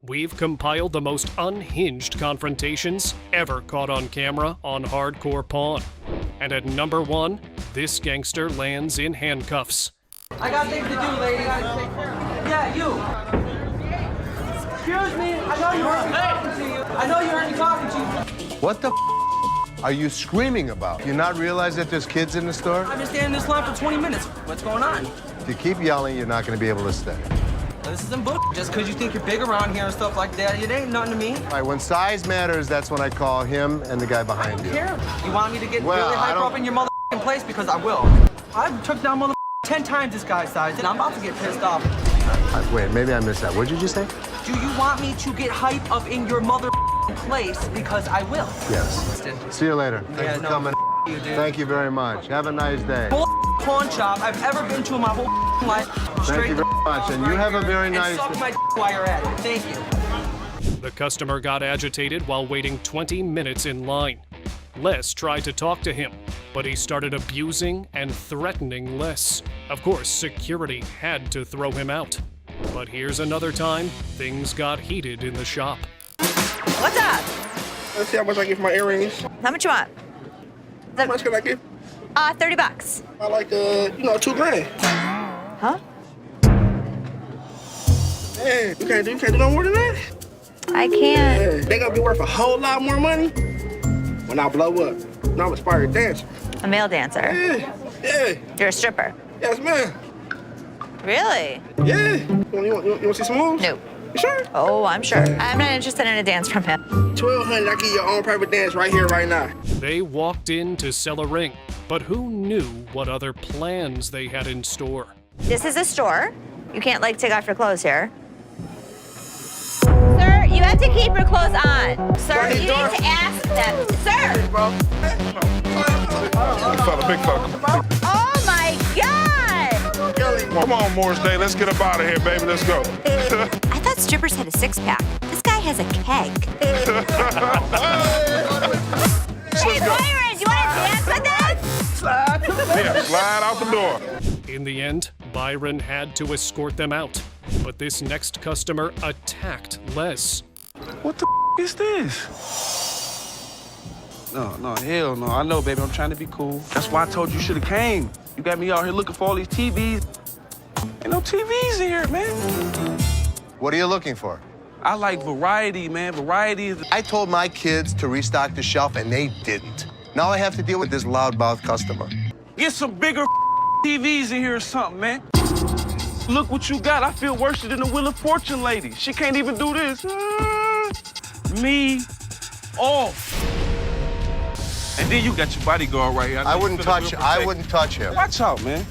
we've compiled the most unhinged confrontations ever caught on camera on Hardcore Pawn. And at number 1, this gangster lands in handcuffs. I got things to do, lady. Yeah, you. Excuse me. I know you heard me talking to you. I know you heard me talking to you. What the are you screaming about? Do you not realize that there's kids in the store? I've been standing in this line for 20 minutes. What's going on? If you keep yelling, you're not going to be able to stay. Well, this isn't bull. Just because you think you're big around here and stuff like that, it ain't nothing to me. All right, when size matters, that's when I call him and the guy behind you. Care. You want me to get really hyper up in your motherfucking place? Because I will. I've took down 10 times this guy's size, and I'm about to get pissed off. Wait, maybe I missed that. What did you just say? Do you want me to get hype up in your place? Because I will. Yes. See you later. Thanks for coming. You, dude. Thank you very much. Have a nice day. Pawn shop I've ever been to in my whole life. Thank you very much, and you have a very nice... And suck my while you're at it. Thank you. The customer got agitated while waiting 20 minutes in line. Les tried to talk to him, but he started abusing and threatening Les. Of course, security had to throw him out. But here's another time things got heated in the shop. What's up? Let's see how much I get for my earrings. How much you want? How much can I get? $30. I like, $2,000. Huh? Hey, you can't do no more than that? I can't. Yeah, they gonna be worth a whole lot more money when I blow up. Now I'm an aspiring dancer. A male dancer? Yeah. You're a stripper? Yes, ma'am. Really? Yeah. You want to see some moves? No. You sure? Oh, I'm sure. I'm not interested in a dance from him. $1,200, I give you your own private dance right here, right now. They walked in to sell a ring, but who knew what other plans they had in store? This is a store. You can't, take off your clothes here. Sir, you have to keep your clothes on. Sir, you need to ask them. Sir! Big fella. Oh, my God! Come on, Morris Day. Let's get up out of here, baby. Let's go. I thought strippers had a six-pack. This guy has a keg. Hey, Byron, do you want to dance with us? Yeah, slide out the door. In the end, Byron had to escort them out. But this next customer attacked Les. What the is this? No, hell no. I know, baby. I'm trying to be cool. That's why I told you should have came. You got me out here looking for all these TVs. Ain't no TVs in here, man. What are you looking for? I like variety, man. Variety is... I told my kids to restock the shelf, and they didn't. Now I have to deal with this loudmouth customer. Get some bigger TVs in here or something, man. Look what you got. I feel worse than the Wheel of Fortune lady. She can't even do this. Me off. And then you got your bodyguard right here. I wouldn't touch him. Watch out, man.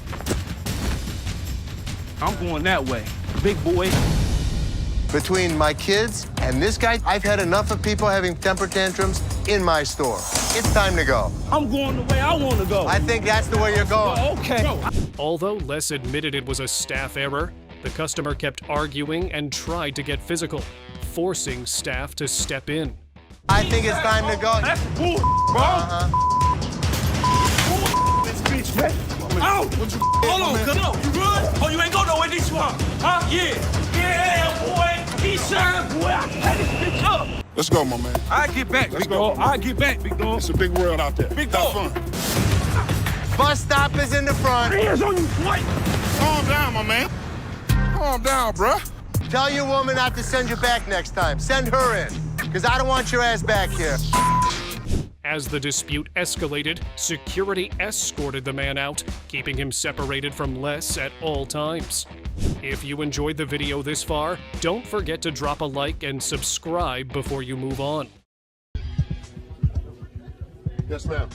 I'm going that way. Big boy. Between my kids and this guy, I've had enough of people having temper tantrums in my store. It's time to go. I'm going the way I want to go. I think that's the way you're going. Okay. Although Les admitted it was a staff error, the customer kept arguing and tried to get physical, forcing staff to step in. I think it's time to go. That's bull, bro. This bitch, man. Out! Hold on, come on. You good? Oh, you ain't going nowhere this one. Huh? Yeah. Yeah, boy. He served, boy. I had this bitch up. Let's go, my man. I get back, big dog. I get back, big dog. It's a big world out there. Big Have dog. fun. Bus stop is in the front. Hands on you, boy. Calm down, my man. Calm down, bruh. Tell your woman not to send you back next time. Send her in, because I don't want your ass back here. As the dispute escalated, security escorted the man out, keeping him separated from Les at all times. If you enjoyed the video this far, don't forget to drop a like and subscribe before you move on. Yes, ma'am.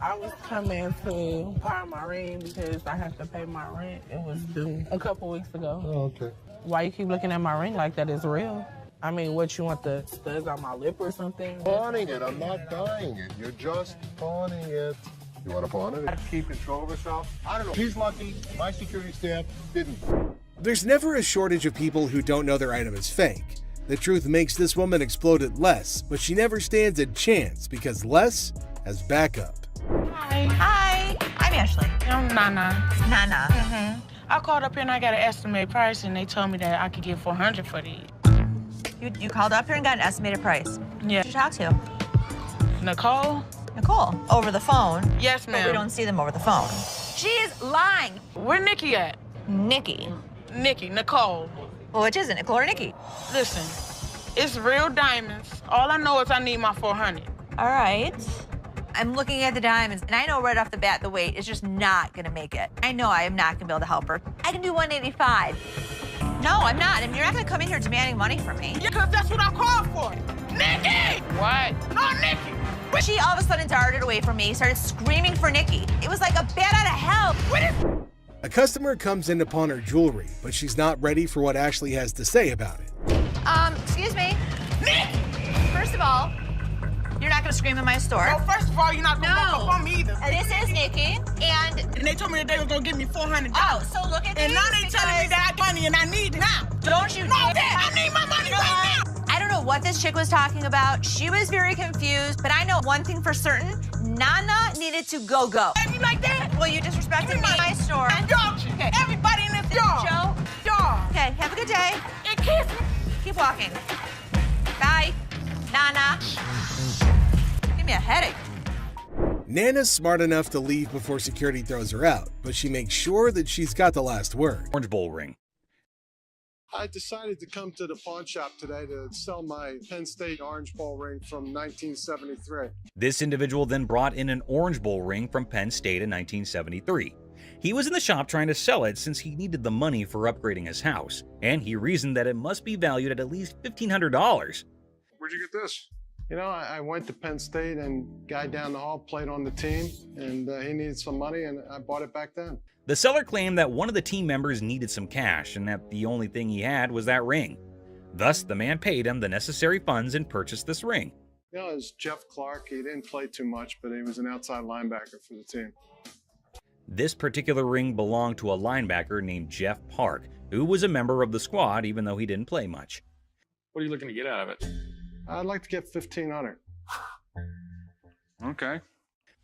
I was coming to pawn my ring because I have to pay my rent. It was due a couple weeks ago. Oh, okay. Why you keep looking at my ring like that is real? I mean, what, you want the studs on my lip or something? Pawning it. I'm not buying it. You're just pawning it. You want to pawn it? Keep control of herself? I don't know. He's lucky. My security staff didn't. There's never a shortage of people who don't know their item is fake. The truth makes this woman explode at Les, but she never stands a chance because Les has backup. Hi. I'm Ashley. I'm Nana. Nana. I called up here and I got an estimate price and they told me that I could get $400 for these. You called up here and got an estimated price. Yeah. Who did you talk to? Nicole? Nicole. Over the phone? Yes, But ma'am. we don't see them over the phone. She is lying. Where Nikki at? Nikki. Nikki, Nicole. Well, which is it, Nicole or Nikki? Listen, it's real diamonds. All I know is I need my 400. All right. I'm looking at the diamonds, and I know right off the bat the weight is just not gonna make it. I know I am not gonna be able to help her. I can do 185. No, I'm not. I mean, you're not gonna come in here demanding money from me. Yeah, because that's what I called for. Nikki! What? No, Nikki! She all of a sudden darted away from me, started screaming for Nikki. It was like a bat out of hell. What is... A customer comes in to pawn her jewelry, but she's not ready for what Ashley has to say about it. Excuse me. Nikki! First of all, you're not gonna scream in my store. No, first of all, you're not going to walk up on me either. This is Nikki, and... And they told me that they was going to give me $400. Oh, so look at And these now they telling me that I have money and I need it now. Don't you... No, Dad, I need my money right now. I don't know what this chick was talking about. She was very confused, but I know one thing for certain. Nana needed to go. You like that? Well, you disrespected me in my store. Don't you? Okay. Everybody in this yard. Joe? Yard. Okay, have a good day. And kiss me. Keep walking. Bye. Nana. Give me a headache. Nana's smart enough to leave before security throws her out, but she makes sure that she's got the last word. Orange Bowl ring. I decided to come to the pawn shop today to sell my Penn State Orange Bowl ring from 1973. This individual then brought in an Orange Bowl ring from Penn State in 1973. He was in the shop trying to sell it since he needed the money for upgrading his house, and he reasoned that it must be valued at least $1,500. Where'd you get this? You know, I went to Penn State and guy down the hall played on the team, and he needed some money, and I bought it back then. The seller claimed that one of the team members needed some cash and that the only thing he had was that ring. Thus, the man paid him the necessary funds and purchased this ring. You know, it was Jeff Clark. He didn't play too much, but he was an outside linebacker for the team. This particular ring belonged to a linebacker named Jeff Park, who was a member of the squad even though he didn't play much. What are you looking to get out of it? I'd like to get $1,500. Okay.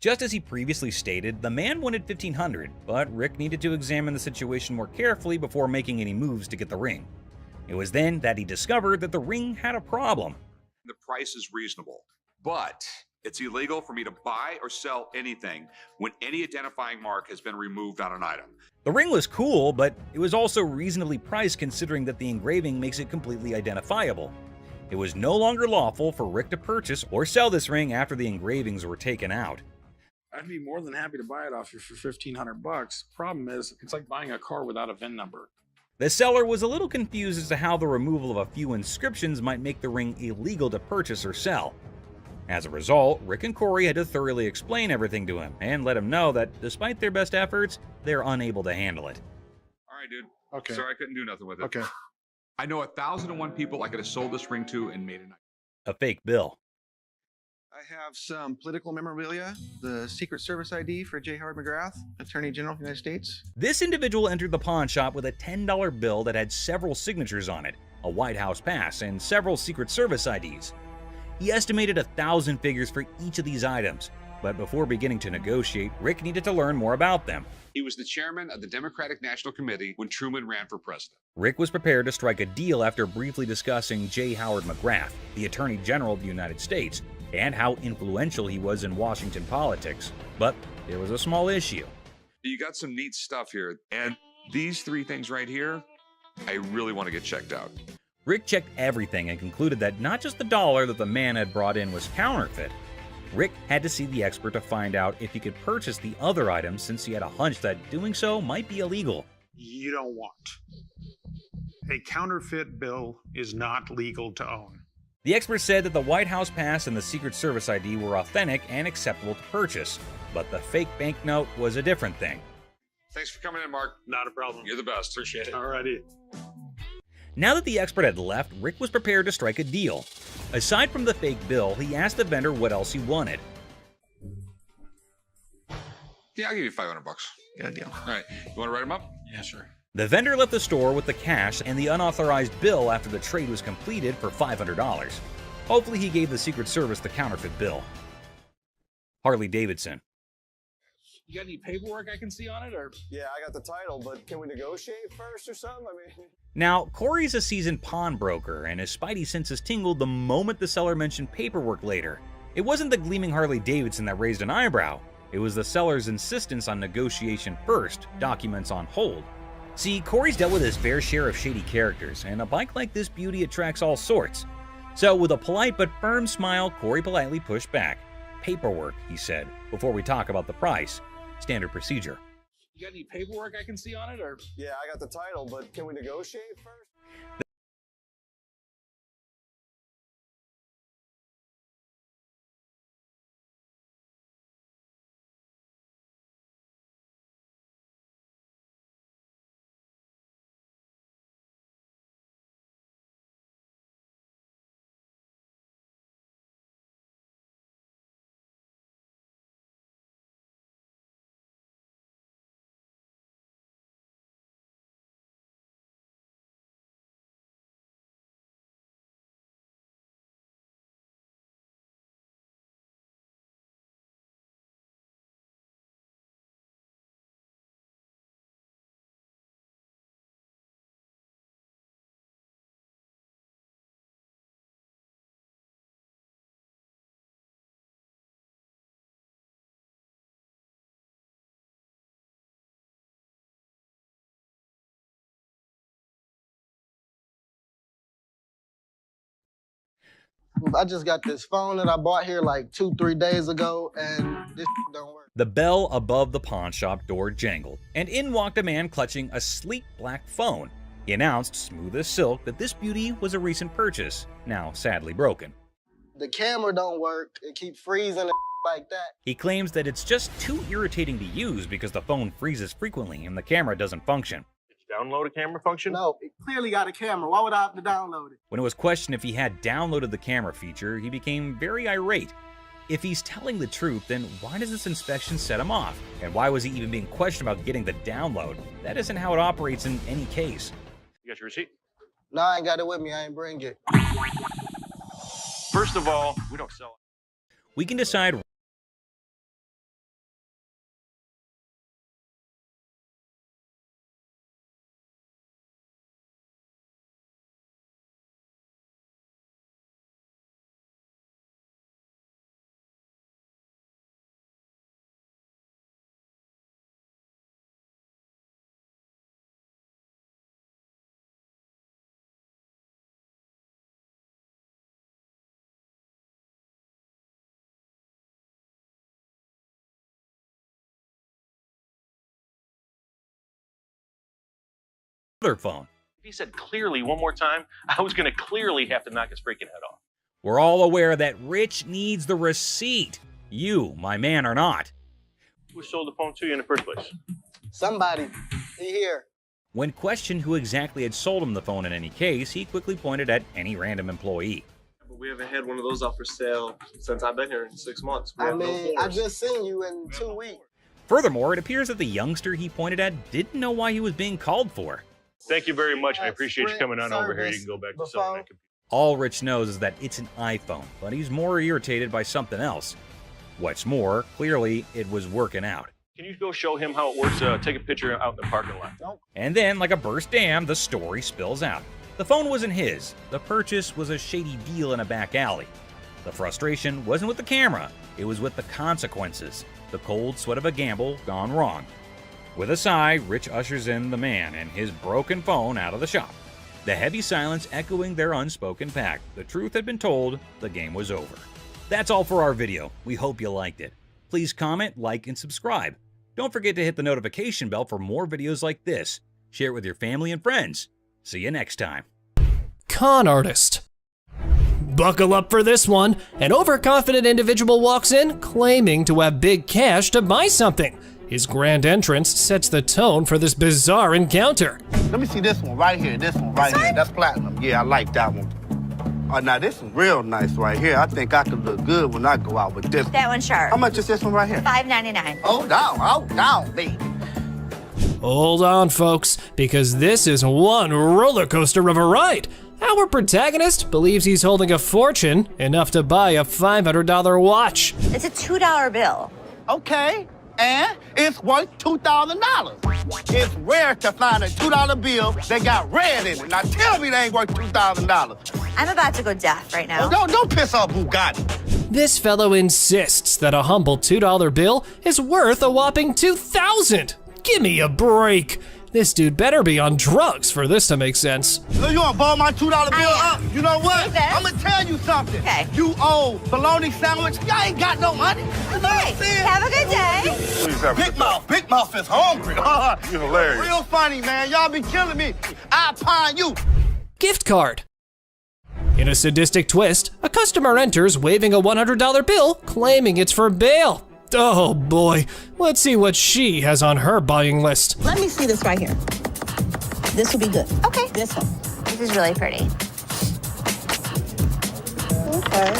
Just as he previously stated, the man wanted $1,500, but Rick needed to examine the situation more carefully before making any moves to get the ring. It was then that he discovered that the ring had a problem. The price is reasonable, but it's illegal for me to buy or sell anything when any identifying mark has been removed on an item. The ring was cool, but it was also reasonably priced considering that the engraving makes it completely identifiable. It was no longer lawful for Rick to purchase or sell this ring after the engravings were taken out. I'd be more than happy to buy it off you for $1,500. Problem is, it's like buying a car without a VIN number. The seller was a little confused as to how the removal of a few inscriptions might make the ring illegal to purchase or sell. As a result, Rick and Corey had to thoroughly explain everything to him and let him know that despite their best efforts, they're unable to handle it. All right, dude. Okay. Sorry, I couldn't do nothing with it. Okay. I know 1,001 people I could have sold this ring to and made it. A fake bill. I have some political memorabilia, the Secret Service ID for J. Howard McGrath, Attorney General of the United States. This individual entered the pawn shop with a $10 bill that had several signatures on it, a White House pass, and several Secret Service IDs. He estimated 1,000 figures for each of these items, but before beginning to negotiate, Rick needed to learn more about them. He was the chairman of the Democratic National Committee when Truman ran for president. Rick was prepared to strike a deal after briefly discussing J. Howard McGrath, the Attorney General of the United States, and how influential he was in Washington politics. But there was a small issue. You got some neat stuff here, and these three things right here, I really want to get checked out. Rick checked everything and concluded that not just the dollar that the man had brought in was counterfeit. Rick had to see the expert to find out if he could purchase the other items since he had a hunch that doing so might be illegal. You don't want. A counterfeit bill is not legal to own. The expert said that the White House pass and the Secret Service ID were authentic and acceptable to purchase, but the fake banknote was a different thing. Thanks for coming in, Mark. Not a problem. You're the best. Appreciate it. Alrighty. Now that the expert had left, Rick was prepared to strike a deal. Aside from the fake bill, he asked the vendor what else he wanted. Yeah, I'll give you $500. Got a deal. All right. You want to write them up? Yeah, sure. The vendor left the store with the cash and the unauthorized bill after the trade was completed for $500. Hopefully he gave the Secret Service the counterfeit bill. Harley Davidson. You got any paperwork I can see on it, or? Yeah, I got the title, but can we negotiate first or something? I mean... Now, Corey's a seasoned pawnbroker, and his spidey senses tingled the moment the seller mentioned paperwork later. It wasn't the gleaming Harley-Davidson that raised an eyebrow. It was the seller's insistence on negotiation first, documents on hold. See, Corey's dealt with his fair share of shady characters, and a bike like this beauty attracts all sorts. So with a polite but firm smile, Corey politely pushed back. Paperwork, he said, before we talk about the price. Standard procedure. You got any paperwork I can see on it, or? Yeah, I got the title, but can we negotiate first? I just got this phone that I bought here like 2-3 days ago, and this don't work. The bell above the pawn shop door jangled, and in walked a man clutching a sleek black phone. He announced, smooth as silk, that this beauty was a recent purchase, now sadly broken. The camera don't work. It keeps freezing and like that. He claims that it's just too irritating to use because the phone freezes frequently and the camera doesn't function. Download a camera function? No, it clearly got a camera. Why would I have to download it? When it was questioned if he had downloaded the camera feature, he became very irate. If he's telling the truth, then why does this inspection set him off? And why was he even being questioned about getting the download? That isn't how it operates in any case. You got your receipt? No, I ain't got it with me. I ain't bring it. First of all, we don't sell it. We can decide other phone. If he said clearly one more time, I was going to clearly have to knock his freaking head off. We're all aware that Rich needs the receipt. You, my man, are not. Who sold the phone to you in the first place? Somebody. He here. When questioned who exactly had sold him the phone in any case, he quickly pointed at any random employee. But we haven't had one of those up for sale since I've been here in 6 months. I just seen you in 2 weeks. Furthermore, it appears that the youngster he pointed at didn't know why he was being called for. Thank you very much. I appreciate you coming on over here. You can go back to selling that computer. All Rich knows is that it's an iPhone, but he's more irritated by something else. What's more, clearly it was working out. Can you go show him how it works? Take a picture out in the parking lot. Nope. And then, like a burst dam, the story spills out. The phone wasn't his. The purchase was a shady deal in a back alley. The frustration wasn't with the camera. It was with the consequences. The cold sweat of a gamble gone wrong. With a sigh, Rich ushers in the man and his broken phone out of the shop. The heavy silence echoing their unspoken pact. The truth had been told, the game was over. That's all for our video. We hope you liked it. Please comment, like, and subscribe. Don't forget to hit the notification bell for more videos like this. Share it with your family and friends. See you next time. Con artist. Buckle up for this one. An overconfident individual walks in, claiming to have big cash to buy something. His grand entrance sets the tone for this bizarre encounter. Let me see this one right here. This one right here. That's platinum. Yeah, I like that one. Oh, now this is real nice right here. I think I could look good when I go out with this. That one's sharp. How much is this one right here? $5.99. Oh, down, baby. Hold on, folks, because this is one roller coaster of a ride. Our protagonist believes he's holding a fortune, enough to buy a $500 watch. It's a $2 bill. Okay. and it's worth $2,000. It's rare to find a $2 bill that got red in it. Now tell me they ain't worth $2,000. I'm about to go deaf right now. Oh, don't piss off Bugatti. This fellow insists that a humble $2 bill is worth a whopping $2,000. Give me a break. This dude better be on drugs for this to make sense. So you wanna ball my $2 bill up? You know what? I'm gonna tell you something. Okay. You owe bologna sandwich. Y'all ain't got no money. You know what I'm saying? Have a good day. Please have a Big Mouth is hungry. You're hilarious. Real funny, man. Y'all be killing me. I pine you. Gift card. In a sadistic twist, a customer enters waving a $100 bill, claiming it's for bail. Oh boy, let's see what she has on her buying list. Let me see this right here. This will be good. Okay. This one. This is really pretty. Okay.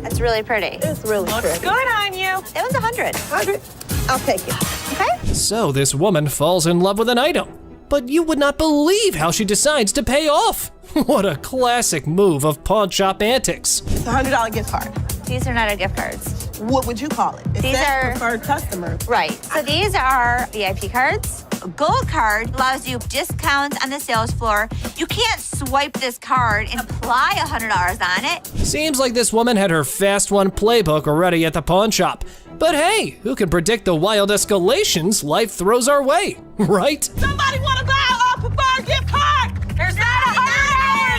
That's really pretty. It's really pretty. Good on you. That one's 100. 100. I'll take it. Okay. So this woman falls in love with an item, but you would not believe how she decides to pay off. What a classic move of pawn shop antics. It's a $100 gift card. These are not our gift cards. What would you call it? It These says are preferred customer. Right. So these are VIP cards. A gold card allows you discounts on the sales floor. You can't swipe this card and apply $100 on it. Seems like this woman had her fast one playbook already at the pawn shop. But hey, who can predict the wild escalations life throws our way, right? Somebody want to buy a preferred gift card? There's not $100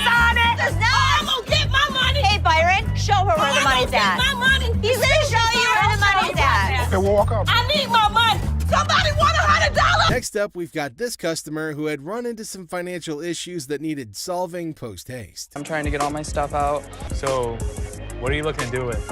on it. There's not. I'm going to get my money. Hey, Byron, show her where the money's at. My money. He's gonna show you where the money's at. Okay, we'll walk out. I need my money. Somebody want $100? Next up, we've got this customer who had run into some financial issues that needed solving post-haste. I'm trying to get all my stuff out. So, what are you looking to do with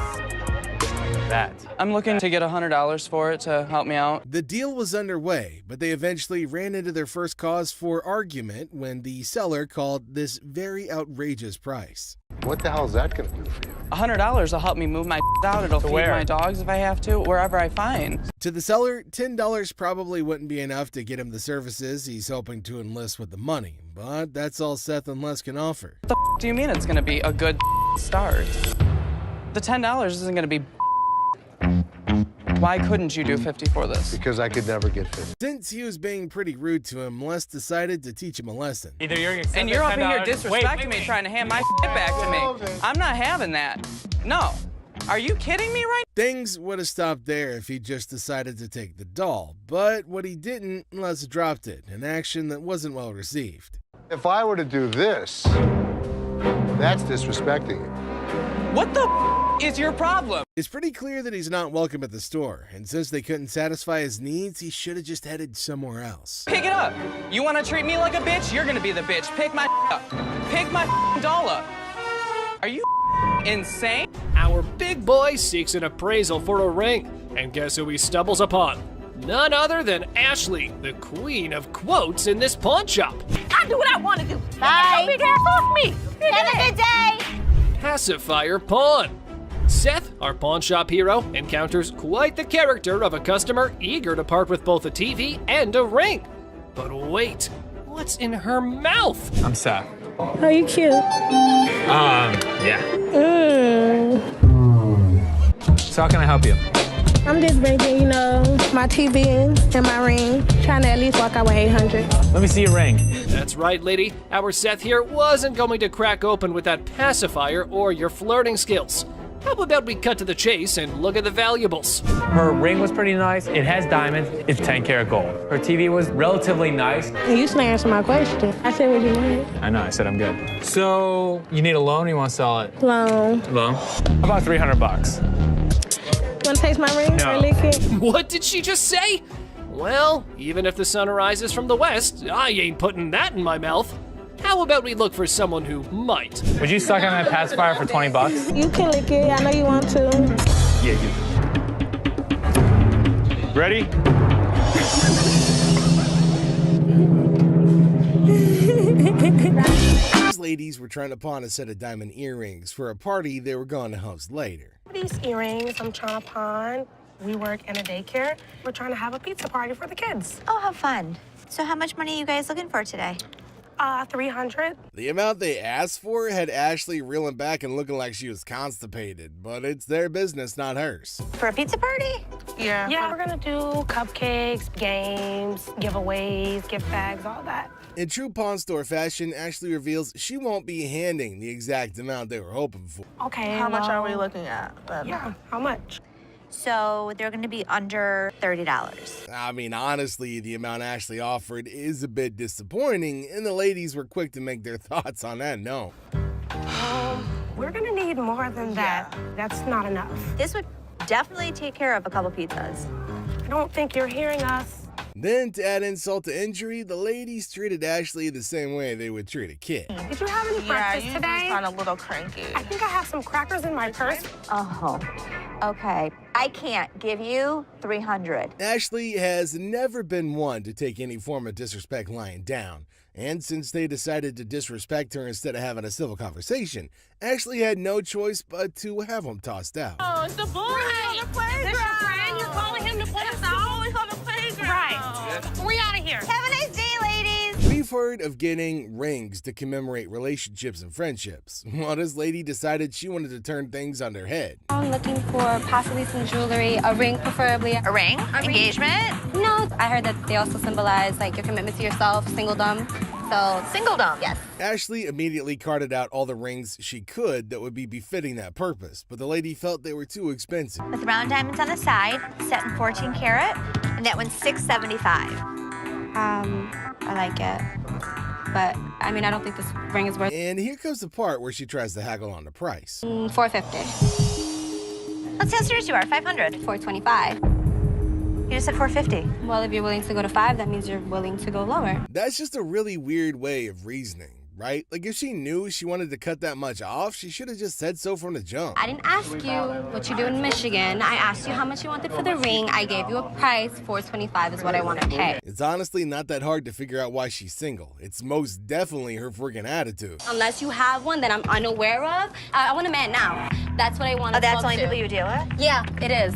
that? I'm looking to get $100 for it to help me out. The deal was underway, but they eventually ran into their first cause for argument when the seller called this very outrageous price. What the hell is that going to do for you? $100 will help me move my out. It'll feed my dogs if I have to, wherever I find. To the seller, $10 probably wouldn't be enough to get him the services he's hoping to enlist with the money, but that's all Seth and Les can offer. What the do you mean it's going to be a good start? The $10 isn't going to be. Why couldn't you do 50 for this? Because I could never get 50. Since he was being pretty rude to him, Les decided to teach him a lesson. Either you're and you're up in here disrespecting me, trying to hand my back to me. I'm not having that. No. Are you kidding me right now? Things would have stopped there if he just decided to take the doll, but what he didn't, Les dropped it, an action that wasn't well received. If I were to do this, that's disrespecting you. What the is your problem? It's pretty clear that he's not welcome at the store, and since they couldn't satisfy his needs, he should have just headed somewhere else. Pick it up. You want to treat me like a bitch? You're going to be the bitch. Pick my up. Pick my doll up. Are you insane? Our big boy seeks an appraisal for a ring, and guess who he stumbles upon? None other than Ashley, the queen of quotes in this pawn shop. I do what I want to do. Bye. Don't be careful of me. Have a good day. Pacifier pawn. Seth, our pawn shop hero, encounters quite the character of a customer eager to part with both a TV and a ring. But wait, what's in her mouth? I'm Seth. Oh, you cute. Yeah. So how can I help you? I'm just bringing, my TV and my ring, trying to at least walk out with 800. Let me see your ring. That's right, lady. Our Seth here wasn't going to crack open with that pacifier or your flirting skills. How about we cut to the chase and look at the valuables? Her ring was pretty nice. It has diamonds. It's 10 karat gold. Her TV was relatively nice. And you still answer my question. I said what you wanted. I know, I said I'm good. So, you need a loan or you want to sell it? Loan. Loan? About $300. Want to taste my ring or lick it? What did she just say? Well, even if the sun rises from the west, I ain't putting that in my mouth. How about we look for someone who might? Would you suck on that pacifier for $20? You can lick it. I know you want to. Yeah, you. Ready? These ladies were trying to pawn a set of diamond earrings for a party they were going to host later. These earrings I'm trying to pawn. We work in a daycare. We're trying to have a pizza party for the kids. Oh, how fun. So how much money are you guys looking for today? $300. The amount they asked for had Ashley reeling back and looking like she was constipated, but it's their business, not hers. For a pizza party? Yeah, we're gonna do cupcakes, games, giveaways, gift bags, all that. In true pawn store fashion, Ashley reveals she won't be handing the exact amount they were hoping for. Okay. How much are we looking at? Yeah, how much? So they're gonna be under $30. I mean, honestly, the amount Ashley offered is a bit disappointing, and the ladies were quick to make their thoughts on that known. We're gonna need more than that. That's not enough. This would definitely take care of a couple pizzas. I don't think you're hearing us. Then, to add insult to injury, the ladies treated Ashley the same way they would treat a kid. Did you have any breakfast you today? just sound a little cranky. I think I have some crackers in my purse. Oh, okay. I can't give you $300. Ashley has never been one to take any form of disrespect lying down. And since they decided to disrespect her instead of having a civil conversation, Ashley had no choice but to have them tossed out. Oh, it's the boy on the playground. This your friend? You're calling him to put us out? Boy on the playground. Right. We out of here. Have a nice day, ladies. We've heard of getting rings to commemorate relationships and friendships. Well, this lady decided she wanted to turn things on their head. I'm looking for possibly some jewelry, a ring preferably. A ring? Engagement? No, I heard that they also symbolize like your commitment to yourself, singledom. So, singledom, yes. Ashley immediately carted out all the rings she could that would be befitting that purpose, but the lady felt they were too expensive. With round diamonds on the side, set in 14 karat, and that one's $675. I like it. But, I mean, I don't think this ring is worth And here comes the part where she tries to haggle on the price. $450. Let's see how serious you are. $500. $425. You just said $450. Well, if you're willing to go to $5, that means you're willing to go lower. That's just a really weird way of reasoning, right? Like, if she knew she wanted to cut that much off, she should have just said so from the jump. I didn't ask you what you do in Michigan. I asked you how much you wanted for the ring. I gave you a price. $425 is what I want to pay. It's honestly not that hard to figure out why she's single. It's most definitely her freaking attitude. Unless you have one that I'm unaware of, I want a man now. That's what I want to Oh, that's talk the only to. people you deal with? Yeah, it is.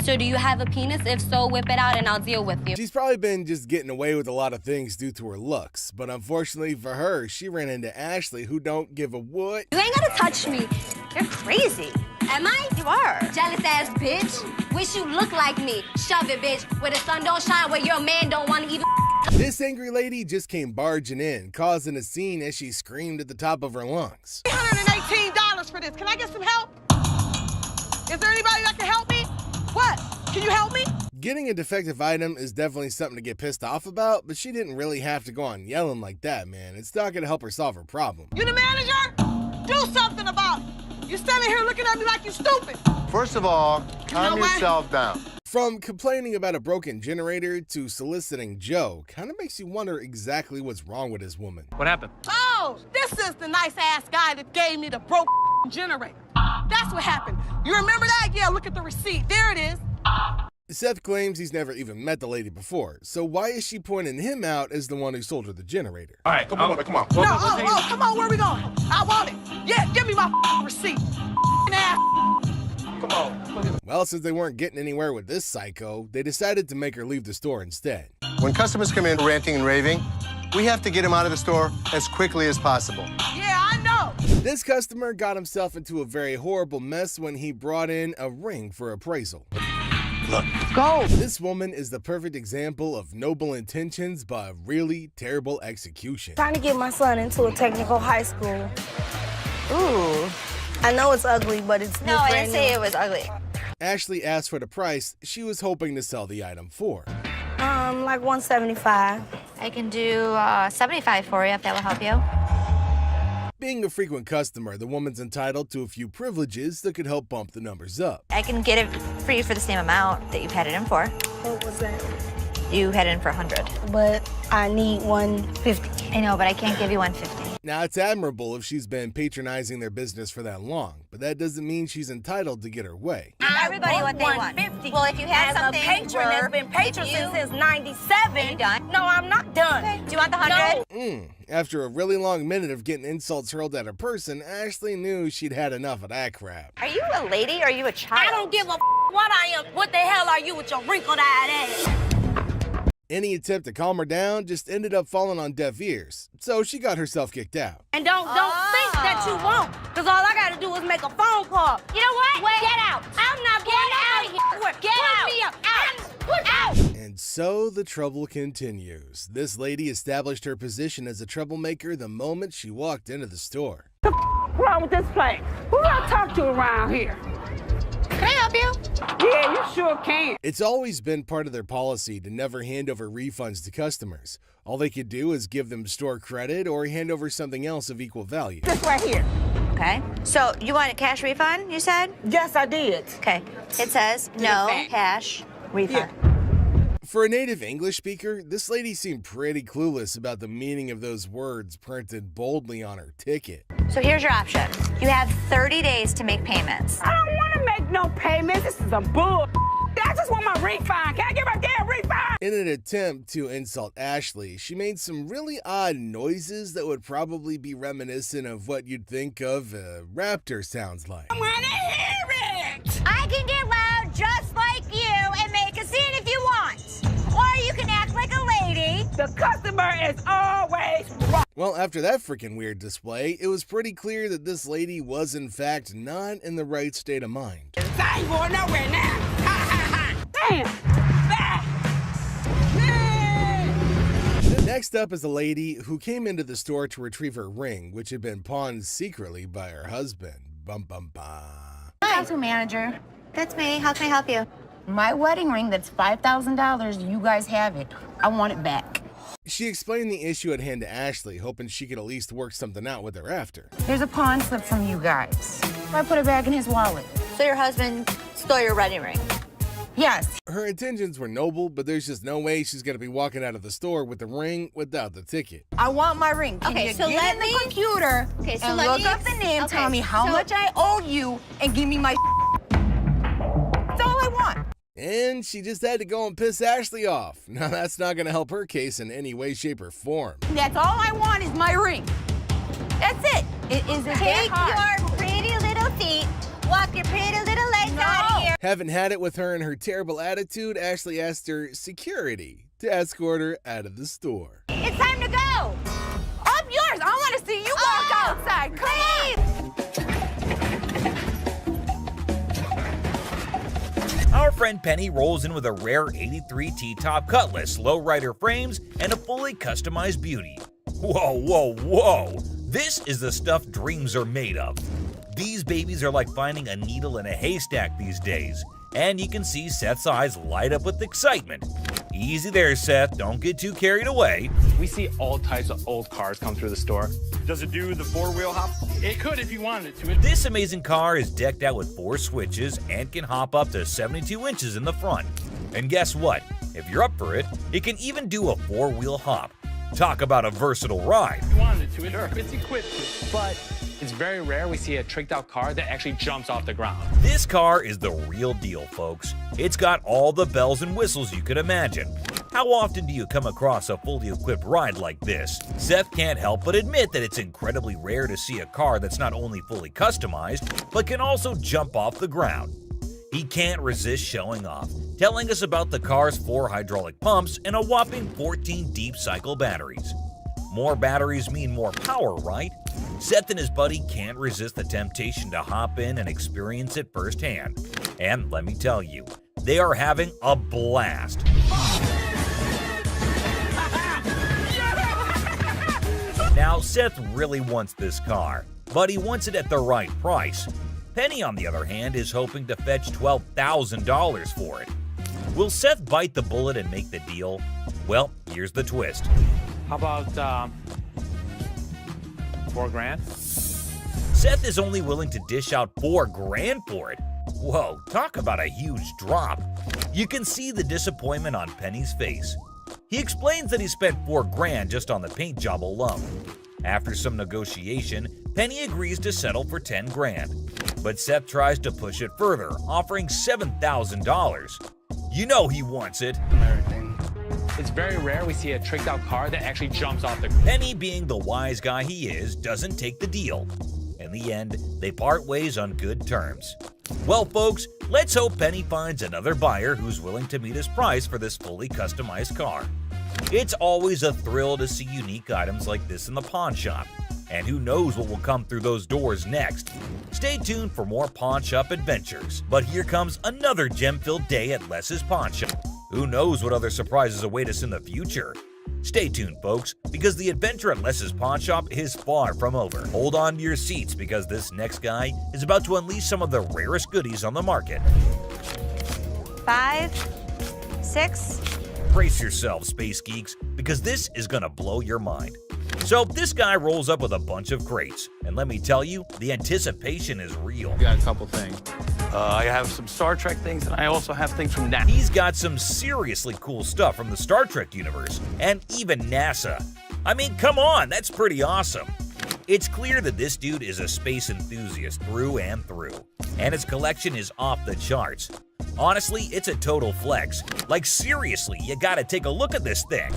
So do you have a penis? If so, whip it out and I'll deal with you. She's probably been just getting away with a lot of things due to her looks, but unfortunately for her, she ran into Ashley, who don't give a what. You ain't gotta touch me. You're crazy. Am I? You are. Jealous ass bitch. Wish you looked like me. Shove it, bitch. Where the sun don't shine, where your man don't want to even. This angry lady just came barging in, causing a scene as she screamed at the top of her lungs. $318 for this. Can I get some help? Is there anybody that can help me? What? Can you help me? Getting a defective item is definitely something to get pissed off about, but she didn't really have to go on yelling like that, man. It's not gonna help her solve her problem. You the manager? Do something about it. You're standing here looking at me like you're stupid. First of all, calm know what? yourself down. From complaining about a broken generator to soliciting Joe, kind of makes you wonder exactly what's wrong with this woman. What happened? Oh, this is the nice ass guy that gave me the broke generator. That's what happened. You remember that? Yeah, look at the receipt. There it is. Seth claims he's never even met the lady before, so why is she pointing him out as the one who sold her the generator? All right, come on. No, come on, where we going? I want it. Yeah, give me my receipt. Ass. Come on. Well, since they weren't getting anywhere with this psycho, they decided to make her leave the store instead. When customers come in ranting and raving, we have to get them out of the store as quickly as possible. Yeah, I know. This customer got himself into a very horrible mess when he brought in a ring for appraisal. Look. Go. This woman is the perfect example of noble intentions but really terrible execution. Trying to get my son into a technical high school. Ooh. I know it's ugly, but it's No, I didn't say it was ugly. Ashley asked for the price she was hoping to sell the item for. Like $175. I can do 75 for you if that will help you. Being a frequent customer, the woman's entitled to a few privileges that could help bump the numbers up. I can get it for you for the same amount that you've had it in for. What was that? You had it in for 100. But I need 150. I know, but I can't give you 150. Now, it's admirable if she's been patronizing their business for that long, but that doesn't mean she's entitled to get her way. Everybody what they want. Well, if you had something a patron that's been patron since 97. Are you done? No, I'm not done. Okay. Do you want the 100? After a really long minute of getting insults hurled at her person, Ashley knew she'd had enough of that crap. Are you a lady or are you a child? I don't give a what I am. What the hell are you with your wrinkled eyed ass? Any attempt to calm her down just ended up falling on deaf ears, so she got herself kicked out. And don't think that you won't, because all I gotta do is make a phone call. You know what? Wait. Get out. I'm not going out of here. Get out. Put me up. Put out. And so the trouble continues. This lady established her position as a troublemaker the moment she walked into the store. What's wrong with this place? Who do I talk to around here? Can I help you? Yeah, you sure can. It's always been part of their policy to never hand over refunds to customers. All they could do is give them store credit or hand over something else of equal value. This right here. Okay. So you want a cash refund, you said? Yes, I did. Okay. It says no cash refund. For a native English speaker, this lady seemed pretty clueless about the meaning of those words printed boldly on her ticket. So here's your option. You have 30 days to make payments. I don't want to make no payments. This is a bull. I just want my refund. Can I get my damn refund? In an attempt to insult Ashley, she made some really odd noises that would probably be reminiscent of what you'd think of a raptor sounds like. I want to hear it. I can get loud just like you and make a scene if you want. Or you can act like a lady. The customer is always wrong. Well, after that freaking weird display, it was pretty clear that this lady was in fact not in the right state of mind. I ain't going nowhere now. Damn. Next up is a lady who came into the store to retrieve her ring, which had been pawned secretly by her husband. Bum bum bum. Hi, manager. That's me. How can I help you? My wedding ring that's $5,000, you guys have it. I want it back. She explained the issue at hand to Ashley, hoping she could at least work something out with her after. There's a pawn slip from you guys. I put it back in his wallet. So your husband stole your wedding ring? Yes. Her intentions were noble, but there's just no way she's gonna be walking out of the store with the ring without the ticket. I want my ring. Can Okay, you so get let in the me- computer Okay, so and let look me up the name, okay, tell me how so- much I owe you, and give me my That's all I want. And she just had to go and piss Ashley off. Now that's not gonna help her case in any way, shape, or form. That's all I want is my ring. That's it. It isn't that Take hard. your pretty little feet, walk your pretty little legs out of here. Having had it with her and her terrible attitude, Ashley asked her security to escort her out of the store. It's time to go. I'm yours. I want to see you walk outside. Come on. Our friend Penny rolls in with a rare 83 T-top Cutlass, lowrider frames, and a fully customized beauty. Whoa, whoa, whoa! This is the stuff dreams are made of. These babies are like finding a needle in a haystack these days, and you can see Seth's eyes light up with excitement. Easy there, Seth, don't get too carried away. We see all types of old cars come through the store. Does it do the four-wheel hop? It could if you wanted it to. This amazing car is decked out with 4 switches and can hop up to 72 inches in the front. And guess what? If you're up for it, it can even do a 4-wheel hop. Talk about a versatile ride. If you wanted it to, it's equipped to. But it's very rare we see a tricked out car that actually jumps off the ground. This car is the real deal, folks. It's got all the bells and whistles you could imagine. How often do you come across a fully equipped ride like this? Seth can't help but admit that it's incredibly rare to see a car that's not only fully customized, but can also jump off the ground. He can't resist showing off, telling us about the car's 4 hydraulic pumps and a whopping 14 deep cycle batteries. More batteries mean more power, right? Seth and his buddy can't resist the temptation to hop in and experience it firsthand. And let me tell you, they are having a blast. Now, Seth really wants this car, but he wants it at the right price. Penny, on the other hand, is hoping to fetch $12,000 for it. Will Seth bite the bullet and make the deal? Well, here's the twist. How about $4,000? Seth is only willing to dish out $4,000 for it. Whoa, talk about a huge drop. You can see the disappointment on Penny's face. He explains that he spent $4,000 just on the paint job alone. After some negotiation, Penny agrees to settle for $10,000. But Seth tries to push it further, offering $7,000. You know he wants it. It's very rare we see a tricked out car that actually jumps off the ground. Penny, being the wise guy he is, doesn't take the deal. In the end, they part ways on good terms. Well, folks, let's hope Penny finds another buyer who's willing to meet his price for this fully customized car. It's always a thrill to see unique items like this in the pawn shop, and who knows what will come through those doors next. Stay tuned for more pawn shop adventures, but here comes another gem-filled day at Les's pawn shop. Who knows what other surprises await us in the future? Stay tuned, folks, because the adventure at Les's pawn shop is far from over. Hold on to your seats because this next guy is about to unleash some of the rarest goodies on the market. 5, 6. Brace yourselves, space geeks, because this is gonna blow your mind. So this guy rolls up with a bunch of crates, and let me tell you, the anticipation is real. Got a couple things. I have some Star Trek things, and I also have things from NASA. He's got some seriously cool stuff from the Star Trek universe, and even NASA. I mean, come on, that's pretty awesome. It's clear that this dude is a space enthusiast through and through, and his collection is off the charts. Honestly, it's a total flex. Like seriously, you gotta take a look at this thing.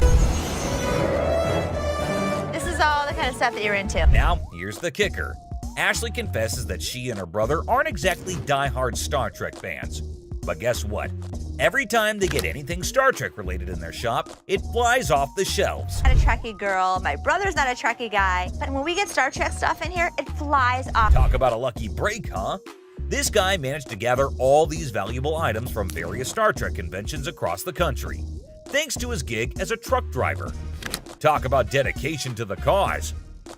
This is all the kind of stuff that you're into. Now, here's the kicker. Ashley confesses that she and her brother aren't exactly die-hard Star Trek fans. But guess what? Every time they get anything Star Trek related in their shop, it flies off the shelves. I'm not a Trekkie girl, my brother's not a Trekkie guy, but when we get Star Trek stuff in here, it flies off. Talk about a lucky break, huh? This guy managed to gather all these valuable items from various Star Trek conventions across the country, thanks to his gig as a truck driver. Talk about dedication to the cause.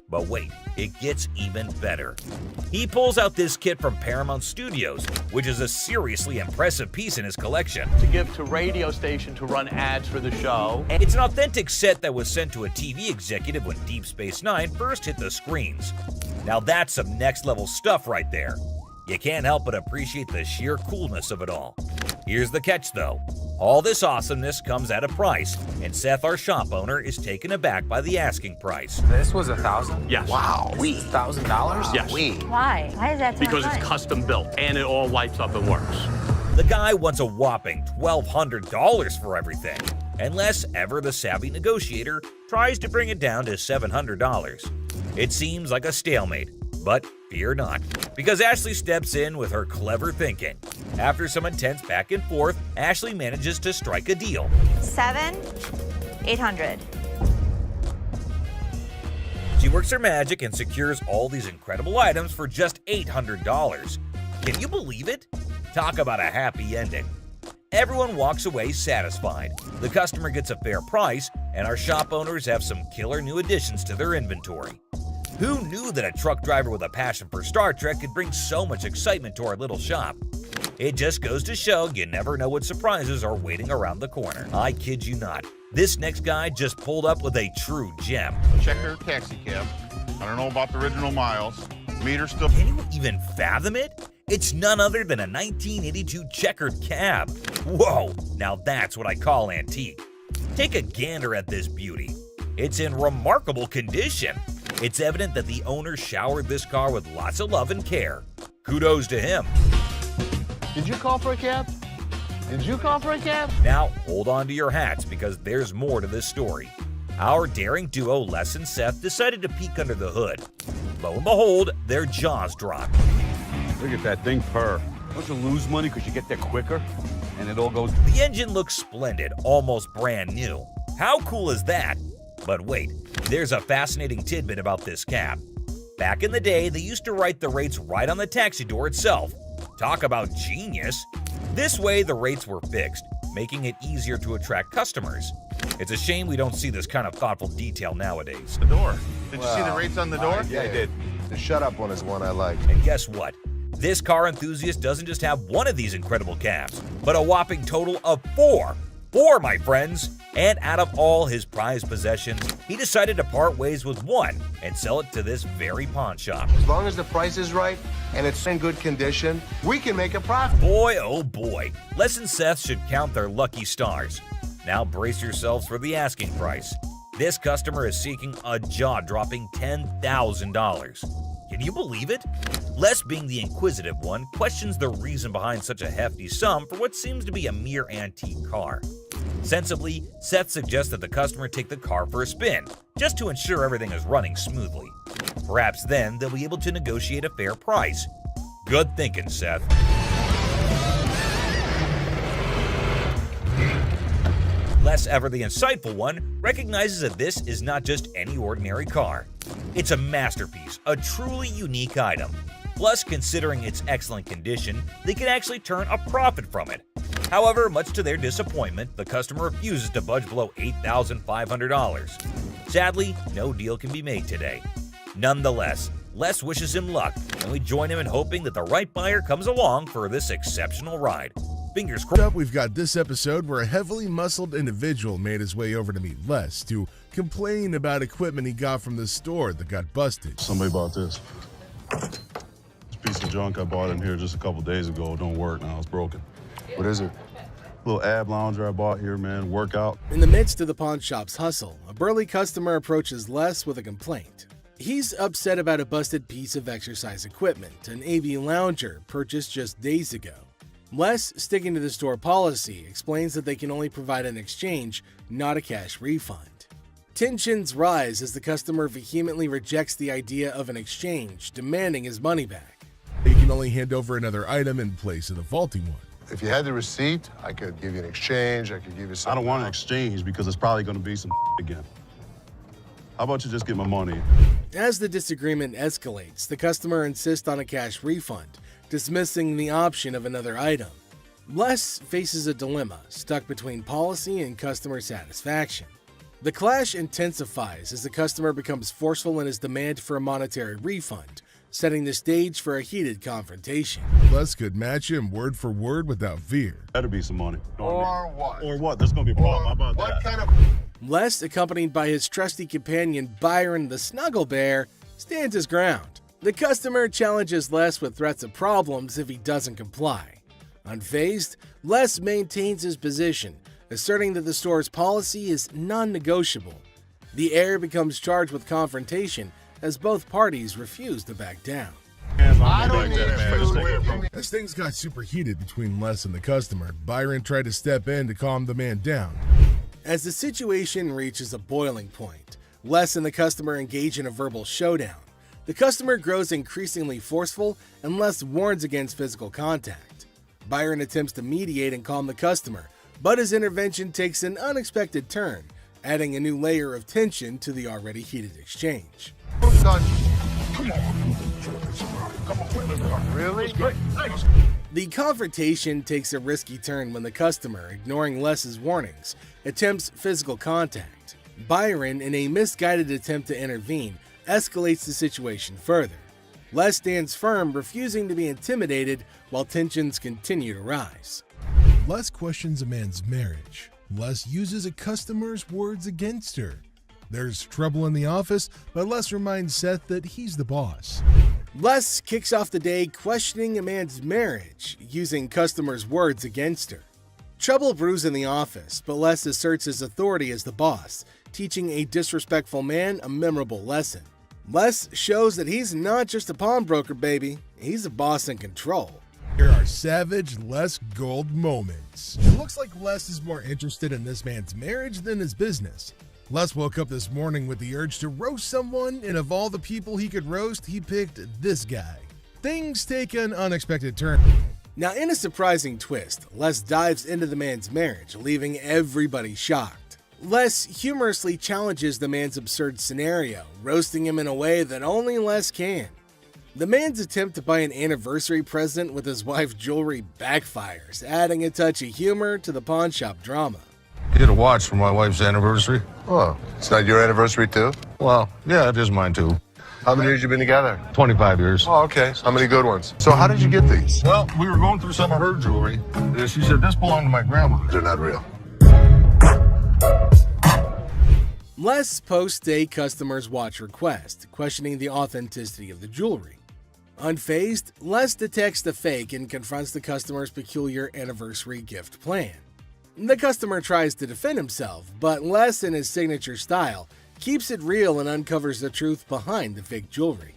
But wait, it gets even better. He pulls out this kit from Paramount Studios, which is a seriously impressive piece in his collection. To give to radio station to run ads for the show. It's an authentic set that was sent to a TV executive when Deep Space Nine first hit the screens. Now that's some next level stuff right there. You can't help but appreciate the sheer coolness of it all. Here's the catch though. All this awesomeness comes at a price, and Seth, our shop owner, is taken aback by the asking price. This was $1,000? Yes. Wow. $1,000? Yes. Why? Why is that so Because much it's money? custom built and it all lights up and works. The guy wants a whopping $1,200 for everything, unless ever the savvy negotiator tries to bring it down to $700. It seems like a stalemate, but fear not, because Ashley steps in with her clever thinking. After some intense back and forth, Ashley manages to strike a deal. 7, 800. She works her magic and secures all these incredible items for just $800. Can you believe it? Talk about a happy ending. Everyone walks away satisfied. The customer gets a fair price, and our shop owners have some killer new additions to their inventory. Who knew that a truck driver with a passion for Star Trek could bring so much excitement to our little shop? It just goes to show you never know what surprises are waiting around the corner. I kid you not. This next guy just pulled up with a true gem. Checker taxi cab. I don't know about the original miles. Meter still. Can you even fathom it? It's none other than a 1982 checkered cab. Whoa, now that's what I call antique. Take a gander at this beauty. It's in remarkable condition. It's evident that the owner showered this car with lots of love and care. Kudos to him. Did you call for a cab? Did you call for a cab? Now, hold on to your hats because there's more to this story. Our daring duo, Les and Seth, decided to peek under the hood. Lo and behold, their jaws dropped. Look at that thing purr. Don't you lose money because you get there quicker? And it all goes... The engine looks splendid, almost brand new. How cool is that? But wait, there's a fascinating tidbit about this cab. Back in the day, they used to write the rates right on the taxi door itself. Talk about genius. This way, the rates were fixed, making it easier to attract customers. It's a shame we don't see this kind of thoughtful detail nowadays. The door. Did you see the rates on the door? Yeah, I did. The shut up one is one I like. And guess what? This car enthusiast doesn't just have one of these incredible cabs, but a whopping total of 4. 4, my friends! And out of all his prized possessions, he decided to part ways with one and sell it to this very pawn shop. As long as the price is right and it's in good condition, we can make a profit. Boy, oh boy, Les and Seth should count their lucky stars. Now brace yourselves for the asking price. This customer is seeking a jaw-dropping $10,000. Can you believe it? Les, being the inquisitive one, questions the reason behind such a hefty sum for what seems to be a mere antique car. Sensibly, Seth suggests that the customer take the car for a spin, just to ensure everything is running smoothly. Perhaps then they'll be able to negotiate a fair price. Good thinking, Seth. Les, ever the insightful one, recognizes that this is not just any ordinary car. It's a masterpiece, a truly unique item. Plus, considering its excellent condition, they can actually turn a profit from it. However, much to their disappointment, the customer refuses to budge below $8,500. Sadly, no deal can be made today. Nonetheless, Les wishes him luck, and we join him in hoping that the right buyer comes along for this exceptional ride. Fingers crossed. Up, we've got this episode where a heavily muscled individual made his way over to meet Les to complain about equipment he got from the store that got busted. Somebody bought this. This piece of junk I bought in here just a couple days ago don't work now. It's broken. What is it? Little ab lounger I bought here, man. Workout. In the midst of the pawn shop's hustle, a burly customer approaches Les with a complaint. He's upset about a busted piece of exercise equipment, an AV lounger purchased just days ago. Les, sticking to the store policy, explains that they can only provide an exchange, not a cash refund. Tensions rise as the customer vehemently rejects the idea of an exchange, demanding his money back. He can only hand over another item in place of the faulty one. If you had the receipt, I could give you an exchange. I could give you some. I don't want an exchange because it's probably going to be some again. How about you just get my money? As the disagreement escalates, the customer insists on a cash refund, dismissing the option of another item. Les faces a dilemma, stuck between policy and customer satisfaction. The clash intensifies as the customer becomes forceful in his demand for a monetary refund, setting the stage for a heated confrontation. Les could match him word for word without fear. Better be some money. Or what? Or what? There's going to be a problem. How about what that? Kind of... Les, accompanied by his trusty companion Byron the Snuggle Bear, stands his ground. The customer challenges Les with threats of problems if he doesn't comply. Unfazed, Les maintains his position, asserting that the store's policy is non-negotiable. The heir becomes charged with confrontation as both parties refuse to back down. I don't need food. As things got super heated between Les and the customer, Byron tried to step in to calm the man down. As the situation reaches a boiling point, Les and the customer engage in a verbal showdown. The customer grows increasingly forceful and Les warns against physical contact. Byron attempts to mediate and calm the customer, but his intervention takes an unexpected turn, adding a new layer of tension to the already heated exchange. Really? The confrontation takes a risky turn when the customer, ignoring Les's warnings, attempts physical contact. Byron, in a misguided attempt to intervene, escalates the situation further. Les stands firm, refusing to be intimidated while tensions continue to rise. Les questions a man's marriage. Les uses a customer's words against her. There's trouble in the office, but Les reminds Seth that he's the boss. Les kicks off the day questioning a man's marriage, using customers' words against her. Trouble brews in the office, but Les asserts his authority as the boss, teaching a disrespectful man a memorable lesson. Les shows that he's not just a pawnbroker, baby. He's a boss in control. Here are savage Les Gold moments. It looks like Les is more interested in this man's marriage than his business. Les woke up this morning with the urge to roast someone, and of all the people he could roast, he picked this guy. Things take an unexpected turn. Now, in a surprising twist, Les dives into the man's marriage, leaving everybody shocked. Les humorously challenges the man's absurd scenario, roasting him in a way that only Les can. The man's attempt to buy an anniversary present with his wife's jewelry backfires, adding a touch of humor to the pawn shop drama. You get a watch for my wife's anniversary? Oh, it's not your anniversary too? Well, yeah, it is mine too. How many years you been together? 25 years. Oh, okay. How many good ones? So how did you get these? Well, we were going through some of her jewelry. She said this belonged to my grandma. They're not real. Les posts a customer's watch request, questioning the authenticity of the jewelry. Unfazed, Les detects the fake and confronts the customer's peculiar anniversary gift plan. The customer tries to defend himself, but Les, in his signature style, keeps it real and uncovers the truth behind the fake jewelry.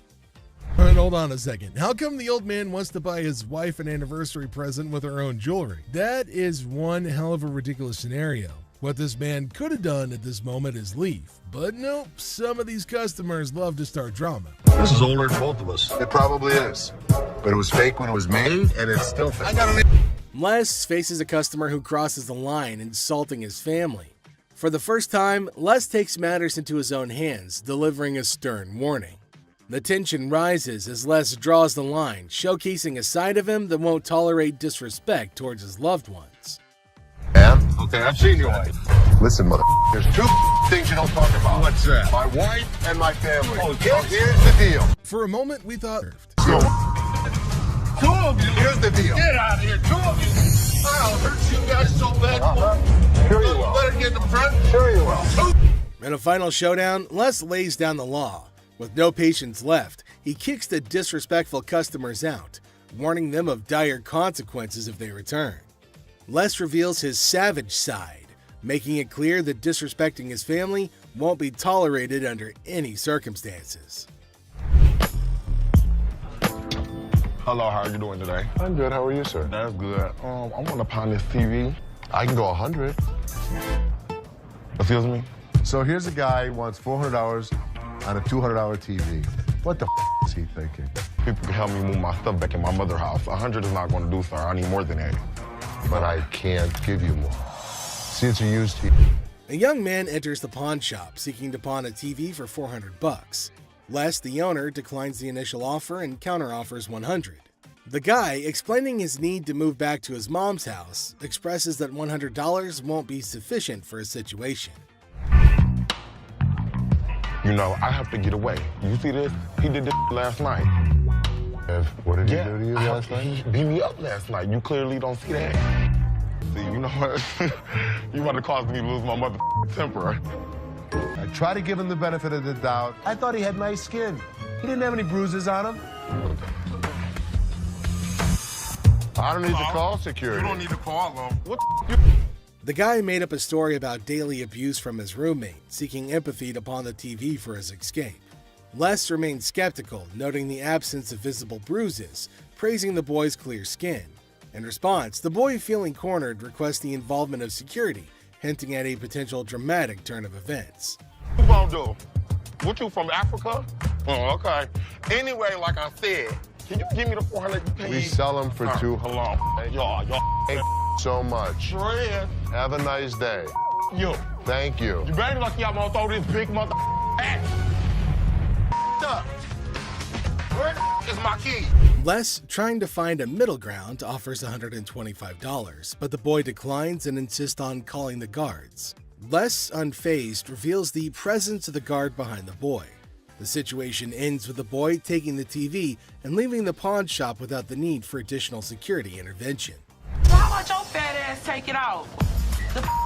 And hold on a second, how come the old man wants to buy his wife an anniversary present with her own jewelry? That is one hell of a ridiculous scenario. What this man could have done at this moment is leave, but nope, some of these customers love to start drama. This is older than both of us. It probably is. But it was fake when it was made, and it's still fake. Les faces a customer who crosses the line, insulting his family. For the first time, Les takes matters into his own hands, delivering a stern warning. The tension rises as Les draws the line, showcasing a side of him that won't tolerate disrespect towards his loved ones. Man, okay, I've seen you. Listen, mother, there's two things you don't talk about. What's that? My wife and my family. Oh, here's the deal. For a moment, we thought... Two of you. Here's the deal. Get out of here, two of you. I'll hurt you guys so bad. Sure you will. Better get in the front. Sure you will. In a final showdown, Les lays down the law. With no patience left, he kicks the disrespectful customers out, warning them of dire consequences if they return. Les reveals his savage side, making it clear that disrespecting his family won't be tolerated under any circumstances. Hello, how are you doing today? I'm good. How are you, sir? That's good. I want to pound this TV. I can go 100. Excuse me? So here's a guy who wants $400 on a $200 TV. What the is he thinking? People can help me move my stuff back in my mother's house. 100 is not going to do, sir. I need more than that. But I can't give you more. See, it's a used TV. A young man enters the pawn shop seeking to pawn a TV for $400. Les, the owner, declines the initial offer and counteroffers $100. The guy, explaining his need to move back to his mom's house, expresses that $100 won't be sufficient for his situation. You know, I have to get away. You see this? He did this last night. What did he do to you last night? He beat me up last night. You clearly don't see that. See, you know what? You want to cause me to lose my mother temper. I try to give him the benefit of the doubt. I thought he had nice skin. He didn't have any bruises on him. I don't need to call security. You don't need to call them. What The guy made up a story about daily abuse from his roommate, seeking empathy to pawn the TV for his escape. Les remained skeptical, noting the absence of visible bruises, praising the boy's clear skin. In response, the boy, feeling cornered, requests the involvement of security, hinting at a potential dramatic turn of events. What you gonna do? What, you from Africa? Oh, okay. Anyway, like I said, can you give me the 400 you paid? We sell them for two. Hello. Y'all so much. Sure is. Have a nice day. You. Thank you. You better lucky I'm gonna throw this big mother at up. Where is my key? Les, trying to find a middle ground, offers $125, but the boy declines and insists on calling the guards. Les, unfazed, reveals the presence of the guard behind the boy. The situation ends with the boy taking the TV and leaving the pawn shop without the need for additional security intervention. Why won't your fat ass take it out?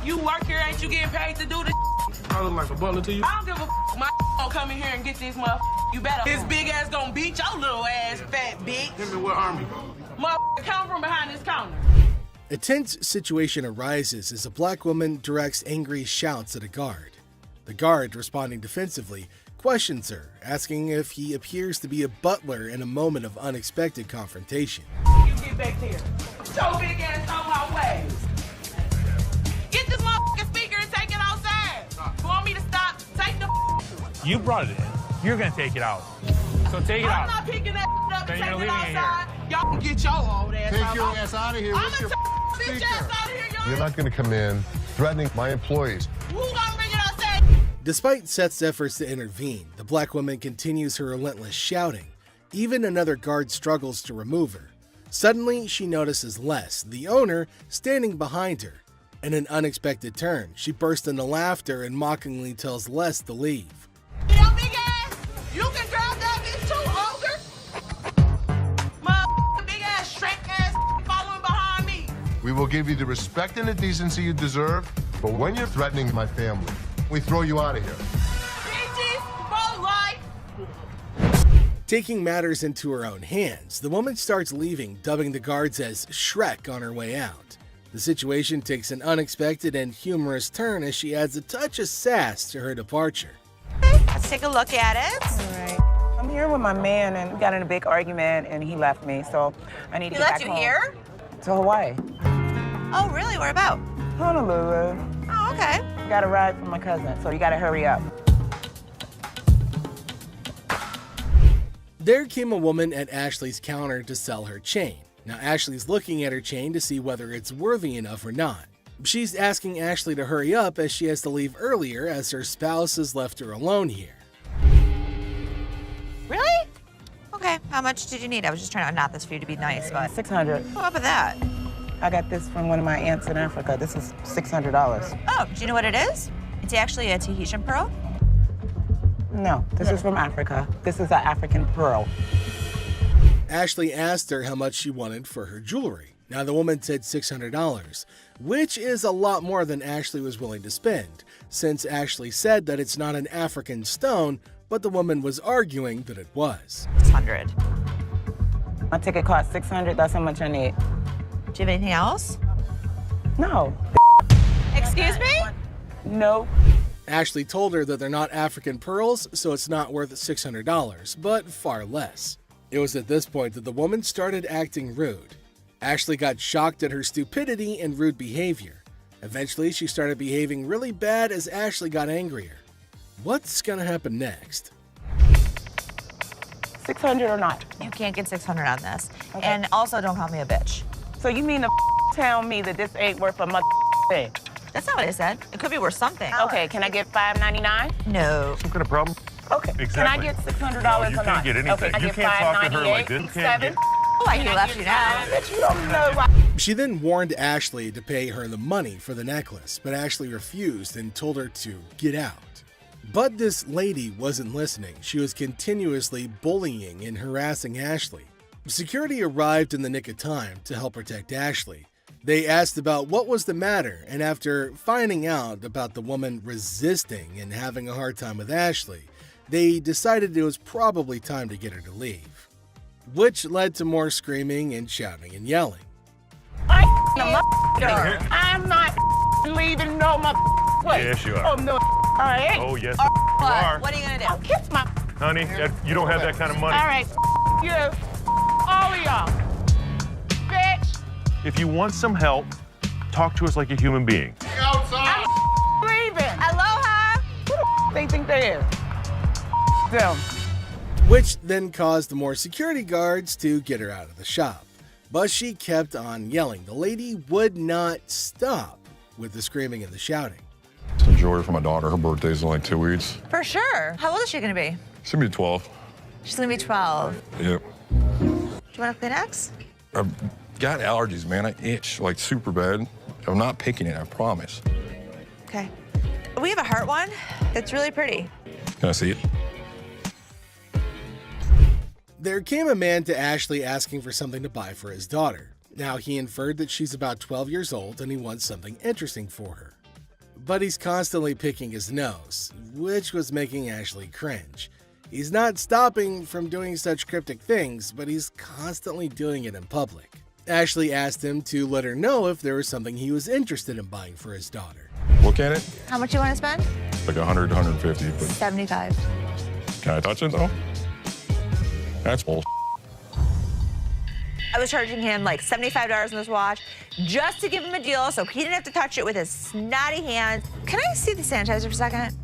You work here, ain't you getting paid to do this? I look like a butler to you? I don't give a my gonna come in here and get this You better. His big ass gonna beat your little ass, fat bitch. Him in what army? Come from behind this counter. A tense situation arises as a black woman directs angry shouts at a guard. The guard, responding defensively, questions her, asking if he appears to be a butler in a moment of unexpected confrontation. You get back here. Your big ass on my way. Get this motherfucking speaker and take it outside. You want me to stop? Take the You brought it in. You're gonna take it out. So take it out. I'm not picking that up Then and you're taking it leaving it outside. Y'all can get your old ass Take out. your ass out of here. I'm What's gonna your take bitch ass out of here, y'all. You're not going to come in threatening my employees. Who gonna bring it outside? Despite Seth's efforts to intervene, the black woman continues her relentless shouting. Even another guard struggles to remove her. Suddenly, she notices Les, the owner, standing behind her. In an unexpected turn, she bursts into laughter and mockingly tells Les to leave. Yo, big ass, you can grab that bitch too, ogre. My big ass, shrek ass following behind me. We will give you the respect and the decency you deserve, but when you're threatening my family, we throw you out of here. Bitches, for life. Taking matters into her own hands, the woman starts leaving, dubbing the guards as Shrek on her way out. The situation takes an unexpected and humorous turn as she adds a touch of sass to her departure. Let's take a look at it. All right. I'm here with my man, and we got in a big argument, and he left me, so I need to get back home. He left you here? To Hawaii. Oh, really? Where about? Honolulu. Oh, okay. Got a ride from my cousin, so you gotta hurry up. There came a woman at Ashley's counter to sell her chain. Now Ashley's looking at her chain to see whether it's worthy enough or not. She's asking Ashley to hurry up as she has to leave earlier as her spouse has left her alone here. Really? Okay, how much did you need? I was just trying to knot this for you to be nice, but... $600. What up with that? I got this from one of my aunts in Africa. This is $600. Oh, do you know what it is? It's actually a Tahitian pearl. No, this is from Africa. This is an African pearl. Ashley asked her how much she wanted for her jewelry. Now, the woman said $600, which is a lot more than Ashley was willing to spend, since Ashley said that it's not an African stone, but the woman was arguing that it was. 600. My ticket cost $600. That's how much I need. Do you have anything else? No. Excuse me? No. Ashley told her that they're not African pearls, so it's not worth $600, but far less. It was at this point that the woman started acting rude. Ashley got shocked at her stupidity and rude behavior. Eventually, she started behaving really bad as Ashley got angrier. What's gonna happen next? $600 or not? You can't get 600 on this. Okay. And also, don't call me a bitch. So you mean to tell me that this ain't worth a mother thing? That's not what I said. It could be worth something. Okay, can I get $5.99? No. Some kind of problem? Okay. Exactly. Can I get $600 or not? You can't get anything. Okay, I you get can't talk to her like this. $5.98, You can't get... Oh, I can left you now. Bitch, you don't know why. She then warned Ashley to pay her the money for the necklace, but Ashley refused and told her to get out. But this lady wasn't listening. She was continuously bullying and harassing Ashley. Security arrived in the nick of time to help protect Ashley. They asked about what was the matter, and after finding out about the woman resisting and having a hard time with Ashley, they decided it was probably time to get her to leave, which led to more screaming and shouting and yelling. I'm not leaving no place. Yes, you are. Oh, no. I ain't. Oh, yes, What? you are. What are you gonna do? I'll kiss my... Honey, you don't have that kind of money. All right, you. All of y'all. Bitch. If you want some help, talk to us like a human being. I'm leaving. Aloha. Who the they think they is? Them. Which then caused more security guards to get her out of the shop. But she kept on yelling. The lady would not stop with the screaming and the shouting. Some jewelry for my daughter. Her birthday's in like 2 weeks. For sure. How old is she gonna be? She's gonna be 12. She's gonna be 12. Yep. Do you want a Kleenex? I've got allergies, man. I itch like super bad. I'm not picking it, I promise. Okay. We have a heart one that's really pretty. Can I see it? There came a man to Ashley asking for something to buy for his daughter. Now, he inferred that she's about 12 years old and he wants something interesting for her. But he's constantly picking his nose, which was making Ashley cringe. He's not stopping from doing such cryptic things, but he's constantly doing it in public. Ashley asked him to let her know if there was something he was interested in buying for his daughter. Look at it. How much you want to spend? Like 100, 150, but 75. can I touch it though? That's bull. I was charging him like $75 on this watch just to give him a deal so he didn't have to touch it with his snotty hands. Can I see the sanitizer for a second?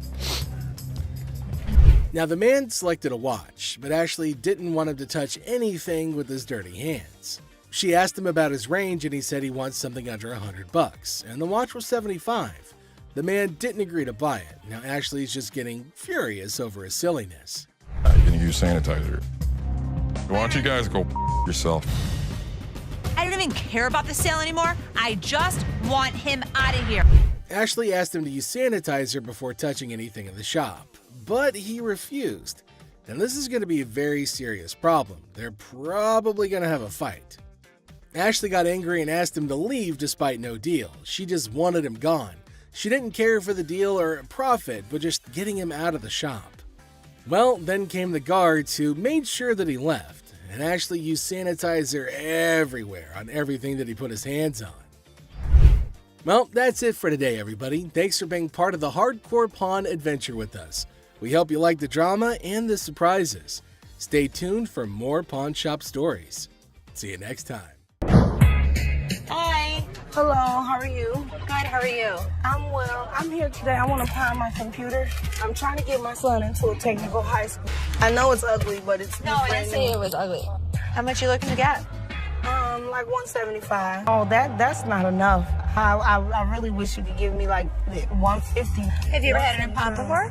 Now, the man selected a watch, but Ashley didn't want him to touch anything with his dirty hands. She asked him about his range and he said he wants something under $100, and the watch was $75. The man didn't agree to buy it. Now, Ashley's just getting furious over his silliness. I can use sanitizer. Why don't you guys go yourself? I don't even care about the sale anymore. I just want him out of here. Ashley asked him to use sanitizer before touching anything in the shop, but he refused. Now, this is going to be a very serious problem. They're probably going to have a fight. Ashley got angry and asked him to leave despite no deal. She just wanted him gone. She didn't care for the deal or profit, but just getting him out of the shop. Well, then came the guards who made sure that he left, and Ashley used sanitizer everywhere on everything that he put his hands on. Well, that's it for today, everybody. Thanks for being part of the Hardcore Pawn adventure with us. We hope you like the drama and the surprises. Stay tuned for more pawn shop stories. See you next time. Hi. Hello, how are you? Good, how are you? I'm well. I'm here today. I want to pawn my computer. I'm trying to get my son into a technical high school. I know it's ugly, but it's No, I didn't say it was ugly. How much you looking to get? like $175. Oh, that's not enough. I really wish you could give me like 150. Have you ever had it in pop before?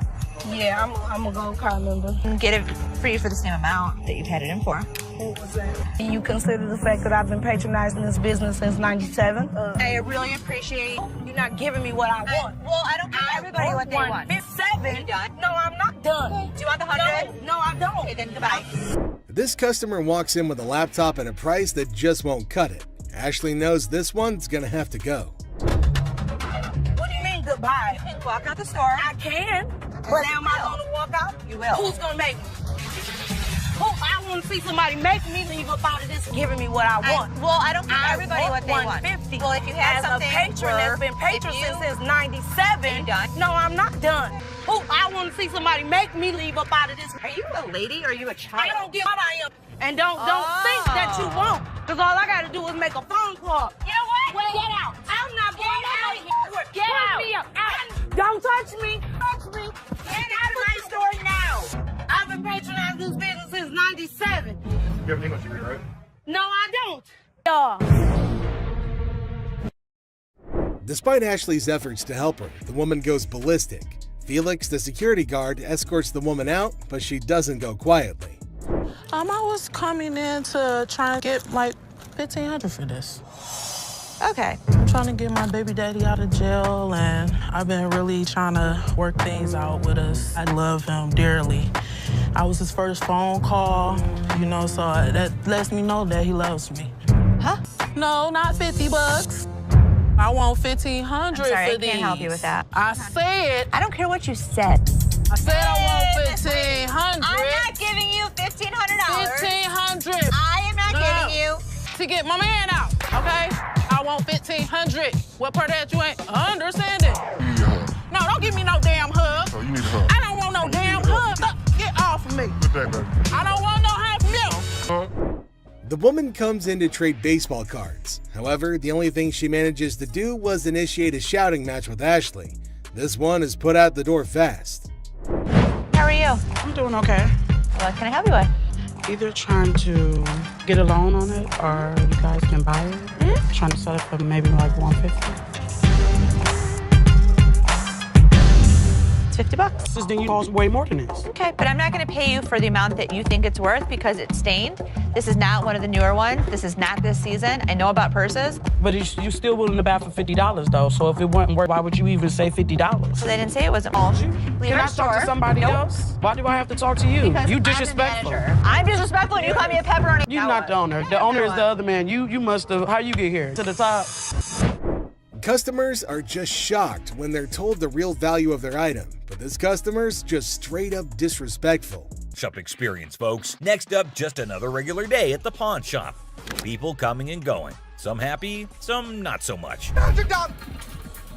Yeah, I'm a gold card member. Get it for you for the same amount that you've had it in for. What was that? You consider the fact that I've been patronizing this business since '97? I really appreciate you're not giving me what I want. Well, I don't give everybody what they want. 7. Are you done? No, I'm not done. Do you want the 100? No, I don't. Okay, then goodbye. This customer walks in with a laptop and a price that just won't cut it. Ashley knows this one's gonna have to go. What do you mean goodbye? You can walk out the store. I can. But am I gonna walk out? You will. Who's gonna make me? I want to see somebody make me leave up out of this giving me what I want. I don't give everybody what they want. 150. Well, if you had as something a patron that's been patron since '97. No, I'm not done. I want to see somebody make me leave up out of this. Are you a lady or are you a child? I don't give what I am. And don't think that you won't. Because all I got to do is make a phone call. You know what? Get out. I'm not going out of here. Get out. Don't touch me. Touch me. Get out of my store now. I've been patronizing this business since '97. You have an English degree, right? No, I don't. Despite Ashley's efforts to help her, the woman goes ballistic. Felix, the security guard, escorts the woman out, but she doesn't go quietly. I was coming in to try and get like $1,500 for this. Okay. I'm trying to get my baby daddy out of jail, and I've been really trying to work things out with us. I love him dearly. I was his first phone call, so that lets me know that he loves me. Huh? No, not $50. I want $1,500 I'm sorry, for these. I can't help you with that. I said. I don't care what you said. I said I want $1,500. I'm not giving you $1,500. $1,500. I am not giving you. To get my man out, okay? I want $1,500. What part of that you ain't understanding? You need a hug. No, don't give me no damn hug. Oh, you need a hug. I don't want no damn hug. Get off of me. Good day, baby. I don't want no hug from you. The woman comes in to trade baseball cards. However, the only thing she manages to do was initiate a shouting match with Ashley. This one is put out the door fast. How are you? I'm doing okay. What can I help you with? Either trying to get a loan on it or you guys can buy it. Mm-hmm. Trying to sell it for maybe like $150. It's $50. This thing costs way more than this. Okay, but I'm not going to pay you for the amount that you think it's worth because it's stained. This is not one of the newer ones. This is not this season. I know about purses. But you're still willing to buy for $50 though. So if it wasn't worth, why would you even say $50? So they didn't say it wasn't. Leave Can I our talk to store. somebody else? Why do I have to talk to you? Because You I'm the disrespectful. manager. I'm disrespectful and you call me a pepperoni. You're not the owner. The owner is the other man. You must have. How you get here? To the top. Customers are just shocked when they're told the real value of their item, but this customer's just straight up disrespectful. Shop experience, folks. Next up, just another regular day at the pawn shop. People coming and going. Some happy, some not so much. $100.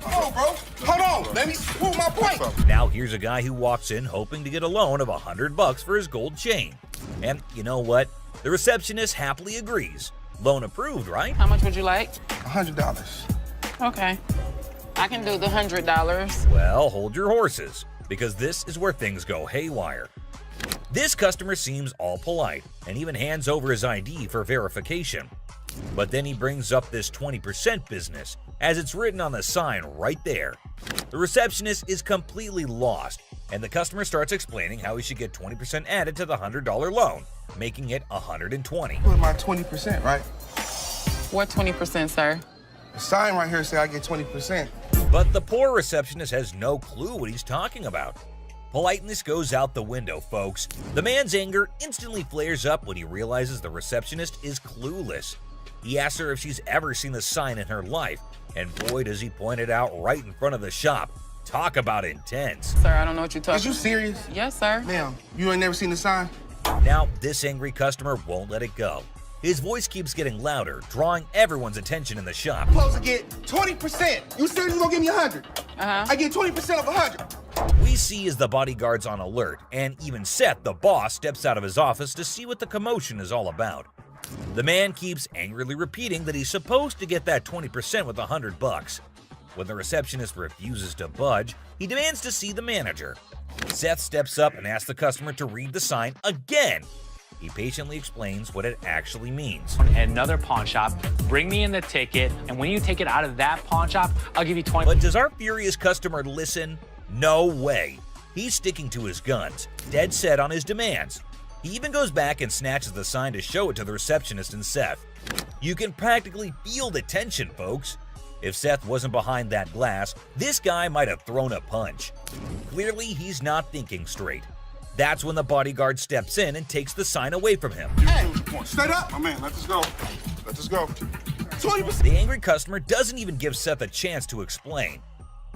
Hold on, bro. Hold on. Let me prove my point. Now here's a guy who walks in hoping to get a loan of $100 for his gold chain. And you know what? The receptionist happily agrees. Loan approved, right? How much would you like? $100. Okay. I can do the $100. Well, hold your horses, because this is where things go haywire. This customer seems all polite and even hands over his ID for verification. But then he brings up this 20% business, as it's written on the sign right there. The receptionist is completely lost, and the customer starts explaining how he should get 20% added to the $100 loan, making it $120. Put my 20%, right? What 20%, sir? The sign right here say I get 20%. But the poor receptionist has no clue what he's talking about. Politeness goes out the window, folks. The man's anger instantly flares up when he realizes the receptionist is clueless. He asks her if she's ever seen the sign in her life, and boy does he point it out right in front of the shop. Talk about intense. Sir, I don't know what you're talking about. Is you serious? Yes, sir. Ma'am, you ain't never seen the sign? Now, this angry customer won't let it go. His voice keeps getting louder, drawing everyone's attention in the shop. I'm supposed to get 20%. You said you gonna give me 100. I get 20% of 100. We see as the bodyguard's on alert, and even Seth, the boss, steps out of his office to see what the commotion is all about. The man keeps angrily repeating that he's supposed to get that 20% with $100. When the receptionist refuses to budge, he demands to see the manager. Seth steps up and asks the customer to read the sign again. He patiently explains what it actually means. Another pawn shop, bring me in the ticket, and when you take it out of that pawn shop, I'll give you 20. But does our furious customer listen? No way. He's sticking to his guns, dead set on his demands. He even goes back and snatches the sign to show it to the receptionist and Seth. You can practically feel the tension, folks. If Seth wasn't behind that glass, this guy might have thrown a punch. Clearly, he's not thinking straight. That's when the bodyguard steps in and takes the sign away from him. Hey, straight up, my man. Let us go. Let us go. 20%. The angry customer doesn't even give Seth a chance to explain.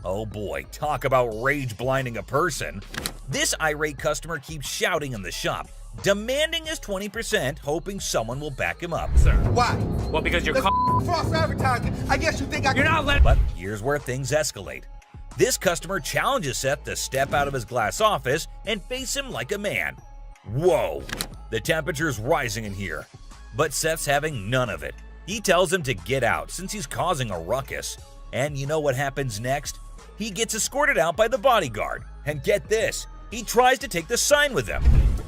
Oh boy, talk about rage blinding a person. This irate customer keeps shouting in the shop, demanding his 20%, hoping someone will back him up. Sir. Why? Well, because you're false advertising. I guess you think You're not letting. But here's where things escalate. This customer challenges Seth to step out of his glass office and face him like a man. Whoa, the temperature's rising in here. But Seth's having none of it. He tells him to get out since he's causing a ruckus. And you know what happens next? He gets escorted out by the bodyguard. And get this, he tries to take the sign with him.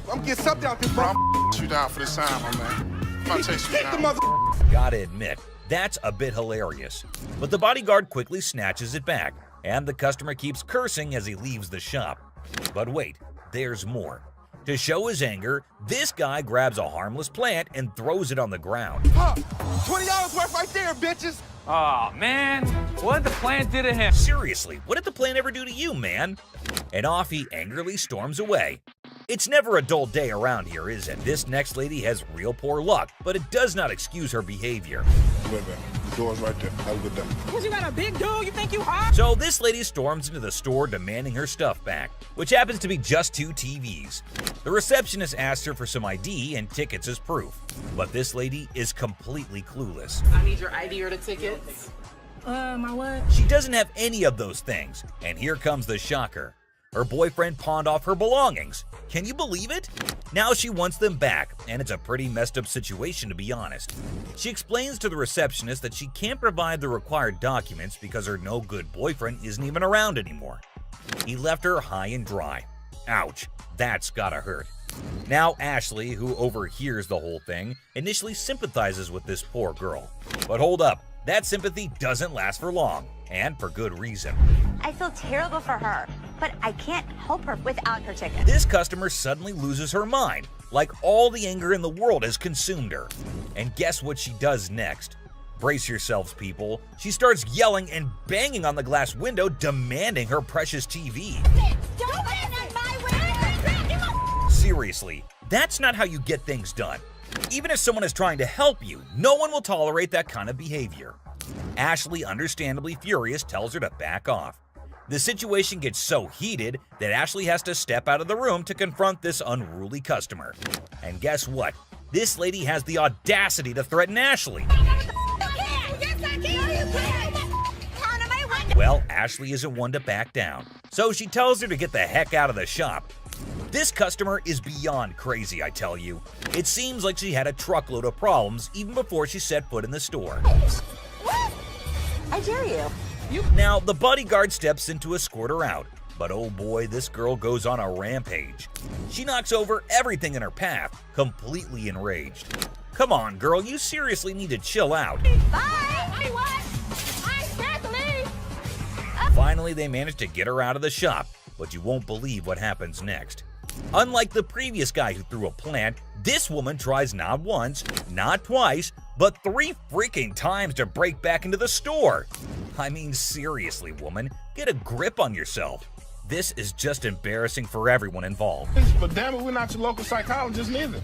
I'm getting something out this Bro, I'm you down for this time, my man. I'm about to chase you down. Gotta admit, that's a bit hilarious. But the bodyguard quickly snatches it back, and the customer keeps cursing as he leaves the shop. But wait, there's more. To show his anger, this guy grabs a harmless plant and throws it on the ground. $20 worth right there, bitches. Oh, man. What the plant did to him? Seriously, what did the plant ever do to you, man? And off he angrily storms away. It's never a dull day around here, is it? This next lady has real poor luck, but it does not excuse her behavior. Wait, man. The door's right there. Have a good day. Because you got a big dude, you think you hot? So this lady storms into the store demanding her stuff back, which happens to be just 2 TVs. The receptionist asks her for some ID and tickets as proof, but this lady is completely clueless. I need your ID or the tickets. My what? She doesn't have any of those things, and here comes the shocker. Her boyfriend pawned off her belongings. Can you believe it? Now she wants them back, and it's a pretty messed up situation to be honest. She explains to the receptionist that she can't provide the required documents because her no-good boyfriend isn't even around anymore. He left her high and dry. Ouch, that's gotta hurt. Now Ashley, who overhears the whole thing, initially sympathizes with this poor girl. But hold up, that sympathy doesn't last for long, and for good reason. I feel terrible for her, but I can't help her without her ticket. This customer suddenly loses her mind, like all the anger in the world has consumed her. And guess what she does next? Brace yourselves, people. She starts yelling and banging on the glass window, demanding her precious TV. Don't bang on my window! Seriously, that's not how you get things done. Even if someone is trying to help you, no one will tolerate that kind of behavior. Ashley, understandably furious, tells her to back off. The situation gets so heated that Ashley has to step out of the room to confront this unruly customer. And guess what? This lady has the audacity to threaten Ashley. Well, Ashley isn't one to back down, so she tells her to get the heck out of the shop. This customer is beyond crazy, I tell you. It seems like she had a truckload of problems even before she set foot in the store. What? I dare you. Now, the bodyguard steps in to escort her out, but oh boy, this girl goes on a rampage. She knocks over everything in her path, completely enraged. Come on, girl, you seriously need to chill out. Bye! What? Finally, they manage to get her out of the shop, but you won't believe what happens next. Unlike the previous guy who threw a plant, this woman tries not once, not twice, but 3 freaking times to break back into the store. I mean, seriously, woman, get a grip on yourself. This is just embarrassing for everyone involved. But damn it, we're not your local psychologist neither.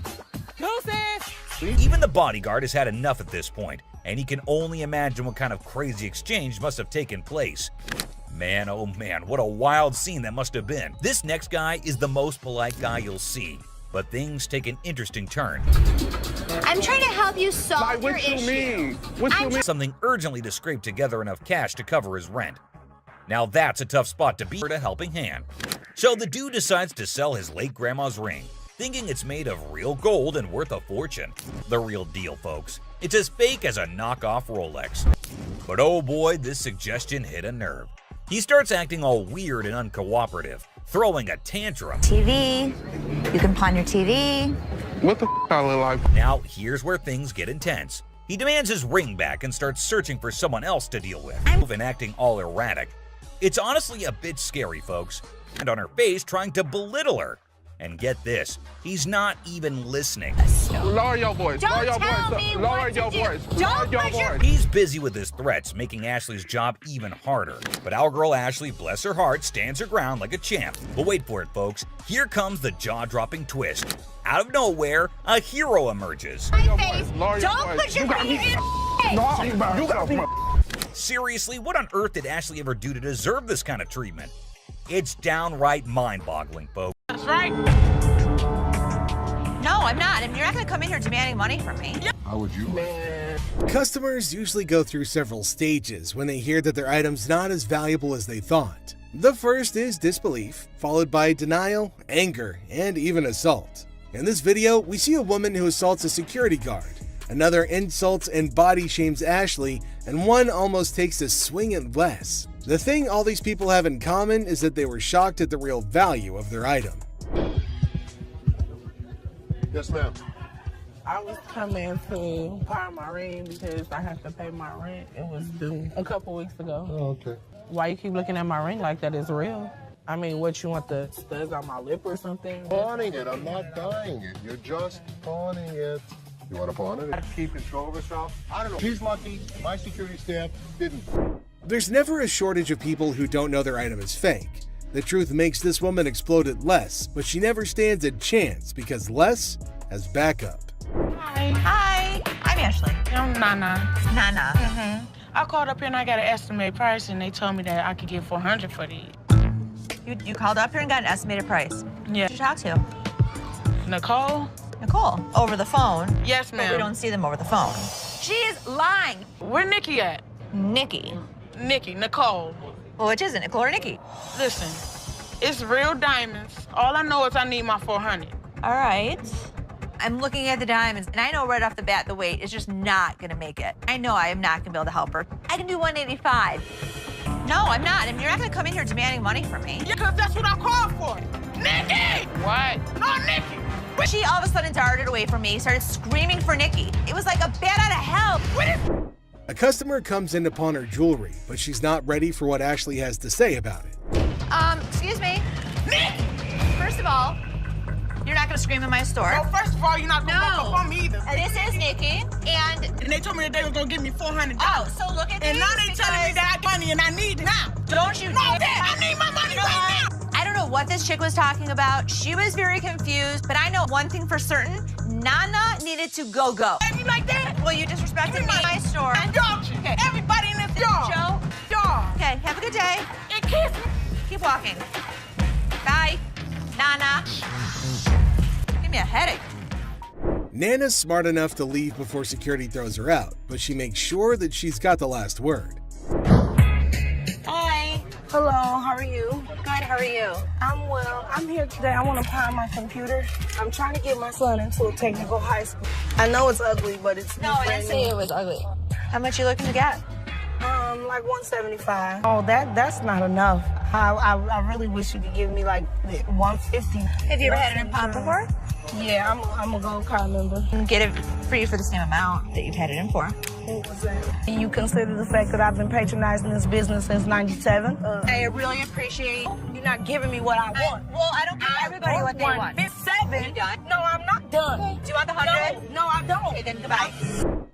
Even the bodyguard has had enough at this point, and he can only imagine what kind of crazy exchange must have taken place. Man, oh man, what a wild scene that must have been. This next guy is the most polite guy you'll see, but things take an interesting turn. I'm trying to help you solve your issue. Something urgently to scrape together enough cash to cover his rent. Now that's a tough spot to be for a helping hand. So the dude decides to sell his late grandma's ring, thinking it's made of real gold and worth a fortune. The real deal, folks. It's as fake as a knockoff Rolex. But oh boy, this suggestion hit a nerve. He starts acting all weird and uncooperative, throwing a tantrum. TV, you can pawn your TV. What the I look like? Now, here's where things get intense. He demands his ring back and starts searching for someone else to deal with, and acting all erratic. It's honestly a bit scary, folks. And on her face, trying to belittle her. And get this, he's not even listening. Lower your voice. Lower your voice. Lower your voice. Lower your voice. He's busy with his threats, making Ashley's job even harder. But our girl Ashley, bless her heart, stands her ground like a champ. But wait for it, folks. Here comes the jaw-dropping twist. Out of nowhere, a hero emerges. Don't put your finger in. Seriously, what on earth did Ashley ever do to deserve this kind of treatment? It's downright mind-boggling, folks. That's right. No, I'm not. And you're not going to come in here demanding money from me. How would you? Customers usually go through several stages when they hear that their item's not as valuable as they thought. The first is disbelief, followed by denial, anger, and even assault. In this video, we see a woman who assaults a security guard. Another insults and body shames Ashley, and one almost takes a swing at Les. The thing all these people have in common is that they were shocked at the real value of their item. Yes, ma'am. I was coming to pawn my ring because I have to pay my rent. It was due a couple weeks ago. Oh, okay. Why you keep looking at my ring like that is real? I mean, what, you want the studs on my lip or something? Pawning it. I'm not buying it. You're just pawning it. You want to pawn it? Keep control of herself. I don't know. She's lucky. My security staff didn't. There's never a shortage of people who don't know their item is fake. The truth makes this woman explode at Les, but she never stands a chance because Les has backup. Hi. Hi. I'm Ashley. I'm Nana. Nana. I called up here and I got an estimated price and they told me that I could get $400 for these. You called up here and got an estimated price. Yeah. Who did you talk to? Nicole? Nicole. Over the phone? Yes, But ma'am. we don't see them over the phone. She is lying. Where Nikki at? Nikki. Nikki, Nicole. Well, which is it, Nicole or Nikki? Listen, it's real diamonds. All I know is I need my $400. All right. I'm looking at the diamonds, and I know right off the bat the weight is just not gonna make it. I know I am not gonna be able to help her. I can do 185. No, I'm not. And you're not gonna come in here demanding money from me. Yeah, because that's what I called for. Nikki! What? No, Nikki! She all of a sudden darted away from me, started screaming for Nikki. It was like a bat out of hell. A customer comes in to pawn her jewelry, but she's not ready for what Ashley has to say about it. Excuse me. Nikki! First of all, you're not gonna scream in my store. No, first of all, you're not gonna walk up on me either. This is Nikki, and they told me that they were gonna give me $400. Oh, so look at and these now they telling me that I have money and I need it now. Don't you No, dare. Dad, I need my money right now. I don't know what this chick was talking about. She was very confused, but I know one thing for certain. Nana needed to go. You like that? Well, you disrespected me in my store. Don't you? Okay. Everybody in this yard. Joe. Yard. Okay, have a good day. And kiss me. Keep walking. Bye. Nana. Give me a headache. Nana's smart enough to leave before security throws her out, but she makes sure that she's got the last word. Hi. Hello, how are you? Good, how are you? I'm well. I'm here today. I want to pawn my computer. I'm trying to get my son into a technical high school. I know it's ugly, but it's No, I didn't say it was ugly. How much you looking to get? Like 175. Oh, that's not enough. I really wish you could give me like 150. Have you ever had it in pawn before? Yeah, I'm a gold card member. Get it for you for the same amount that you've had it in for. What was that? You consider the fact that I've been patronizing this business since '97? I really appreciate You're not giving me what I want. Well, I don't give everybody what they want. 157? You done? No, I'm not done. Okay. Do you want the 100? No, I don't. Okay, then goodbye.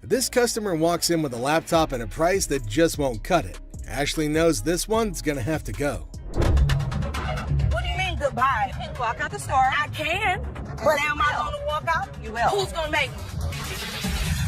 This customer walks in with a laptop and a price that just won't cut it. Ashley knows this one's gonna have to go. What do you mean goodbye? You can walk out the store. I can. But am I going to walk out? You will. Who's going to make me?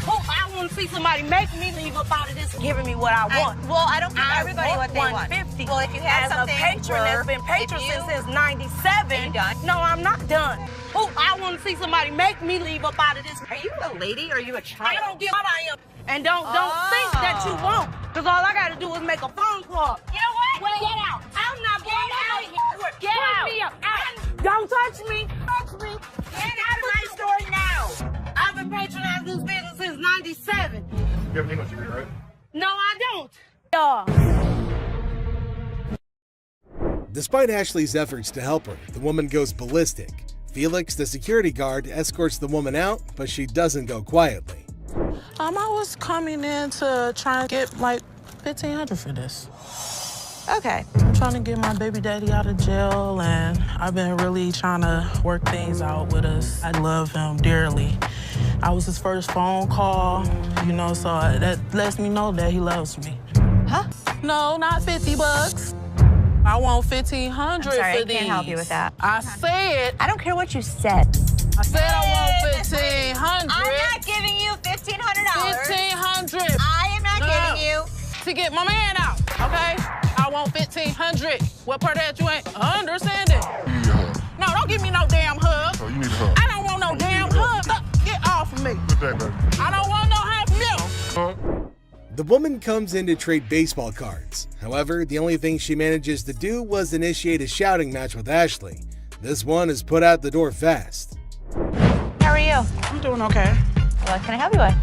I want to see somebody make me leave up out of this giving me what I want. I don't give everybody what they want. 150. Well, if you had As something a patron that's been patron since '97. You done? No, I'm not done. I want to see somebody make me leave up out of this. Are you a lady or are you a child? I don't give what I am. And don't think that you won't. Because all I got to do is make a phone call. You know what? Get out. I'm not going out of here. Get out. Me up. Don't touch me. Touch me. Get out of my store now. I've been patronizing this business since '97. You have English degree, right? No, I don't. Despite Ashley's efforts to help her, the woman goes ballistic. Felix, the security guard, escorts the woman out, but she doesn't go quietly. I was coming in to try and get like $1,500 for this. Okay. I'm trying to get my baby daddy out of jail, and I've been really trying to work things out with us. I love him dearly. I was his first phone call, you know, so that lets me know that he loves me. Huh? No, not $50. I want $1,500 I'm sorry, for I these. can't help you with that. I said. I don't care what you said. I said I want $1,500. I'm not giving you $1,500. $1,500. I am not giving you. To get my man out, okay? I want $1,500. What part of that you ain't understanding? You need a hug. No, don't give me no damn hug. Oh, you need a hug. I don't want no damn hug. Get off of me. Good day, baby. I don't want no half milk. The woman comes in to trade baseball cards. However, the only thing she manages to do was initiate a shouting match with Ashley. This one is put out the door fast. How are you? I'm doing okay. What can I help you with?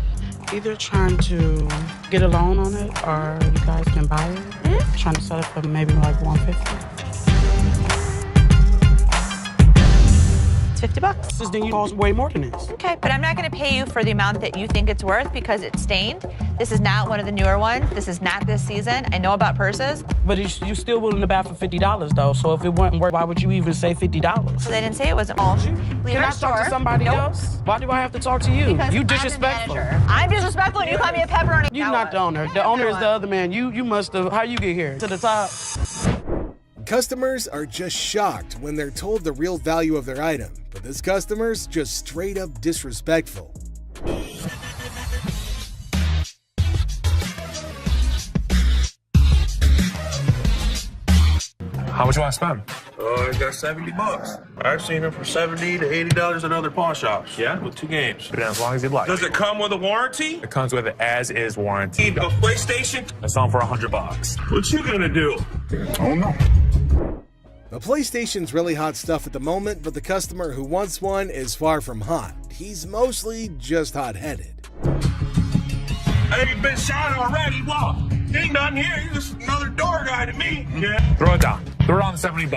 Either trying to get a loan on it or you guys can buy it. Mm-hmm. Trying to sell it for maybe like $150. It's $50. Then you cost way more than this. Okay, but I'm not going to pay you for the amount that you think it's worth because it's stained. This is not one of the newer ones. This is not this season. I know about purses. But you still willing to buy for $50 though. So if it wasn't worth, why would you even say $50? So they didn't say it wasn't. Leave Can our I store. talk to somebody else? Why do I have to talk to you? Because You I'm the disrespectful. manager. I'm disrespectful and you call me a pepperoni. You're Now not what? the owner. The owner is the other man. You must have. How you get here? To the top. Customers are just shocked when they're told the real value of their item, but this customer's just straight up disrespectful. How much you want to spend? I got $70. I've seen them for $70 to $80 at other pawn shops. Yeah? With 2 games. Put it in as long as you'd like. Does it come with a warranty? It comes with an as-is warranty. Need a PlayStation? I saw them for $100. What you gonna do? I don't know. The PlayStation's really hot stuff at the moment, but the customer who wants one is far from hot. He's mostly just hot-headed. I ain't been shot already. What? Ain't nothing here. You're just another door guy to me. Yeah. Throw it down. Throw it on the $70.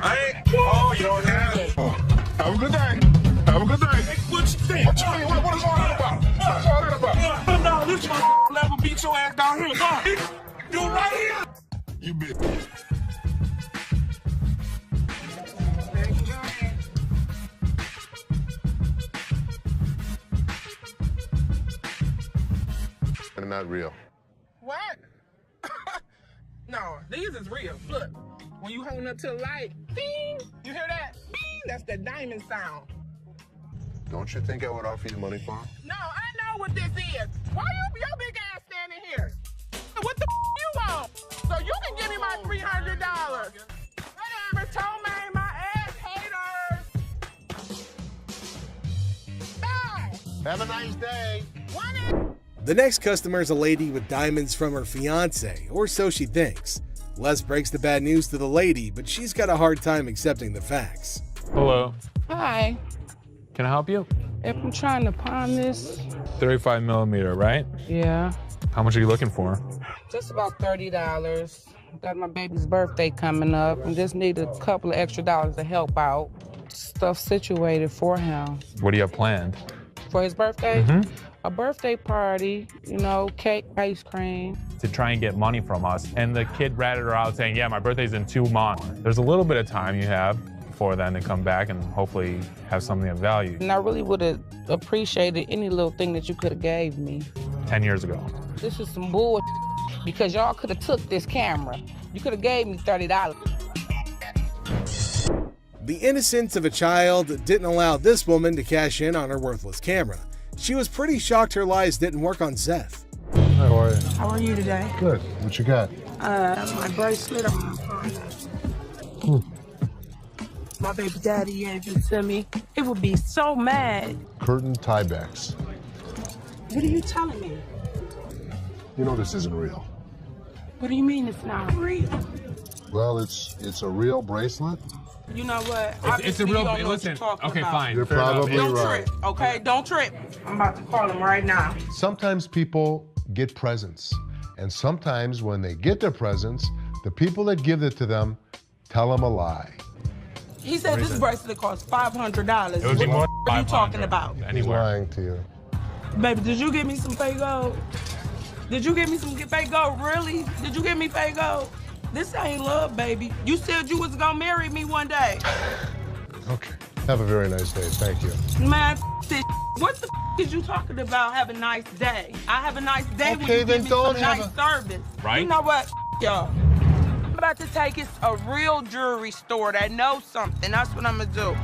I ain't. Oh, you don't have it. Have a good day. Have a good day. Hey, what you think? What is all that about? What is all that about? No, this my level beat your ass down here. Go. You right here. You bitch. They're not real. What? No, these is real. Look, when you hold up to the light, ding, you hear that? Ding, that's the diamond sound. Don't you think I would offer you money for them? No, I know what this is. Why your big ass standing here? What the you want? So you can give me my $300. Whatever, told me my ass haters. Bye. Have a nice day. The next customer is a lady with diamonds from her fiance, or so she thinks. Les breaks the bad news to the lady, but she's got a hard time accepting the facts. Hello. Hi. Can I help you? If I'm trying to pawn this, 35 millimeter, right? yeah, How much are you looking for? just about $30. Got my baby's birthday coming up and just need a couple of extra dollars to help out. Stuff situated for him. What do you have planned? For his birthday? Mm-hmm. A birthday party, you know, cake, ice cream. To try and get money from us. And the kid ratted her out saying, yeah, my birthday's in 2 months. There's a little bit of time you have before then to come back and hopefully have something of value. And I really would have appreciated any little thing that you could have gave me. 10 years ago. This is some bull because y'all could have took this camera. You could have gave me $30. The innocence of a child didn't allow this woman to cash in on her worthless camera. She was pretty shocked her lies didn't work on Seth. How are you? How are you today? Good. What you got? My bracelet. My baby daddy gave it to me. It would be so mad. Curtain tiebacks. What are you telling me? You know this isn't real. What do you mean it's not real? Well, it's a real bracelet. You know what? It's a real, listen, okay, fine. You're fair enough. probably Don't right. trip, okay? Don't trip. I'm about to call him right now. Sometimes people get presents, and sometimes when they get their presents, the people that give it to them tell them a lie. He said this bracelet costs $500. It would be more What than are you 500 talking about? He's anywhere. lying to you. Baby, did you give me some fake gold? Did you give me some fake gold? Really? Did you give me fake gold? This ain't love, baby. You said you was gonna marry me one day. Okay. Have a very nice day. Thank you. Man, this. What the is you talking about? Have a nice day. I have a nice day when Okay, you then give me don't some have nice service. Right? You know what, y'all? I'm about to take it to a real jewelry store that knows something. That's what I'm gonna do.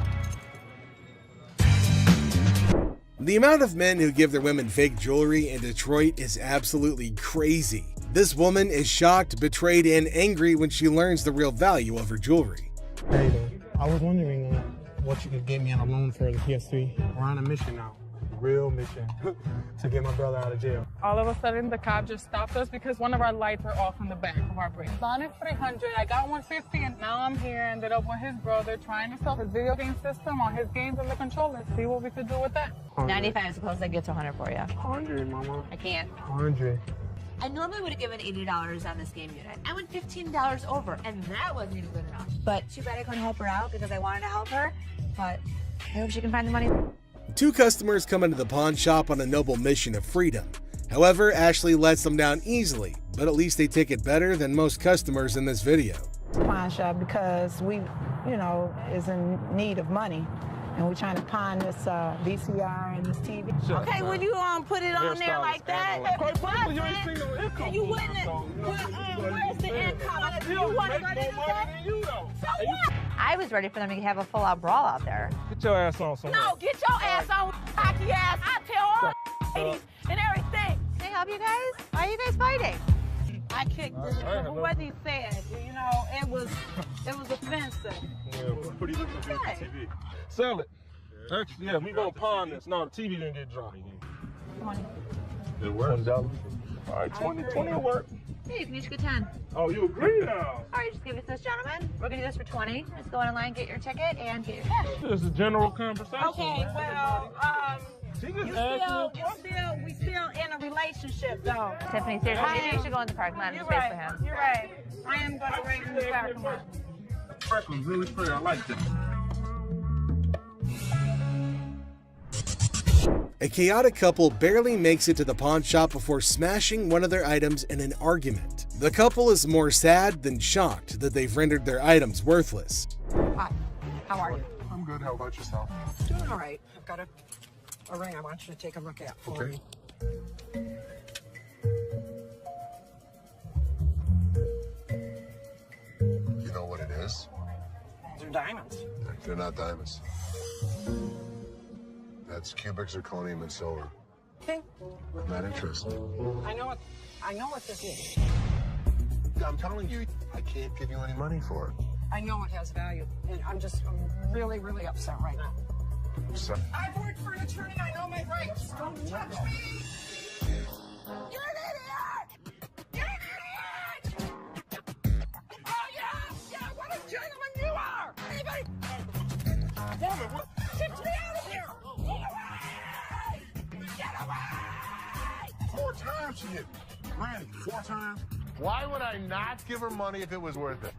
The amount of men who give their women fake jewelry in Detroit is absolutely crazy. This woman is shocked, betrayed, and angry when she learns the real value of her jewelry. Hey there. I was wondering what you could get me on a loan for the PS3. We're on a mission now. Real mission. To get my brother out of jail. All of a sudden, the cop just stopped us because one of our lights were off in the back of our brake. Bond is $300. I got $150, and now I'm here. Ended up with his brother trying to sell his video game system on his games and the controller. See what we could do with that. 95 suppose I get to 100 for you. 100, mama. I can't. 100. I normally would have given $80 on this game unit. I went $15 over, and that wasn't even good enough. But too bad I couldn't help her out because I wanted to help her. But I hope she can find the money. Two customers come into the pawn shop on a noble mission of freedom. However, Ashley lets them down easily, but at least they take it better than most customers in this video. Pawn shop because we, is in need of money. And we're trying to pawn this VCR and this TV. Okay, would you put it on there like that? Quite frankly, you ain't seen no income. You wouldn't. Where's the income? You want to go to the So what? I was ready for them to have a full-out brawl out there. Get your ass on somewhere. No, get your ass on, cocky ass. I tell all ladies and everything. Can I help you guys? Why are you guys fighting? I kicked this for what he said. It was offensive. Yeah, pretty good for TV. Sell it. Actually, yeah, we gonna pawn this. No, the TV didn't get dropped. 20. It works. $20. All right, 20 will work. Hey, you can each get 10. Oh, you agree now? All right, just give it to this gentleman. We're gonna do this for 20. Just go online, get your ticket, and get your cash. This is a general conversation. Okay, well, we still in a relationship, though. Tiffany, seriously, maybe you should go in the parking lot and just wait for him. You're right. I am gonna wait in the parking lot. Fresh was really pretty. I like that. A chaotic couple barely makes it to the pawn shop before smashing one of their items in an argument. The couple is more sad than shocked that they've rendered their items worthless. Hi, how are you? I'm good. How about yourself? Doing all right. I've got a ring I want you to take a look at for me. You know what it is? They're diamonds. They're not diamonds. That's cubic zirconium and silver. Okay. I'm not interested. I know what this is. I'm telling you, I can't give you any money for it. I know it has value, and I'm really, really upset right now. So, I've worked for an attorney. I know my rights. Don't touch me. You're an idiot! You're an idiot! Oh, yeah! What a gentleman you are! Anybody? Woman, what? Get me out of here! Get away! Get away! 4 times she hit me. Randy, 4 times? Why would I not give her money if it was worth it?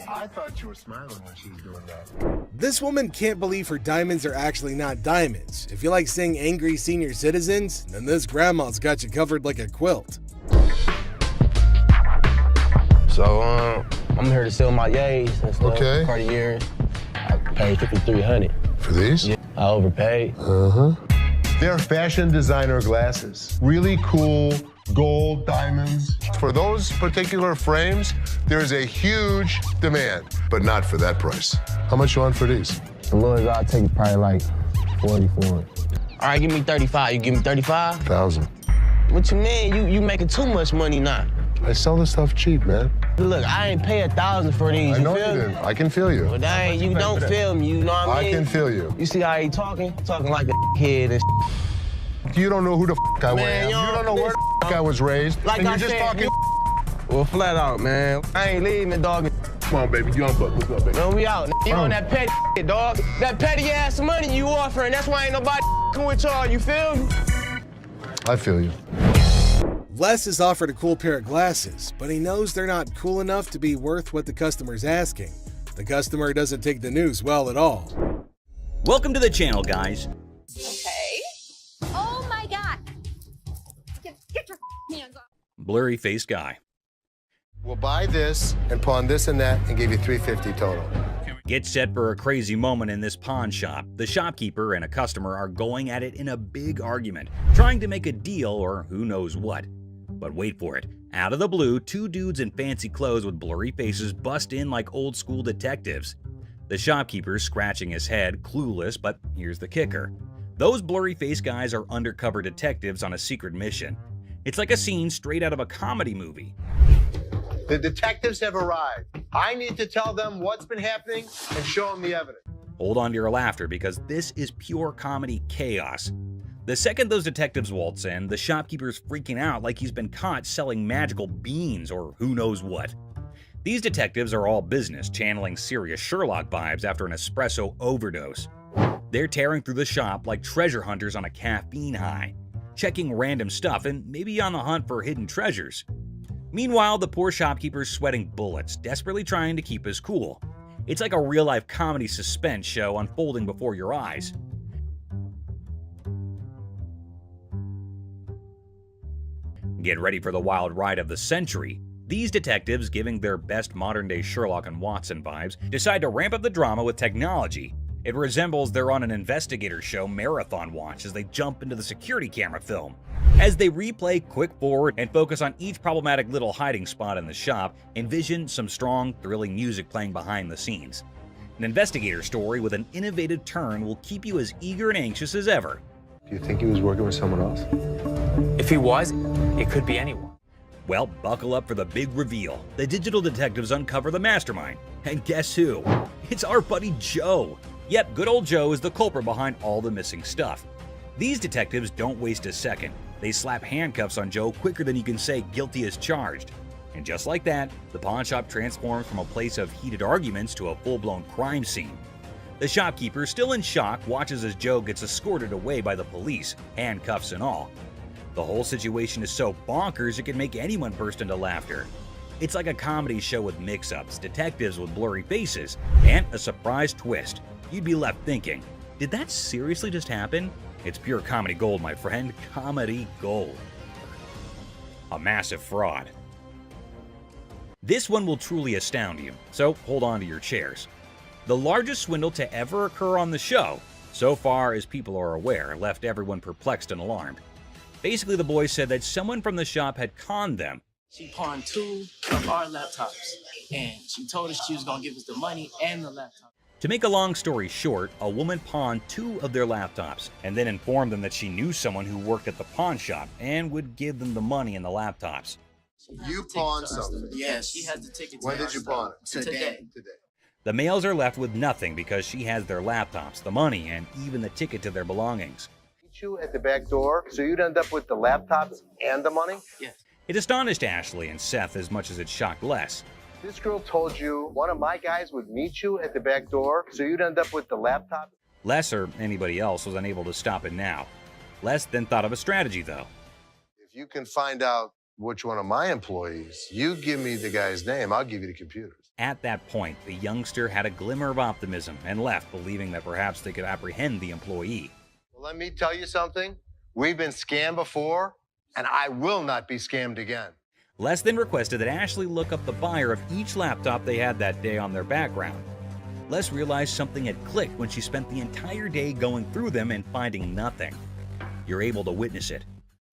I thought you were smiling when she was doing that. This woman can't believe her diamonds are actually not diamonds. If you like seeing angry senior citizens, then this grandma's got you covered like a quilt. So, I'm here to sell my yays and stuff. Okay. Cartier. I paid $5,300. For these? Yeah, I overpaid. Uh-huh. They're fashion designer glasses. Really cool gold diamonds. For those particular frames, there's a huge demand, but not for that price. How much you want for these? The lowest I'll take probably like 40 for it. All right, give me 35. You give me 35? 1,000. What you mean? You making too much money now. I sell this stuff cheap, man. Look, I ain't pay 1,000 for these. I know feel you me? didn't. I can feel you. Well, that ain't, you don't feel me, you know what I mean? I can feel you. You see how he talking? Talking like a kid and You don't know who the f*** I Man, am. You don't know where the f*** I was raised. Like and I you're just said, talking. Well, flat out, man. I ain't leaving, dog. Come on, baby. Young buck. What's up, baby? No, we out. You on that petty shit, dog. That petty ass money you offering. That's why ain't nobody with y'all. You feel me? I feel you. Les is offered a cool pair of glasses, but he knows they're not cool enough to be worth what the customer's asking. The customer doesn't take the news well at all. Welcome to the channel, guys. Okay. Oh my God. Get your hands off. Blurry-faced guy. We'll buy this and pawn this and that and give you $350 total. Get set for a crazy moment in this pawn shop. The shopkeeper and a customer are going at it in a big argument, trying to make a deal or who knows what. But wait for it. Out of the blue, two dudes in fancy clothes with blurry faces bust in like old school detectives. The shopkeeper's scratching his head, clueless, but here's the kicker. Those blurry-faced guys are undercover detectives on a secret mission. It's like a scene straight out of a comedy movie. The detectives have arrived. I need to tell them what's been happening and show them the evidence. Hold on to your laughter because this is pure comedy chaos. The second those detectives waltz in, the shopkeeper's freaking out like he's been caught selling magical beans or who knows what. These detectives are all business, channeling serious Sherlock vibes after an espresso overdose. They're tearing through the shop like treasure hunters on a caffeine high, checking random stuff and maybe on the hunt for hidden treasures. Meanwhile, the poor shopkeeper's sweating bullets, desperately trying to keep his cool. It's like a real-life comedy suspense show unfolding before your eyes. Get ready for the wild ride of the century. These detectives, giving their best modern-day Sherlock and Watson vibes, decide to ramp up the drama with technology. It resembles they're on an investigator show marathon watch as they jump into the security camera film. As they replay quick forward and focus on each problematic little hiding spot in the shop, envision some strong, thrilling music playing behind the scenes. An investigator story with an innovative turn will keep you as eager and anxious as ever. Do you think he was working with someone else? If he was, it could be anyone. Well, buckle up for the big reveal. The digital detectives uncover the mastermind. And guess who? It's our buddy Joe. Yep, good old Joe is the culprit behind all the missing stuff. These detectives don't waste a second. They slap handcuffs on Joe quicker than you can say guilty as charged. And just like that, the pawn shop transforms from a place of heated arguments to a full-blown crime scene. The shopkeeper, still in shock, watches as Joe gets escorted away by the police, handcuffs and all. The whole situation is so bonkers it can make anyone burst into laughter. It's like a comedy show with mix-ups, detectives with blurry faces, and a surprise twist. You'd be left thinking, did that seriously just happen? It's pure comedy gold, my friend. Comedy gold. A massive fraud. This one will truly astound you, so hold on to your chairs. The largest swindle to ever occur on the show, so far as people are aware, left everyone perplexed and alarmed. Basically, the boys said that someone from the shop had conned them. She pawned 2 of our laptops, and she told us she was gonna give us the money and the laptop. To make a long story short, a woman pawned 2 of their laptops and then informed them that she knew someone who worked at the pawn shop and would give them the money and the laptops. You pawned something? Yeah, she has the ticket to When did you pawn it? Today. The males are left with nothing because she has their laptops, the money, and even the ticket to their belongings. You at the back door, so you'd end up with the laptops and the money? Yes. It astonished Ashley and Seth as much as it shocked Les. This girl told you one of my guys would meet you at the back door, so you'd end up with the laptop? Les, or anybody else, was unable to stop it now. Les then thought of a strategy, though. If you can find out which one of my employees, you give me the guy's name, I'll give you the computers. At that point, the youngster had a glimmer of optimism and left, believing that perhaps they could apprehend the employee. Well, let me tell you something. We've been scammed before, and I will not be scammed again. Les then requested that Ashley look up the buyer of each laptop they had that day on their background. Les realized something had clicked when she spent the entire day going through them and finding nothing. You're able to witness it.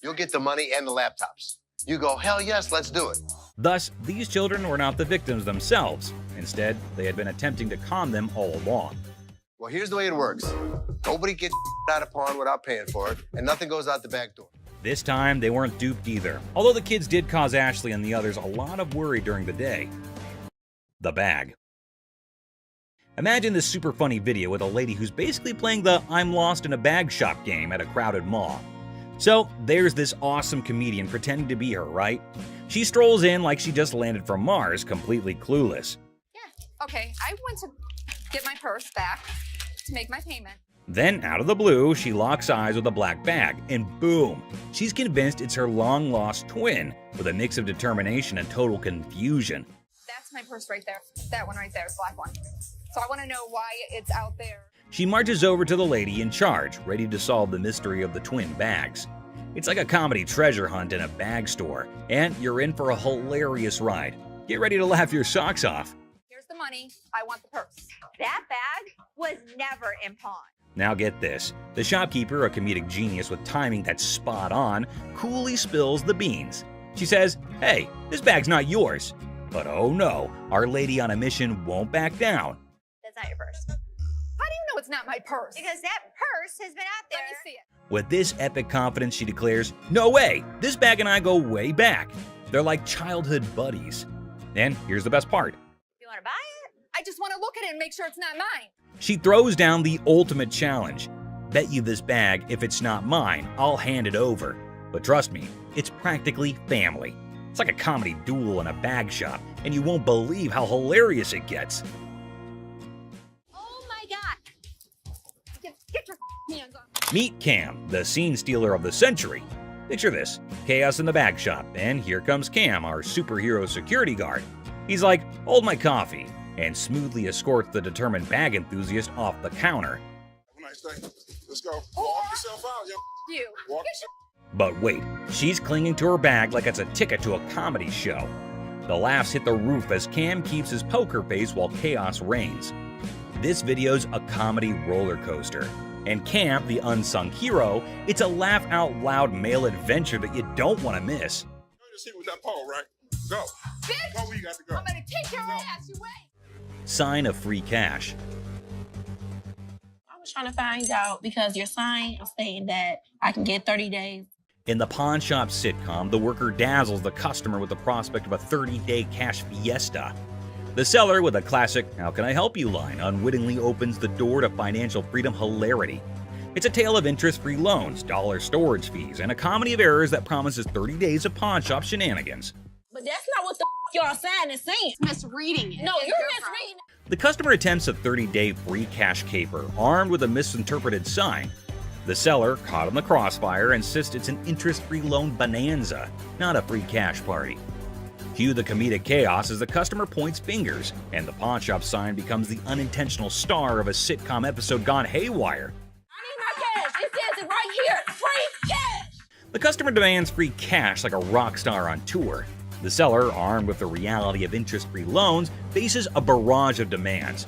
You'll get the money and the laptops. You go, hell yes, let's do it. Thus, these children were not the victims themselves. Instead, they had been attempting to con them all along. Well, here's the way it works. Nobody gets out of pawn without paying for it, and nothing goes out the back door. This time, they weren't duped either, although the kids did cause Ashley and the others a lot of worry during the day. The bag. Imagine this super funny video with a lady who's basically playing the I'm lost in a bag shop game at a crowded mall. So there's this awesome comedian pretending to be her, right? She strolls in like she just landed from Mars, completely clueless. Okay, I went to get my purse back to make my payment. Then, out of the blue, she locks eyes with a black bag, and boom! She's convinced it's her long-lost twin, with a mix of determination and total confusion. That's my purse right there. That one right there, the black one. So I want to know why it's out there. She marches over to the lady in charge, ready to solve the mystery of the twin bags. It's like a comedy treasure hunt in a bag store, and you're in for a hilarious ride. Get ready to laugh your socks off. Here's the money. I want the purse. That bag was never in pawn. Now get this, the shopkeeper, a comedic genius with timing that's spot on, coolly spills the beans. She says, "Hey, this bag's not yours." But oh no, our lady on a mission won't back down. That's not your purse. How do you know it's not my purse? Because that purse has been out there. Let me see it. With this epic confidence, she declares, "No way, this bag and I go way back. They're like childhood buddies." And here's the best part. You want to buy it? I just want to look at it and make sure it's not mine. She throws down the ultimate challenge. Bet you this bag, if it's not mine, I'll hand it over. But trust me, it's practically family. It's like a comedy duel in a bag shop, and you won't believe how hilarious it gets. Oh my God. Get your hands on. Meet Cam, the scene stealer of the century. Picture this, chaos in the bag shop, and here comes Cam, our superhero security guard. He's like, "Hold my coffee," and smoothly escorts the determined bag enthusiast off the counter. Have a nice day. Let's go. Walk yourself out, yo. You. Walk yourself. But wait, she's clinging to her bag like it's a ticket to a comedy show. The laughs hit the roof as Cam keeps his poker face while chaos reigns. This video's a comedy roller coaster. And Cam, the unsung hero, it's a laugh-out-loud male adventure that you don't want to miss. Go to see with that pole, right? Go. Bitch, Go where you got to go. I'm gonna kick your ass. You wait. Sign of free cash. I was trying to find out because your sign is saying that I can get 30 days. In the pawn shop sitcom, the worker dazzles the customer with the prospect of a 30-day cash fiesta. The seller, with a classic "How can I help you" line, unwittingly opens the door to financial freedom hilarity. It's a tale of interest-free loans, dollar storage fees, and a comedy of errors that promises 30 days of pawn shop shenanigans. But that's not what the y'all sign is saying. Misreading it. No, you're misreading it. The customer attempts a 30-day free cash caper, armed with a misinterpreted sign. The seller, caught in the crossfire, insists it's an interest-free loan bonanza, not a free cash party. Cue the comedic chaos as the customer points fingers, and the pawn shop sign becomes the unintentional star of a sitcom episode gone haywire. I need my cash. It says it right here. Free cash. The customer demands free cash like a rock star on tour. The seller, armed with the reality of interest-free loans, faces a barrage of demands.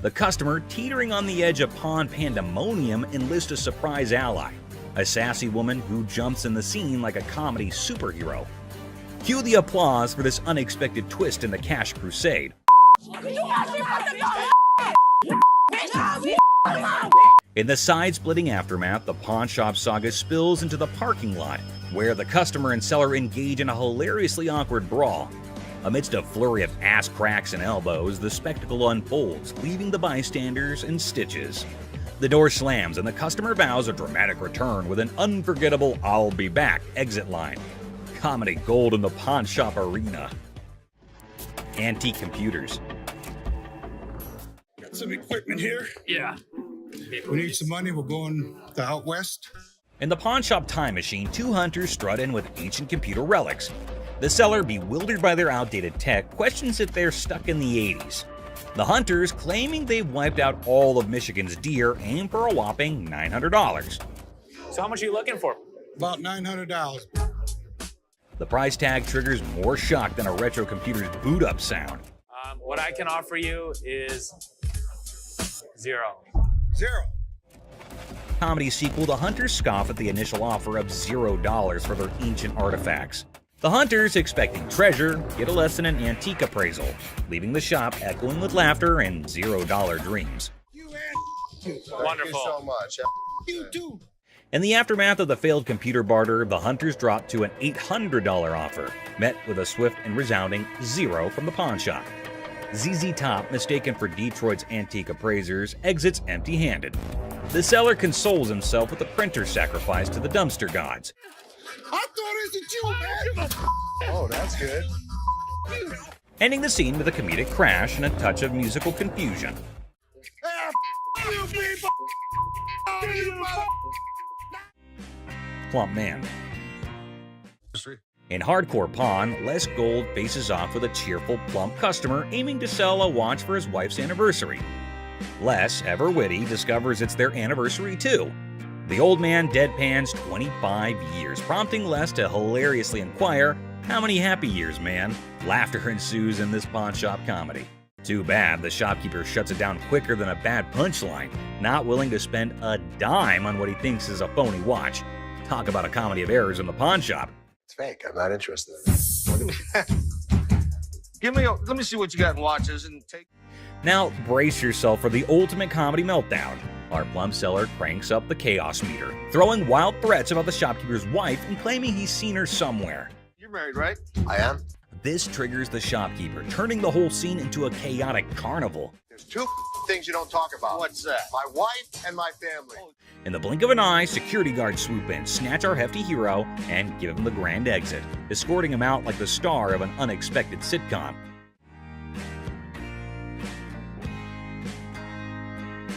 The customer, teetering on the edge of pawn pandemonium, enlists a surprise ally, a sassy woman who jumps in the scene like a comedy superhero. Cue the applause for this unexpected twist in the cash crusade. In the side-splitting aftermath, the pawn shop saga spills into the parking lot, where the customer and seller engage in a hilariously awkward brawl. Amidst a flurry of ass cracks and elbows, the spectacle unfolds, leaving the bystanders in stitches. The door slams and the customer vows a dramatic return with an unforgettable "I'll be back" exit line. Comedy gold in the pawn shop arena. Antique computers. Got some equipment here. Yeah. We need some money. We're going to out west. In the pawn shop time machine, two hunters strut in with ancient computer relics. The seller, bewildered by their outdated tech, questions if they're stuck in the 80s. The hunters, claiming they've wiped out all of Michigan's deer, aim for a whopping $900. So how much are you looking for? About $900. The price tag triggers more shock than a retro computer's boot up sound. What I can offer you is zero. Zero. Comedy sequel, the hunters scoff at the initial offer of $0 for their ancient artifacts. The hunters, expecting treasure, get a lesson in antique appraisal, leaving the shop echoing with laughter and $0 dreams. Wonderful. Thank you so much. You too. In the aftermath of the failed computer barter, the hunters drop to an $800 offer, met with a swift and resounding $0 from the pawn shop. ZZ Top, mistaken for Detroit's antique appraisers, exits empty-handed. The seller consoles himself with a printer sacrifice to the dumpster gods. I thought it was you, man. Oh, that's good. Ending the scene with a comedic crash and a touch of musical confusion. You people. Plump man. In Hardcore Pawn, Les Gold faces off with a cheerful, plump customer aiming to sell a watch for his wife's anniversary. Les, ever witty, discovers it's their anniversary too. The old man deadpans 25 years, prompting Les to hilariously inquire, "How many happy years, man?" Laughter ensues in this pawn shop comedy. Too bad the shopkeeper shuts it down quicker than a bad punchline, not willing to spend a dime on what he thinks is a phony watch. Talk about a comedy of errors in the pawn shop. It's fake. I'm not interested in it. Let me see what you got in watches and take. Now brace yourself for the ultimate comedy meltdown. Our plum seller cranks up the chaos meter, throwing wild threats about the shopkeeper's wife and claiming he's seen her somewhere. You're married, right? I am. This triggers the shopkeeper, turning the whole scene into a chaotic carnival. There's two things you don't talk about. What's that? My wife and my family. In the blink of an eye, security guards swoop in, snatch our hefty hero, and give him the grand exit, escorting him out like the star of an unexpected sitcom.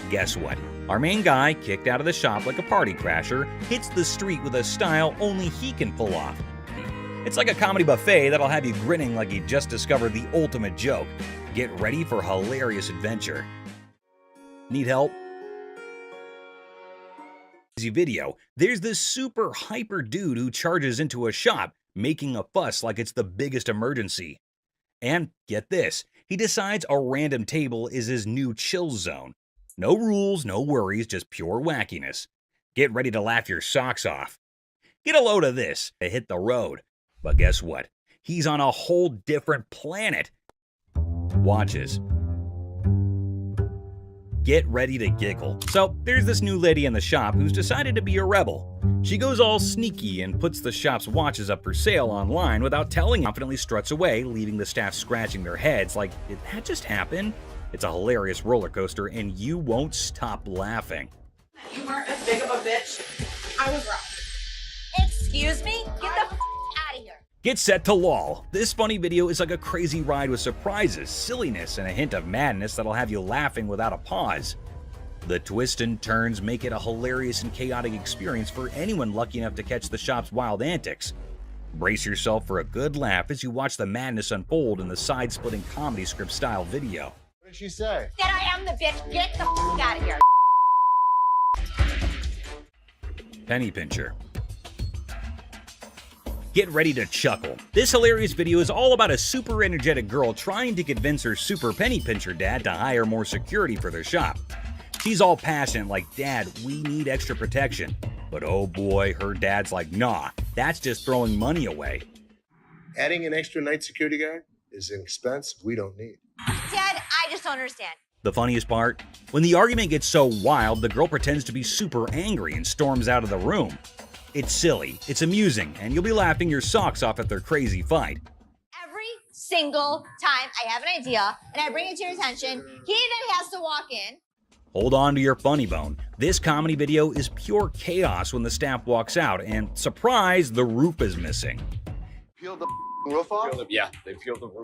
Guess what? Our main guy, kicked out of the shop like a party crasher, hits the street with a style only he can pull off. It's like a comedy buffet that'll have you grinning like you just discovered the ultimate joke. Get ready for hilarious adventure. Need help? Video, there's this super hyper dude who charges into a shop, making a fuss like it's the biggest emergency. And get this, he decides a random table is his new chill zone. No rules, no worries, just pure wackiness. Get ready to laugh your socks off. Get a load of this to hit the road. But guess what? He's on a whole different planet. Watches. Get ready to giggle. So there's this new lady in the shop who's decided to be a rebel. She goes all sneaky and puts the shop's watches up for sale online without telling, confidently struts away, leaving the staff scratching their heads like, did that just happen? It's a hilarious roller coaster and you won't stop laughing. You weren't as big of a bitch. I was wrong. Excuse me? Get the out of here. Get set to lol. This funny video is like a crazy ride with surprises, silliness, and a hint of madness that'll have you laughing without a pause. The twists and turns make it a hilarious and chaotic experience for anyone lucky enough to catch the shop's wild antics. Brace yourself for a good laugh as you watch the madness unfold in the side-splitting comedy script style video. What did she say? That I am the bitch. Get the out of here. Penny pincher. Get ready to chuckle. This hilarious video is all about a super energetic girl trying to convince her super penny pincher dad to hire more security for their shop. She's all passionate like, "Dad, we need extra protection." But oh boy, her dad's like, "Nah, that's just throwing money away." Adding an extra night security guard is an expense we don't need. Dad, I just don't understand. The funniest part? When the argument gets so wild, the girl pretends to be super angry and storms out of the room. It's silly, it's amusing, and you'll be laughing your socks off at their crazy fight. Every single time I have an idea and I bring it to your attention, he then has to walk in. Hold on to your funny bone. This comedy video is pure chaos when the staff walks out, and surprise, the roof is missing. Peel the roof off? Yeah, they peeled the roof.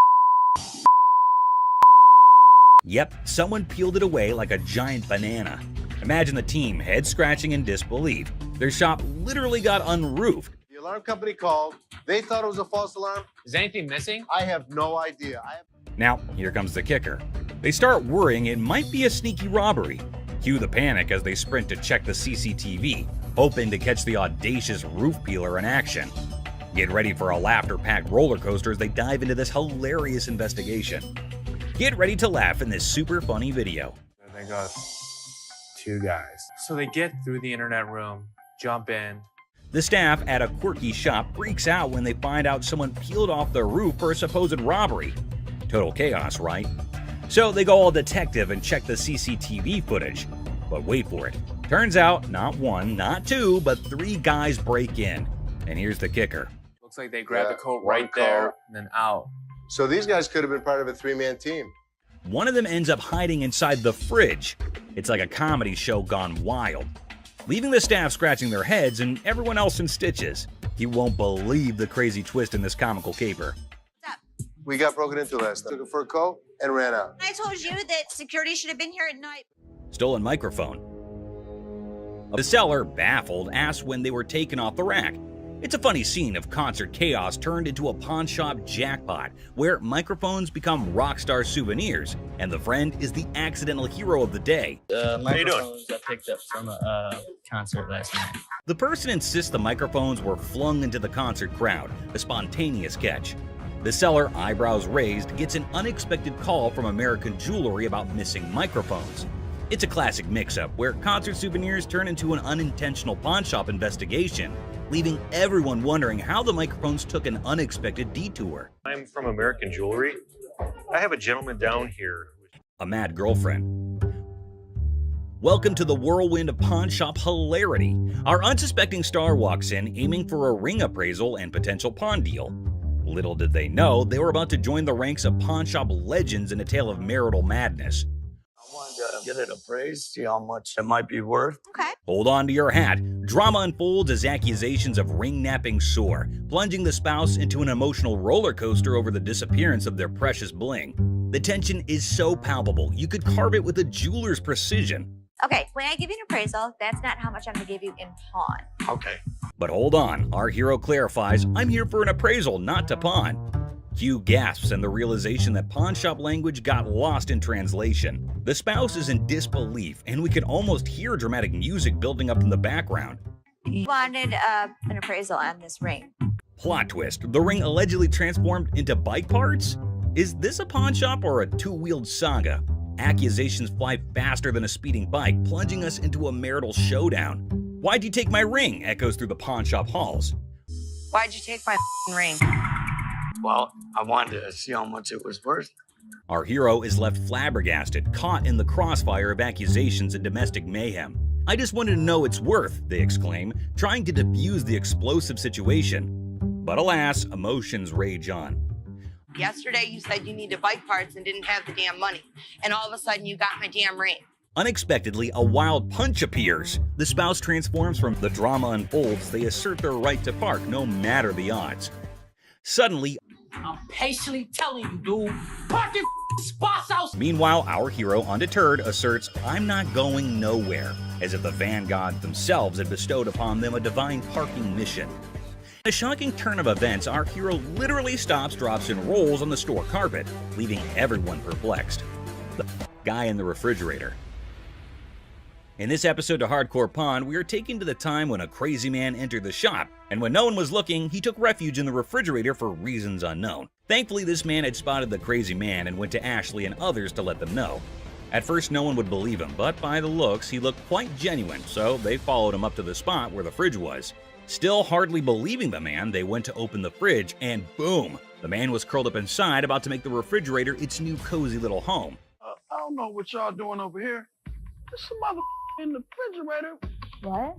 Yep, someone peeled it away like a giant banana. Imagine the team head scratching in disbelief. Their shop literally got unroofed. The alarm company called. They thought it was a false alarm. Is anything missing? I have no idea. Now, here comes the kicker. They start worrying it might be a sneaky robbery. Cue the panic as they sprint to check the CCTV, hoping to catch the audacious roof peeler in action. Get ready for a laughter-packed roller coaster as they dive into this hilarious investigation. Get ready to laugh in this super funny video. They got two guys. So they get through the internet room, jump in. The staff at a quirky shop freaks out when they find out someone peeled off the roof for a supposed robbery. Total chaos, right? So they go all detective and check the CCTV footage. But wait for it. Turns out, not one, not two, but three guys break in. And here's the kicker. Looks like they grabbed the coat right there and then out. So these guys could have been part of a three-man team. One of them ends up hiding inside the fridge. It's like a comedy show gone wild, leaving the staff scratching their heads and everyone else in stitches. You won't believe the crazy twist in this comical caper. We got broken into last night. Took it for a coat and ran out. I told you that security should have been here at night. Stolen microphone. The seller, baffled, asked when they were taken off the rack. It's a funny scene of concert chaos turned into a pawn shop jackpot, where microphones become rock star souvenirs, and the friend is the accidental hero of the day. Microphones I picked up from a concert last night. The person insists the microphones were flung into the concert crowd, a spontaneous catch. The seller, eyebrows raised, gets an unexpected call from American Jewelry about missing microphones. It's a classic mix-up where concert souvenirs turn into an unintentional pawn shop investigation, leaving everyone wondering how the microphones took an unexpected detour. I'm from American Jewelry. I have a gentleman down here. A mad girlfriend. Welcome to the whirlwind of pawn shop hilarity. Our unsuspecting star walks in aiming for a ring appraisal and potential pawn deal. Little did they know, they were about to join the ranks of pawn shop legends in a tale of marital madness. I wanted to get it appraised, see how much it might be worth. Okay. Hold on to your hat. Drama unfolds as accusations of ring-napping soar, plunging the spouse into an emotional roller coaster over the disappearance of their precious bling. The tension is so palpable, you could carve it with a jeweler's precision. Okay, when I give you an appraisal, that's not how much I'm gonna give you in pawn. Okay. But hold on, our hero clarifies, I'm here for an appraisal, not to pawn. Q gasps in the realization that pawn shop language got lost in translation. The spouse is in disbelief, and we can almost hear dramatic music building up in the background. You wanted an appraisal on this ring. Plot twist, the ring allegedly transformed into bike parts? Is this a pawn shop or a two-wheeled saga? Accusations fly faster than a speeding bike, plunging us into a marital showdown. Why'd you take my ring? Echoes through the pawn shop halls. Why'd you take my ring? Well, I wanted to see how much it was worth. Our hero is left flabbergasted, caught in the crossfire of accusations and domestic mayhem. I just wanted to know its worth, they exclaim, trying to defuse the explosive situation. But alas, emotions rage on. Yesterday you said you needed bike parts and didn't have the damn money. And all of a sudden you got my damn ring. Unexpectedly, a wild punch appears. The spouse transforms from the drama unfolds. They assert their right to park no matter the odds. Suddenly, I'm patiently telling you, dude. Park your spots out. Meanwhile, our hero, undeterred, asserts, I'm not going nowhere, as if the van gods themselves had bestowed upon them a divine parking mission. In a shocking turn of events, our hero literally stops, drops, and rolls on the store carpet, leaving everyone perplexed. The guy in the refrigerator. In this episode of Hardcore Pawn, we are taken to the time when a crazy man entered the shop, and when no one was looking, he took refuge in the refrigerator for reasons unknown. Thankfully, this man had spotted the crazy man and went to Ashley and others to let them know. At first, no one would believe him, but by the looks, he looked quite genuine, so they followed him up to the spot where the fridge was. Still hardly believing the man, they went to open the fridge, and boom! The man was curled up inside, about to make the refrigerator its new cozy little home. I don't know what y'all doing over here. There's some mother in the refrigerator. What?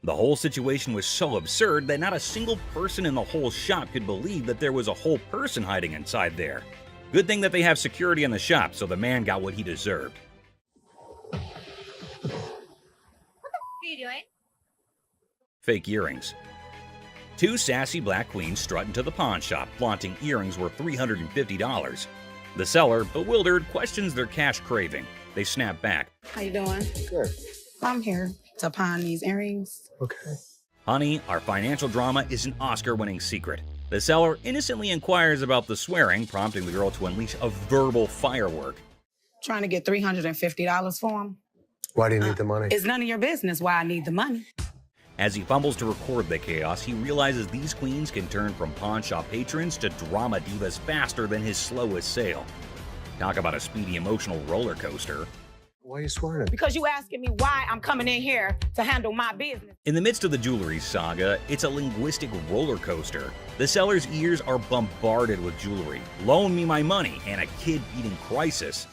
The whole situation was so absurd that not a single person in the whole shop could believe that there was a whole person hiding inside there. Good thing that they have security in the shop, so the man got what he deserved. What the are you doing? Fake earrings. Two sassy black queens strut into the pawn shop, flaunting earrings worth $350. The seller, bewildered, questions their cash craving. They snap back. How you doing? Good. I'm here to pawn these earrings. Okay. Honey, our financial drama is an Oscar-winning secret. The seller innocently inquires about the swearing, prompting the girl to unleash a verbal firework. Trying to get $350 for them. Why do you need the money? It's none of your business why I need the money. As he fumbles to record the chaos, he realizes these queens can turn from pawn shop patrons to drama divas faster than his slowest sale. Talk about a speedy emotional roller coaster. Why are you swearing? Because you asking me why I'm coming in here to handle my business. In the midst of the jewelry saga, it's a linguistic roller coaster. The seller's ears are bombarded with jewelry, loan me my money, and a kid-eating crisis.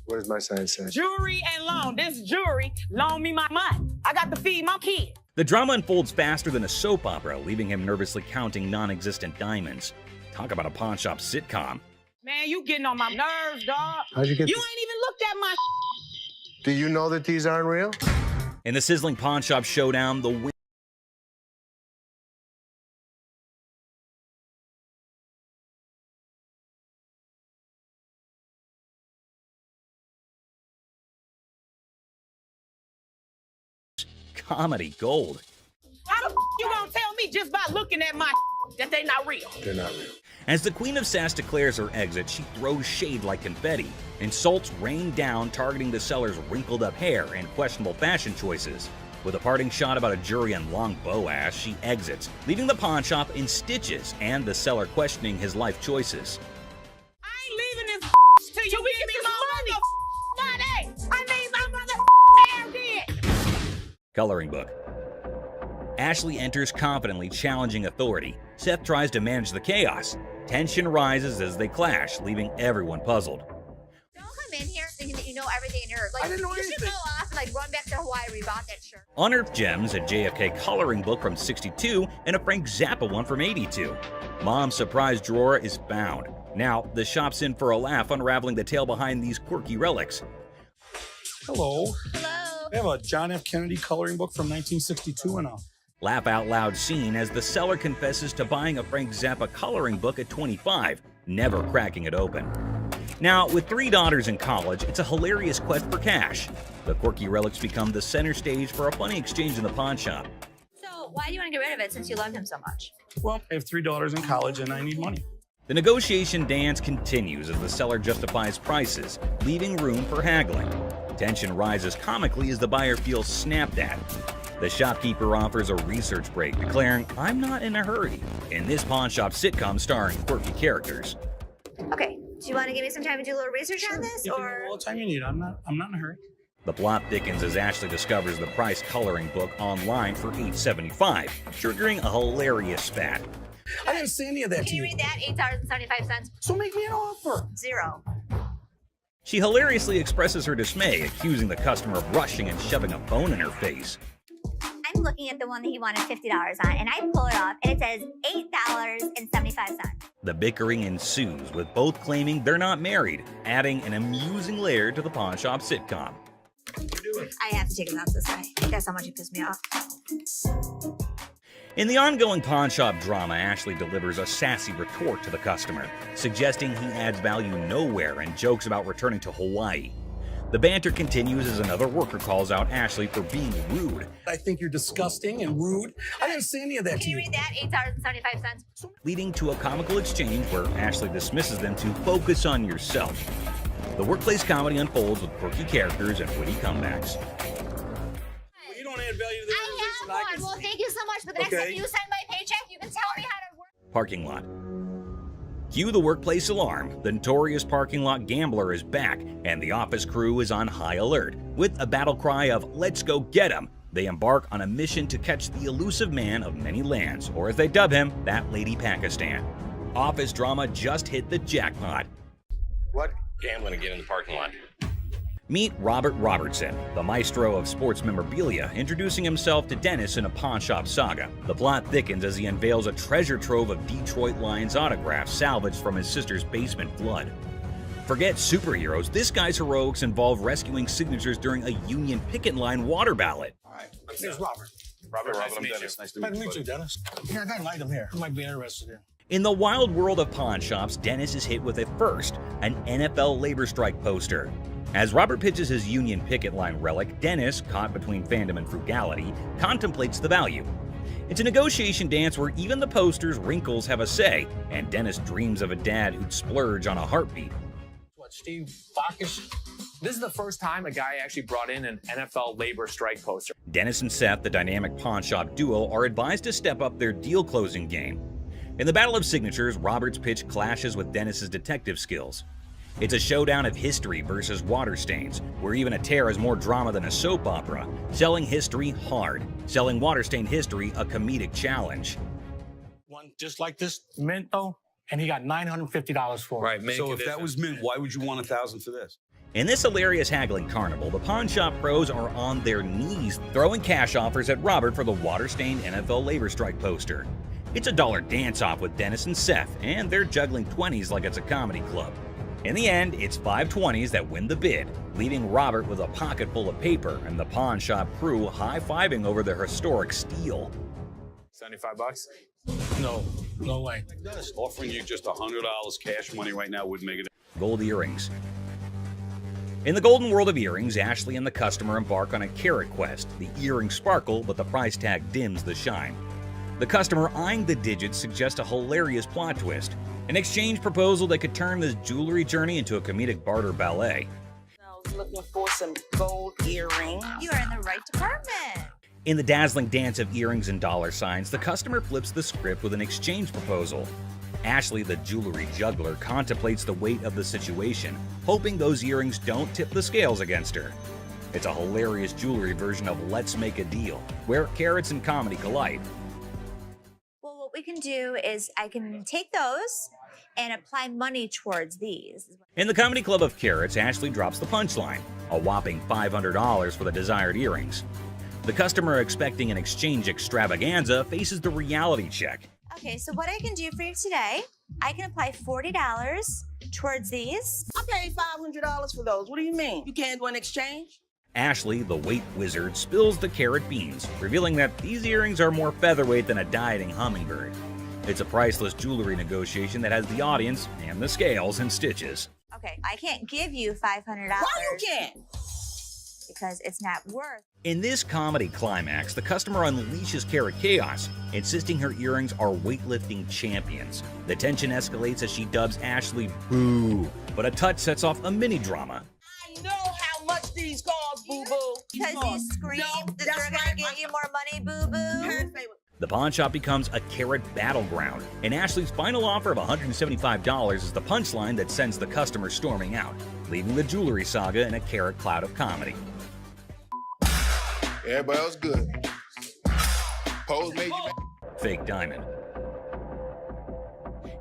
What does my sign say? Jewelry and loan. This jewelry, loan me my money. I got to feed my kid. The drama unfolds faster than a soap opera, leaving him nervously counting non-existent diamonds. Talk about a pawn shop sitcom. Man, you getting on my nerves, dog. How'd you get You ain't even looked at my Do you know that these aren't real? In the sizzling pawn shop showdown, the win comedy gold. How the you gonna tell me just by looking at my that they not real? They're not real. As the Queen of Sass declares her exit, she throws shade like confetti. Insults rain down, targeting the seller's wrinkled up hair and questionable fashion choices. With a parting shot about a jury and long bow ass, she exits, leaving the pawn shop in stitches and the seller questioning his life choices. I ain't leaving this till you give me my money. I need my mother hair did. Coloring book. Ashley enters confidently, challenging authority. Seth tries to manage the chaos. Tension rises as they clash, leaving everyone puzzled. Don't come in here thinking that you know everything in your like. I didn't know you anything. should go off and like run back to Hawaii where you bought that shirt. Unearthed gems, a JFK coloring book from '62, and a Frank Zappa one from '82. Mom's surprise drawer is found. Now, the shop's in for a laugh, unraveling the tale behind these quirky relics. Hello. Hello. I have a John F. Kennedy coloring book from 1962 and a Laugh out loud scene as the seller confesses to buying a Frank Zappa coloring book at 25, never cracking it open. Now, with 3 daughters in college, it's a hilarious quest for cash. The quirky relics become the center stage for a funny exchange in the pawn shop. So why do you want to get rid of it since you loved him so much? well, I have 3 daughters in college and I need money. The negotiation dance continues as the seller justifies prices, leaving room for haggling. Tension rises comically as the buyer feels snapped at. The shopkeeper offers a research break, declaring, "I'm not in a hurry," in this pawn shop sitcom starring quirky characters. Okay, do you want to give me some time to do a little research on this, You can or? have all the time you need. I'm not in a hurry. The plot thickens as Ashley discovers the price coloring book online for $8.75, triggering a hilarious spat. I didn't say any of that Can to you you. read that? $8.75. So make me an offer. 0. She hilariously expresses her dismay, accusing the customer of rushing and shoving a phone in her face. I'm looking at the one that he wanted $50 on, and I pull it off, and it says $8.75. The bickering ensues, with both claiming they're not married, adding an amusing layer to the pawn shop sitcom. I have to take him out this way. That's how much he pissed me off. In the ongoing pawn shop drama, Ashley delivers a sassy retort to the customer, suggesting he adds value nowhere and jokes about returning to Hawaii. The banter continues as another worker calls out Ashley for being rude, I think you're disgusting and rude. I didn't say any of that to Can you you. read that? $8.75. leading to a comical exchange where Ashley dismisses them to focus on yourself. The workplace comedy unfolds with quirky characters and witty comebacks. You don't add value to the organization. I have one. Well, thank you so much. But the next Okay. time you send my paycheck, you can tell me how to work. Parking lot. Cue the workplace alarm. The notorious parking lot gambler is back, and the office crew is on high alert. With a battle cry of "Let's go get him!" they embark on a mission to catch the elusive man of many lands, or as they dub him, that lady Pakistan. Office drama just hit the jackpot. What gambling again in the parking lot? Meet Robert Robertson, the maestro of sports memorabilia, introducing himself to Dennis in a pawn shop saga. The plot thickens as he unveils a treasure trove of Detroit Lions autographs salvaged from his sister's basement flood. Forget superheroes, this guy's heroics involve rescuing signatures during a Union picket line water ballot. All right. Here's Robert. Robert, Nice I'm to meet Dennis. you. Nice to Nice meet to you. meet you, Dennis. Here, I got an item here. You might be interested in. In the wild world of pawn shops, Dennis is hit with a first, an NFL labor strike poster. As Robert pitches his Union picket line relic, Dennis, caught between fandom and frugality, contemplates the value. It's a negotiation dance where even the poster's wrinkles have a say, and Dennis dreams of a dad who'd splurge on a heartbeat. What, Steve Bacchus? This is the first time a guy actually brought in an NFL labor strike poster. Dennis and Seth, the dynamic pawn shop duo, are advised to step up their deal-closing game. In the battle of signatures, Robert's pitch clashes with Dennis's detective skills. It's a showdown of history versus water stains, where even a tear is more drama than a soap opera. Selling history hard, selling water-stained history a comedic challenge. One just like this mint though, and he got $950 for it. Right, so if that was mint, why would you want $1,000 for this? In this hilarious haggling carnival, the pawn shop pros are on their knees, throwing cash offers at Robert for the water-stained NFL labor strike poster. It's a dollar dance-off with Dennis and Seth, and they're juggling 20s like it's a comedy club. In the end, it's 5 20s that win the bid, leaving Robert with a pocket full of paper and the pawn shop crew high-fiving over their historic steal. $75? No way. Dennis, offering you just $100 cash money right now would make it. Gold earrings. In the golden world of earrings, Ashley and the customer embark on a carat quest. The earrings sparkle, but the price tag dims the shine. The customer eyeing the digits suggests a hilarious plot twist, an exchange proposal that could turn this jewelry journey into a comedic barter ballet. I was looking for some gold earrings. You are in the right department. In the dazzling dance of earrings and dollar signs, the customer flips the script with an exchange proposal. Ashley, the jewelry juggler, contemplates the weight of the situation, hoping those earrings don't tip the scales against her. It's a hilarious jewelry version of Let's Make a Deal, where carrots and comedy collide. Well, what we can do is I can take those and apply money towards these. In the comedy club of carrots, Ashley drops the punchline, a whopping $500 for the desired earrings. The customer, expecting an exchange extravaganza, faces the reality check. Okay, so what I can do for you today, I can apply $40 towards these. I paid $500 for those. What do you mean? You can't do an exchange? Ashley, the weight wizard, spills the carrot beans, revealing that these earrings are more featherweight than a dieting hummingbird. It's a priceless jewelry negotiation that has the audience and the scales in stitches. Okay, I can't give you $500. Why you can't? Because it's not worth. In this comedy climax, the customer unleashes carrot chaos, insisting her earrings are weightlifting champions. The tension escalates as she dubs Ashley Boo, but a touch sets off a mini drama. I know how much these cost, boo-boo. Because you scream that they're gonna get you more money, boo-boo. The pawn shop becomes a carrot battleground, and Ashley's final offer of $175 is the punchline that sends the customer storming out, leaving the jewelry saga in a carrot cloud of comedy. Everybody else good. Pose made you Fake diamond.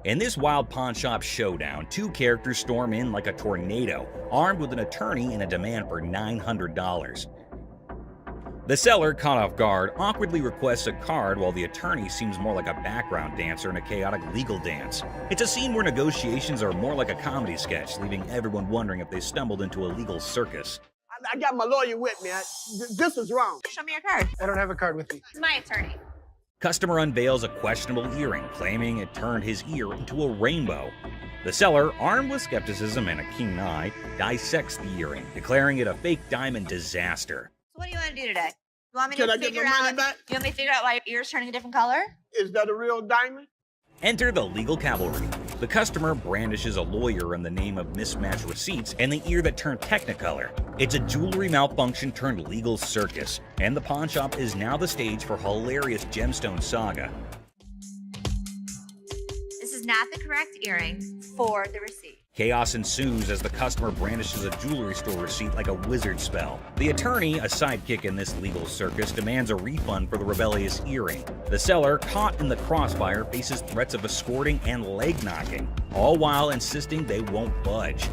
In this wild pawn shop showdown, two characters storm in like a tornado, armed with an attorney and a demand for $900. The seller, caught off guard, awkwardly requests a card while the attorney seems more like a background dancer in a chaotic legal dance. It's a scene where negotiations are more like a comedy sketch, leaving everyone wondering if they stumbled into a legal circus. I got my lawyer with me. This is wrong. Show me your card. I don't have a card with me. My attorney. Customer unveils a questionable earring, claiming it turned his ear into a rainbow. The seller, armed with skepticism and a keen eye, dissects the earring, declaring it a fake diamond disaster. So what do you want to do today? You want me Can to I get figure my money out? back? You want me to figure out why your ear's turning a different color? Is that a real diamond? Enter the legal cavalry. The customer brandishes a lawyer in the name of mismatched receipts and the ear that turned technicolor. It's a jewelry malfunction turned legal circus, and the pawn shop is now the stage for hilarious gemstone saga. This is not the correct earring for the receipt. Chaos ensues as the customer brandishes a jewelry store receipt like a wizard spell. The attorney, a sidekick in this legal circus, demands a refund for the rebellious earring. The seller, caught in the crossfire, faces threats of escorting and leg knocking, all while insisting they won't budge.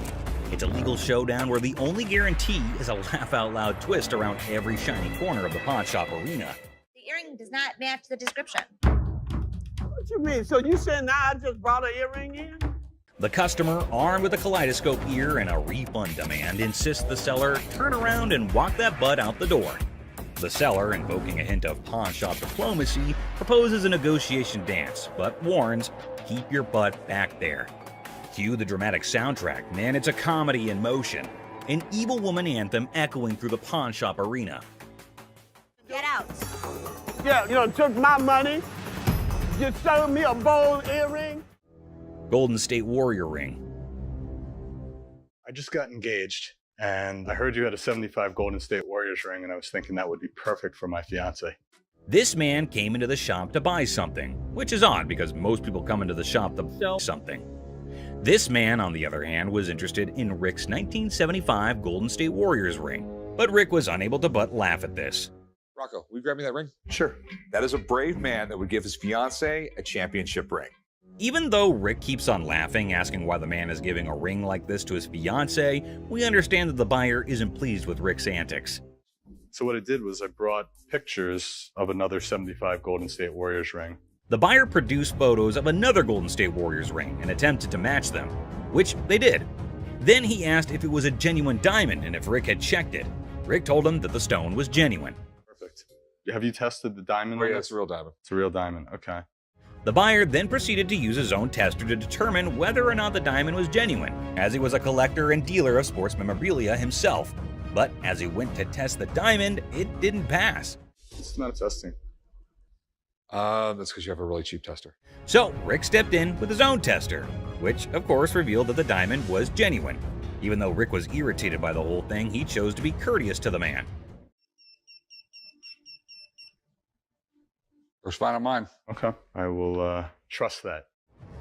It's a legal showdown where the only guarantee is a laugh-out-loud twist around every shiny corner of the pawn shop arena. The earring does not match the description. What you mean? So you saying now I just brought an earring in? The customer, armed with a kaleidoscope ear and a refund demand, insists the seller turn around and walk that butt out the door. The seller, invoking a hint of pawn shop diplomacy, proposes a negotiation dance, but warns, keep your butt back there. Cue the dramatic soundtrack, man, it's a comedy in motion. An evil woman anthem echoing through the pawn shop arena. Get out. Yeah, you know, took my money, just sold me a bold earring. Golden State Warrior ring. I just got engaged, and I heard you had a 75 Golden State Warriors ring, and I was thinking that would be perfect for my fiance. This man came into the shop to buy something, which is odd because most people come into the shop to sell something. This man, on the other hand, was interested in Rick's 1975 Golden State Warriors ring, but Rick was unable to but laugh at this. Rocco, will you grab me that ring? Sure. That is a brave man that would give his fiance a championship ring. Even though Rick keeps on laughing, asking why the man is giving a ring like this to his fiance, we understand that the buyer isn't pleased with Rick's antics. So what I did was I brought pictures of another 75 Golden State Warriors ring. The buyer produced photos of another Golden State Warriors ring and attempted to match them, which they did. Then he asked if it was a genuine diamond and if Rick had checked it. Rick told him that the stone was genuine. Perfect. Have you tested the diamond? Oh, yeah, it's a real diamond. It's a real diamond, okay. The buyer then proceeded to use his own tester to determine whether or not the diamond was genuine, as he was a collector and dealer of sports memorabilia himself. But as he went to test the diamond, it didn't pass. It's not testing. That's because you have a really cheap tester. So Rick stepped in with his own tester, which of course revealed that the diamond was genuine. Even though Rick was irritated by the whole thing, he chose to be courteous to the man. First find on mine. Okay. I will trust that.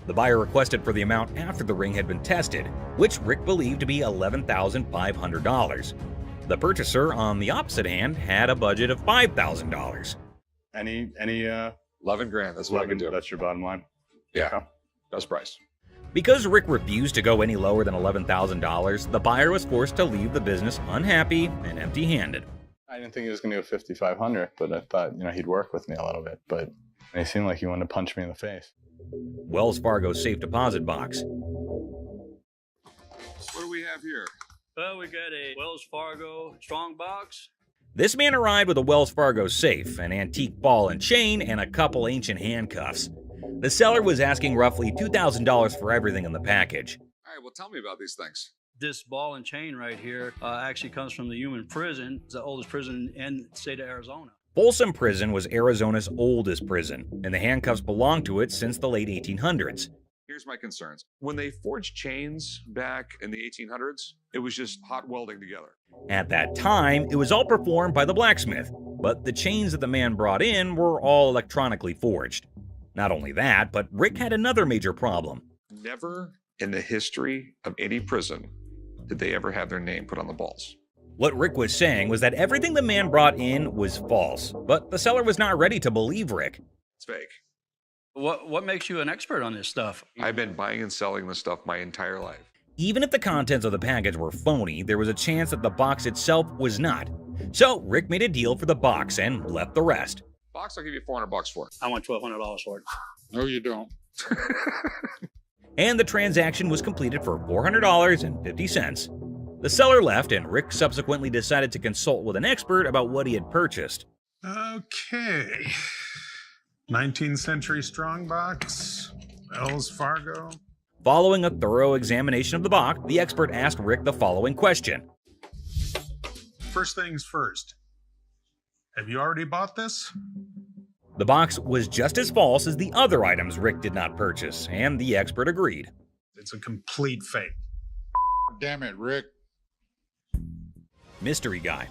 The buyer requested for the amount after the ring had been tested, which Rick believed to be $11,500. The purchaser, on the opposite hand, had a budget of $5,000. Any 11 grand, that's what I can do. That's your bottom line? Yeah, Okay. best price. Because Rick refused to go any lower than $11,000, the buyer was forced to leave the business unhappy and empty-handed. I didn't think he was going to go 5,500, but I thought, he'd work with me a little bit. But he seemed like he wanted to punch me in the face. Wells Fargo's safe deposit box. What do we have here? Well, we got a Wells Fargo strong box. This man arrived with a Wells Fargo safe, an antique ball and chain, and a couple ancient handcuffs. The seller was asking roughly $2,000 for everything in the package. All right, well, tell me about these things. This ball and chain right here actually comes from the human prison. It's the oldest prison in the state of Arizona. Folsom Prison was Arizona's oldest prison, and the handcuffs belonged to it since the late 1800s. Here's my concerns. When they forged chains back in the 1800s, it was just hot welding together. At that time, it was all performed by the blacksmith, but the chains that the man brought in were all electronically forged. Not only that, but Rick had another major problem. Never in the history of any prison did they ever have their name put on the balls. What Rick was saying was that everything the man brought in was false, but the seller was not ready to believe Rick. It's fake. What makes you an expert on this stuff? I've been buying and selling this stuff my entire life. Even if the contents of the package were phony, there was a chance that the box itself was not. So Rick made a deal for the box and left the rest. Box, I'll give you $400 for it. I want $1,200 for it. No, you don't. And the transaction was completed for $400.50. The seller left, and Rick subsequently decided to consult with an expert about what he had purchased. Okay. 19th century strongbox, Wells Fargo. Following a thorough examination of the box, the expert asked Rick the following question. First things first. Have you already bought this? The box was just as false as the other items Rick did not purchase, and the expert agreed. It's a complete fake. Damn it, Rick. Mystery guy.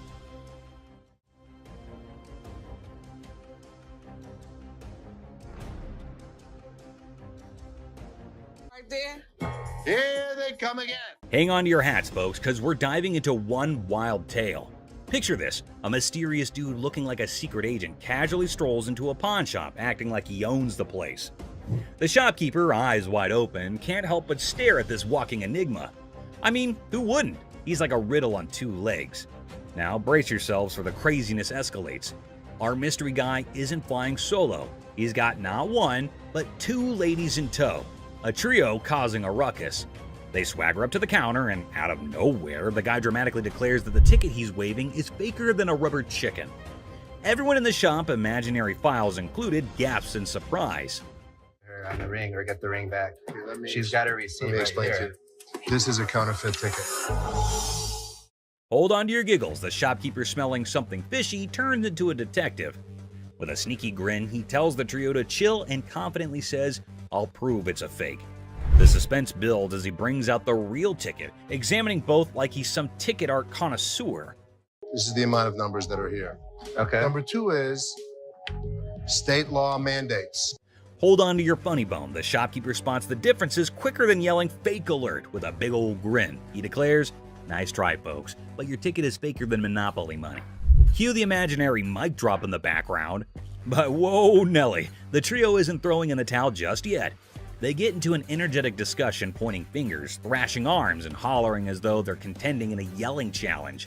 Right there. Here they come again. Hang on to your hats, folks, because we're diving into one wild tale. Picture this, a mysterious dude looking like a secret agent casually strolls into a pawn shop, acting like he owns the place. The shopkeeper, eyes wide open, can't help but stare at this walking enigma. I mean, who wouldn't? He's like a riddle on two legs. Now brace yourselves for the craziness escalates. Our mystery guy isn't flying solo. He's got not one, but two ladies in tow, a trio causing a ruckus. They swagger up to the counter, and out of nowhere, the guy dramatically declares that the ticket he's waving is faker than a rubber chicken. Everyone in the shop, imaginary files included, gasps in surprise. Her on the ring, or get the ring back. She's got a receipt. Let me explain to you. This is a counterfeit ticket. Hold on to your giggles. The shopkeeper, smelling something fishy, turns into a detective. With a sneaky grin, he tells the trio to chill and confidently says, "I'll prove it's a fake." The suspense builds as he brings out the real ticket, examining both like he's some ticket art connoisseur. This is the amount of numbers that are here. Okay. Number 2 is state law mandates. Hold on to your funny bone. The shopkeeper spots the differences quicker than yelling "fake alert" with a big old grin. He declares, "Nice try, folks, but your ticket is faker than Monopoly money." Cue the imaginary mic drop in the background. But whoa, Nelly, the trio isn't throwing in the towel just yet. They get into an energetic discussion, pointing fingers, thrashing arms, and hollering as though they're contending in a yelling challenge.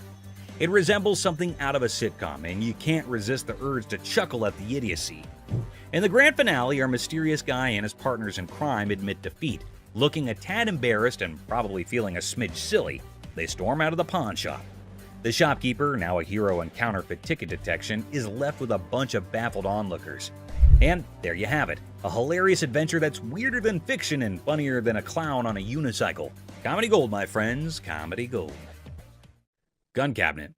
It resembles something out of a sitcom, and you can't resist the urge to chuckle at the idiocy. In the grand finale, our mysterious guy and his partners in crime admit defeat. Looking a tad embarrassed and probably feeling a smidge silly, they storm out of the pawn shop. The shopkeeper, now a hero in counterfeit ticket detection, is left with a bunch of baffled onlookers. And there you have it, a hilarious adventure that's weirder than fiction and funnier than a clown on a unicycle. Comedy gold, my friends, comedy gold. Gun cabinet.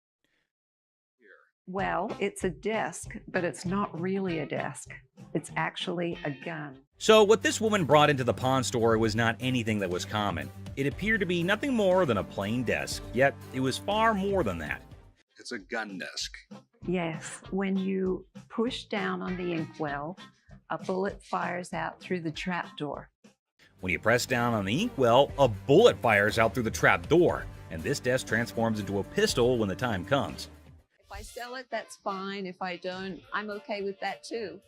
Well, it's a desk, but it's not really a desk. It's actually a gun. So what this woman brought into the pawn store was not anything that was common. It appeared to be nothing more than a plain desk, yet it was far more than that. It's a gun desk. Yes, when you push down on the inkwell, a bullet fires out through the trapdoor. When you press down on the inkwell, a bullet fires out through the trap door, and this desk transforms into a pistol when the time comes. If I sell it, that's fine. If I don't, I'm okay with that too.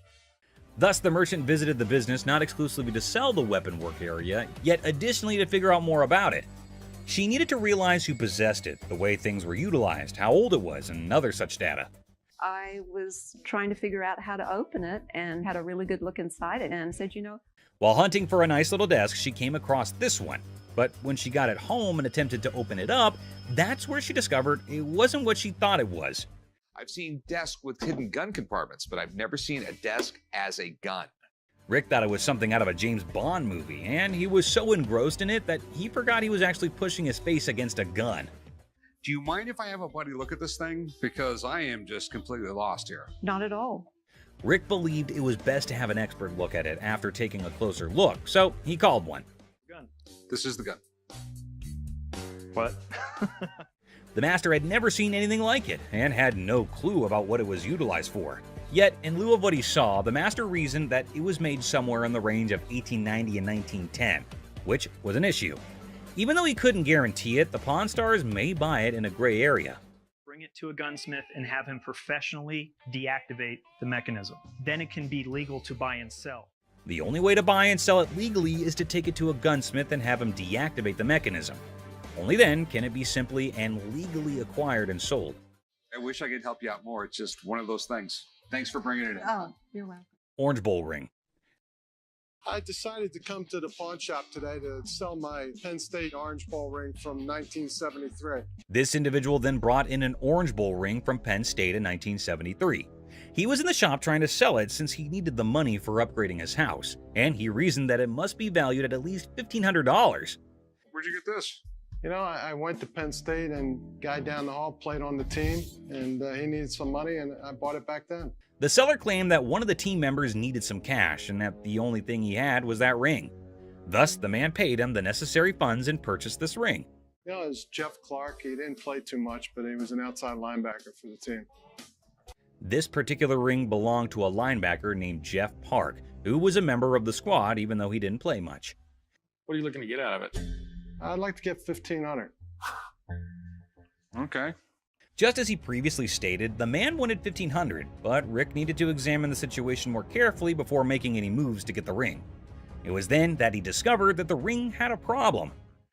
Thus, the merchant visited the business not exclusively to sell the weapon work area, yet additionally to figure out more about it. She needed to realize who possessed it, the way things were utilized, how old it was, and other such data. I was trying to figure out how to open it and had a really good look inside it and said, While hunting for a nice little desk, she came across this one. But when she got it home and attempted to open it up, that's where she discovered it wasn't what she thought it was. I've seen desks with hidden gun compartments, but I've never seen a desk as a gun. Rick thought it was something out of a James Bond movie, and he was so engrossed in it that he forgot he was actually pushing his face against a gun. Do you mind if I have a buddy look at this thing? Because I am just completely lost here. Not at all. Rick believed it was best to have an expert look at it after taking a closer look, so he called one. Gun. This is the gun. What? The master had never seen anything like it, and had no clue about what it was utilized for. Yet, in lieu of what he saw, the master reasoned that it was made somewhere in the range of 1890 and 1910, which was an issue. Even though he couldn't guarantee it, the Pawn Stars may buy it in a gray area. Bring it to a gunsmith and have him professionally deactivate the mechanism. Then it can be legal to buy and sell. The only way to buy and sell it legally is to take it to a gunsmith and have him deactivate the mechanism. Only then can it be simply and legally acquired and sold. I wish I could help you out more. It's just one of those things. Thanks for bringing it in. Oh, you're welcome. Orange Bowl ring. I decided to come to the pawn shop today to sell my Penn State Orange Bowl ring from 1973. This individual then brought in an Orange Bowl ring from Penn State in 1973. He was in the shop trying to sell it since he needed the money for upgrading his house, and he reasoned that it must be valued at least $1,500. Where'd you get this? I went to Penn State and guy down the hall played on the team, and he needed some money, and I bought it back then. The seller claimed that one of the team members needed some cash and that the only thing he had was that ring. Thus, the man paid him the necessary funds and purchased this ring. It was Jeff Clark. He didn't play too much, but he was an outside linebacker for the team. This particular ring belonged to a linebacker named Jeff Park, who was a member of the squad even though he didn't play much. What are you looking to get out of it? I'd like to get $1,500. Okay. Just as he previously stated, the man wanted $1,500, but Rick needed to examine the situation more carefully before making any moves to get the ring. It was then that he discovered that the ring had a problem.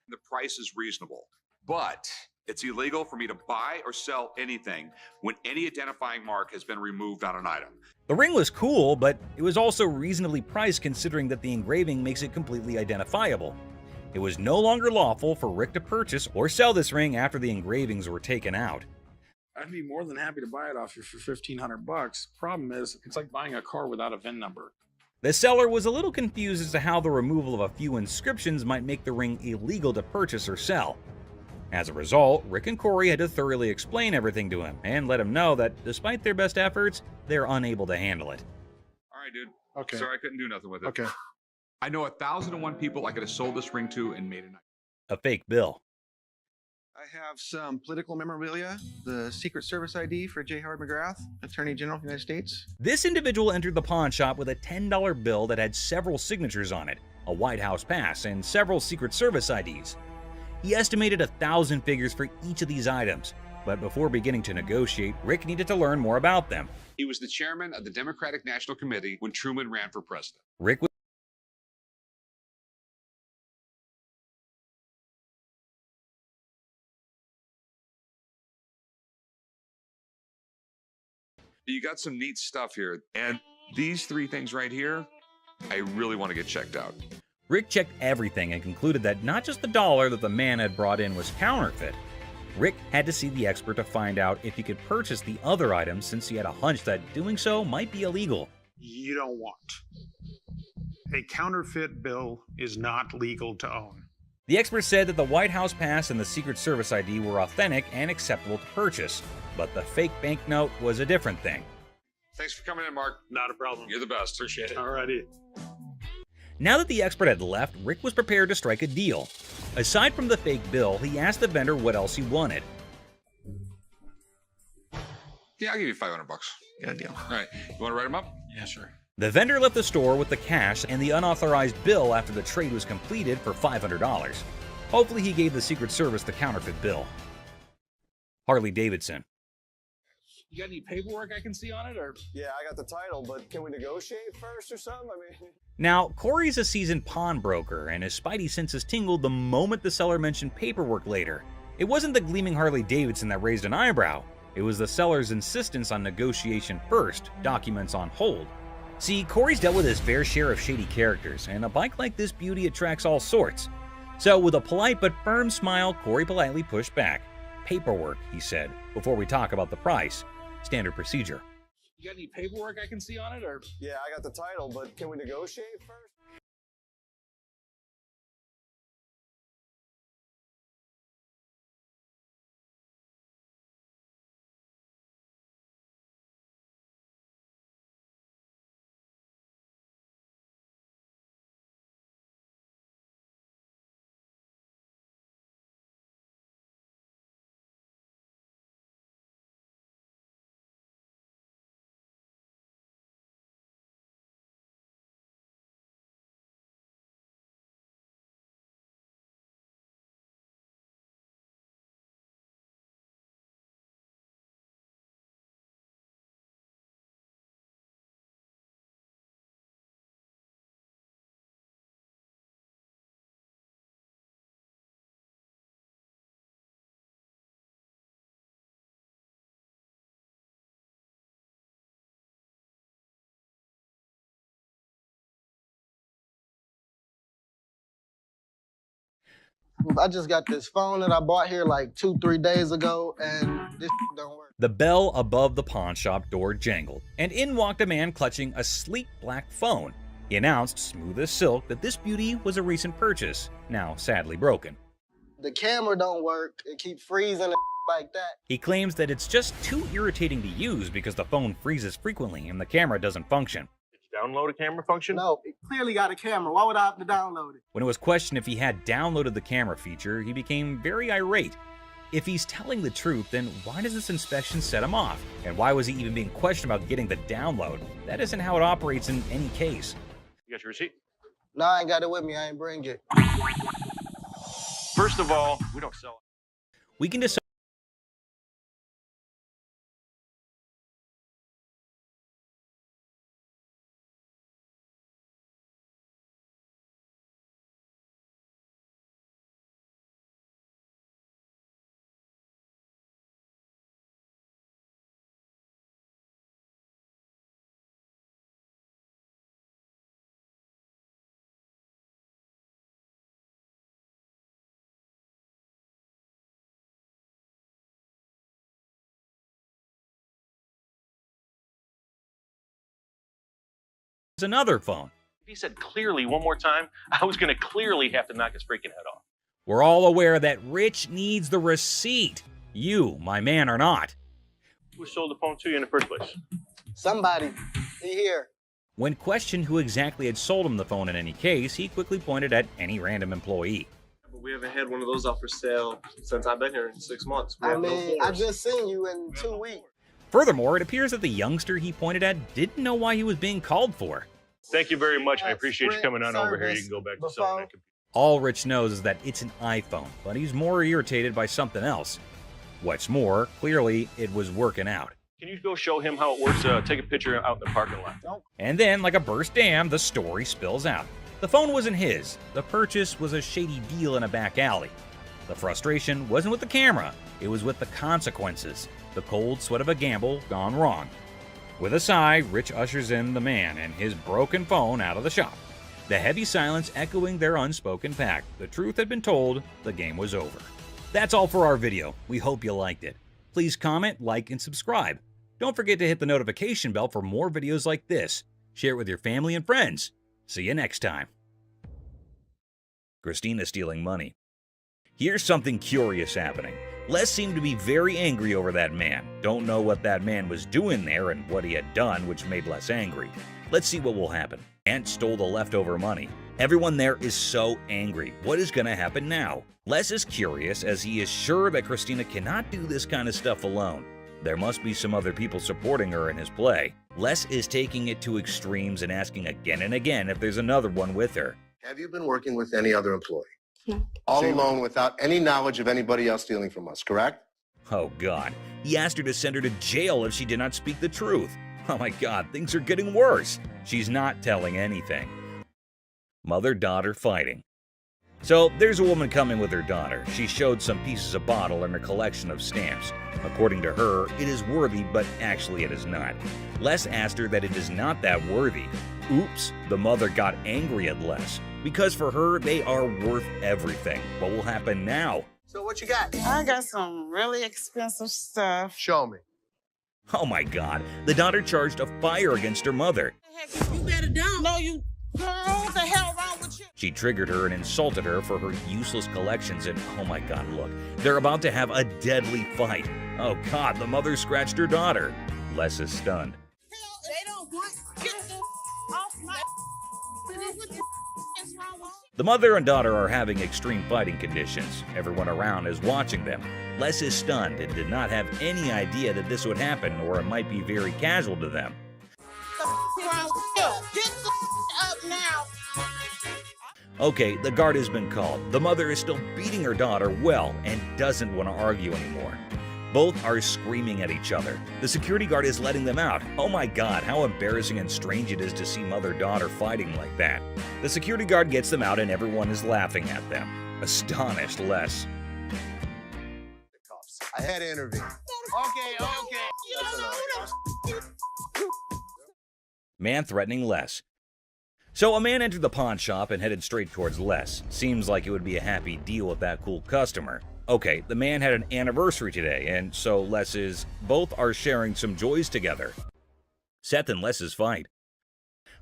The price is reasonable, but it's illegal for me to buy or sell anything when any identifying mark has been removed on an item. The ring was cool, but it was also reasonably priced considering that the engraving makes it completely identifiable. It was no longer lawful for Rick to purchase or sell this ring after the engravings were taken out. I'd be more than happy to buy it off you for $1,500. Problem is, it's like buying a car without a VIN number. The seller was a little confused as to how the removal of a few inscriptions might make the ring illegal to purchase or sell. As a result, Rick and Corey had to thoroughly explain everything to him and let him know that despite their best efforts, they're unable to handle it. All right, dude. Okay. Sorry I couldn't do nothing with it. Okay. I know 1,001 people I could have sold this ring to and made a night. A fake bill. I have some political memorabilia, the Secret Service ID for J. Howard McGrath, Attorney General of the United States. This individual entered the pawn shop with a $10 bill that had several signatures on it, a White House pass, and several Secret Service IDs. He estimated 1,000 figures for each of these items, but before beginning to negotiate, Rick needed to learn more about them. He was the chairman of the Democratic National Committee when Truman ran for president. Rick was You got some neat stuff here, and these three things right here, I really want to get checked out. Rick checked everything and concluded that not just the dollar that the man had brought in was counterfeit. Rick had to see the expert to find out if he could purchase the other items since he had a hunch that doing so might be illegal. you don't want. A counterfeit bill is not legal to own. The expert said that the White House pass and the Secret Service ID were authentic and acceptable to purchase, but the fake banknote was a different thing. Thanks for coming in, Mark. Not a problem. You're the best. Appreciate it. Alrighty. Now that the expert had left, Rick was prepared to strike a deal. Aside from the fake bill, he asked the vendor what else he wanted. Yeah, I'll give you $500. Good deal. All right. You want to write them up? Yeah, sure. The vendor left the store with the cash and the unauthorized bill after the trade was completed for $500. Hopefully he gave the Secret Service the counterfeit bill. Harley Davidson. You got any paperwork I can see on it, or? Yeah, I got the title, but can we negotiate first or something? I mean... Now, Corey's a seasoned pawnbroker, and his spidey senses tingled the moment the seller mentioned paperwork later. It wasn't the gleaming Harley Davidson that raised an eyebrow. It was the seller's insistence on negotiation first, documents on hold. See, Corey's dealt with his fair share of shady characters, and a bike like this beauty attracts all sorts. So with a polite but firm smile, Corey politely pushed back. Paperwork, he said, before we talk about the price. Standard procedure. You got any paperwork I can see on it, or? Yeah, I got the title, but can we negotiate first? I just got this phone that I bought here like 2-3 days ago, and this don't work. The bell above the pawn shop door jangled, and in walked a man clutching a sleek black phone. He announced, smooth as silk, that this beauty was a recent purchase, now sadly broken. The camera don't work. It keeps freezing and like that. He claims that it's just too irritating to use because the phone freezes frequently and the camera doesn't function. Did you download a camera function? No, it clearly got a camera. Why would I have to download it? When it was questioned if he had downloaded the camera feature, he became very irate. If he's telling the truth, then why does this inspection set him off? And why was he even being questioned about getting the download? That isn't how it operates in any case. You got your receipt? No, I ain't got it with me. I ain't bring it. First of all, we don't sell it. We can decide. Another phone. If he said clearly one more time, I was going to clearly have to knock his freaking head off. We're all aware that Rich needs the receipt. You, my man, are not. Who sold the phone to you in the first place? Somebody. He here. When questioned who exactly had sold him the phone in any case, he quickly pointed at any random employee. But we haven't had one of those up for sale since I've been here in 6 months. I mean, I just seen you in 2 weeks. Furthermore, it appears that the youngster he pointed at didn't know why he was being called for. Thank you very much. I appreciate you coming on over here. You can go back to selling that computer. All Rich knows is that it's an iPhone, but he's more irritated by something else. What's more, clearly it was working out. Can you go show him how it works? Take a picture out in the parking lot. Nope. And then, like a burst dam, the story spills out. The phone wasn't his. The purchase was a shady deal in a back alley. The frustration wasn't with the camera. It was with the consequences. The cold sweat of a gamble gone wrong. With a sigh, Rich ushers in the man and his broken phone out of the shop. The heavy silence echoing their unspoken pact. The truth had been told, the game was over. That's all for our video. We hope you liked it. Please comment, like, and subscribe. Don't forget to hit the notification bell for more videos like this. share it with your family and friends. See you next time. Christina stealing money. Here's something curious happening. Les seemed to be very angry over that man. Don't know what that man was doing there and what he had done, which made Les angry. Let's see what will happen. Ant stole the leftover money. Everyone there is so angry. What is going to happen now? Les is curious as he is sure that Christina cannot do this kind of stuff alone. There must be some other people supporting her in his play. Les is taking it to extremes and asking again and again if there's another one with her. Have you been working with any other employee? No. All alone without any knowledge of anybody else stealing from us, correct? Oh God, he asked her to send her to jail if she did not speak the truth. Oh my God, things are getting worse. She's not telling anything. Mother-daughter fighting. So there's a woman coming with her daughter. She showed some pieces of bottle and a collection of stamps. According to her, it is worthy, but actually it is not. Les asked her that it is not that worthy. Oops, the mother got angry at Les, because for her, they are worth everything. What will happen now? So what you got? I got some really expensive stuff. Show me. Oh my God, the daughter charged a fire against her mother. You better don't. No, you. Girl, what the hell wrong with you? She triggered her and insulted her for her useless collections, and oh my God, look, they're about to have a deadly fight. Oh God, the mother scratched her daughter. Les is stunned. They don't want get off my. The mother and daughter are having extreme fighting conditions. Everyone around is watching them. Les is stunned and did not have any idea that this would happen, or it might be very casual to them. Get the up now. Okay, the guard has been called. The mother is still beating her daughter well and doesn't want to argue anymore. Both are screaming at each other. The security guard is letting them out. Oh my God, how embarrassing and strange it is to see mother-daughter fighting like that. The security guard gets them out and everyone is laughing at them. Astonished Les. I had to intervene. Okay. Man threatening Les. So a man entered the pawn shop and headed straight towards Les. Seems like it would be a happy deal with that cool customer. Okay, the man had an anniversary today, and so both are sharing some joys together. Seth and Les's fight.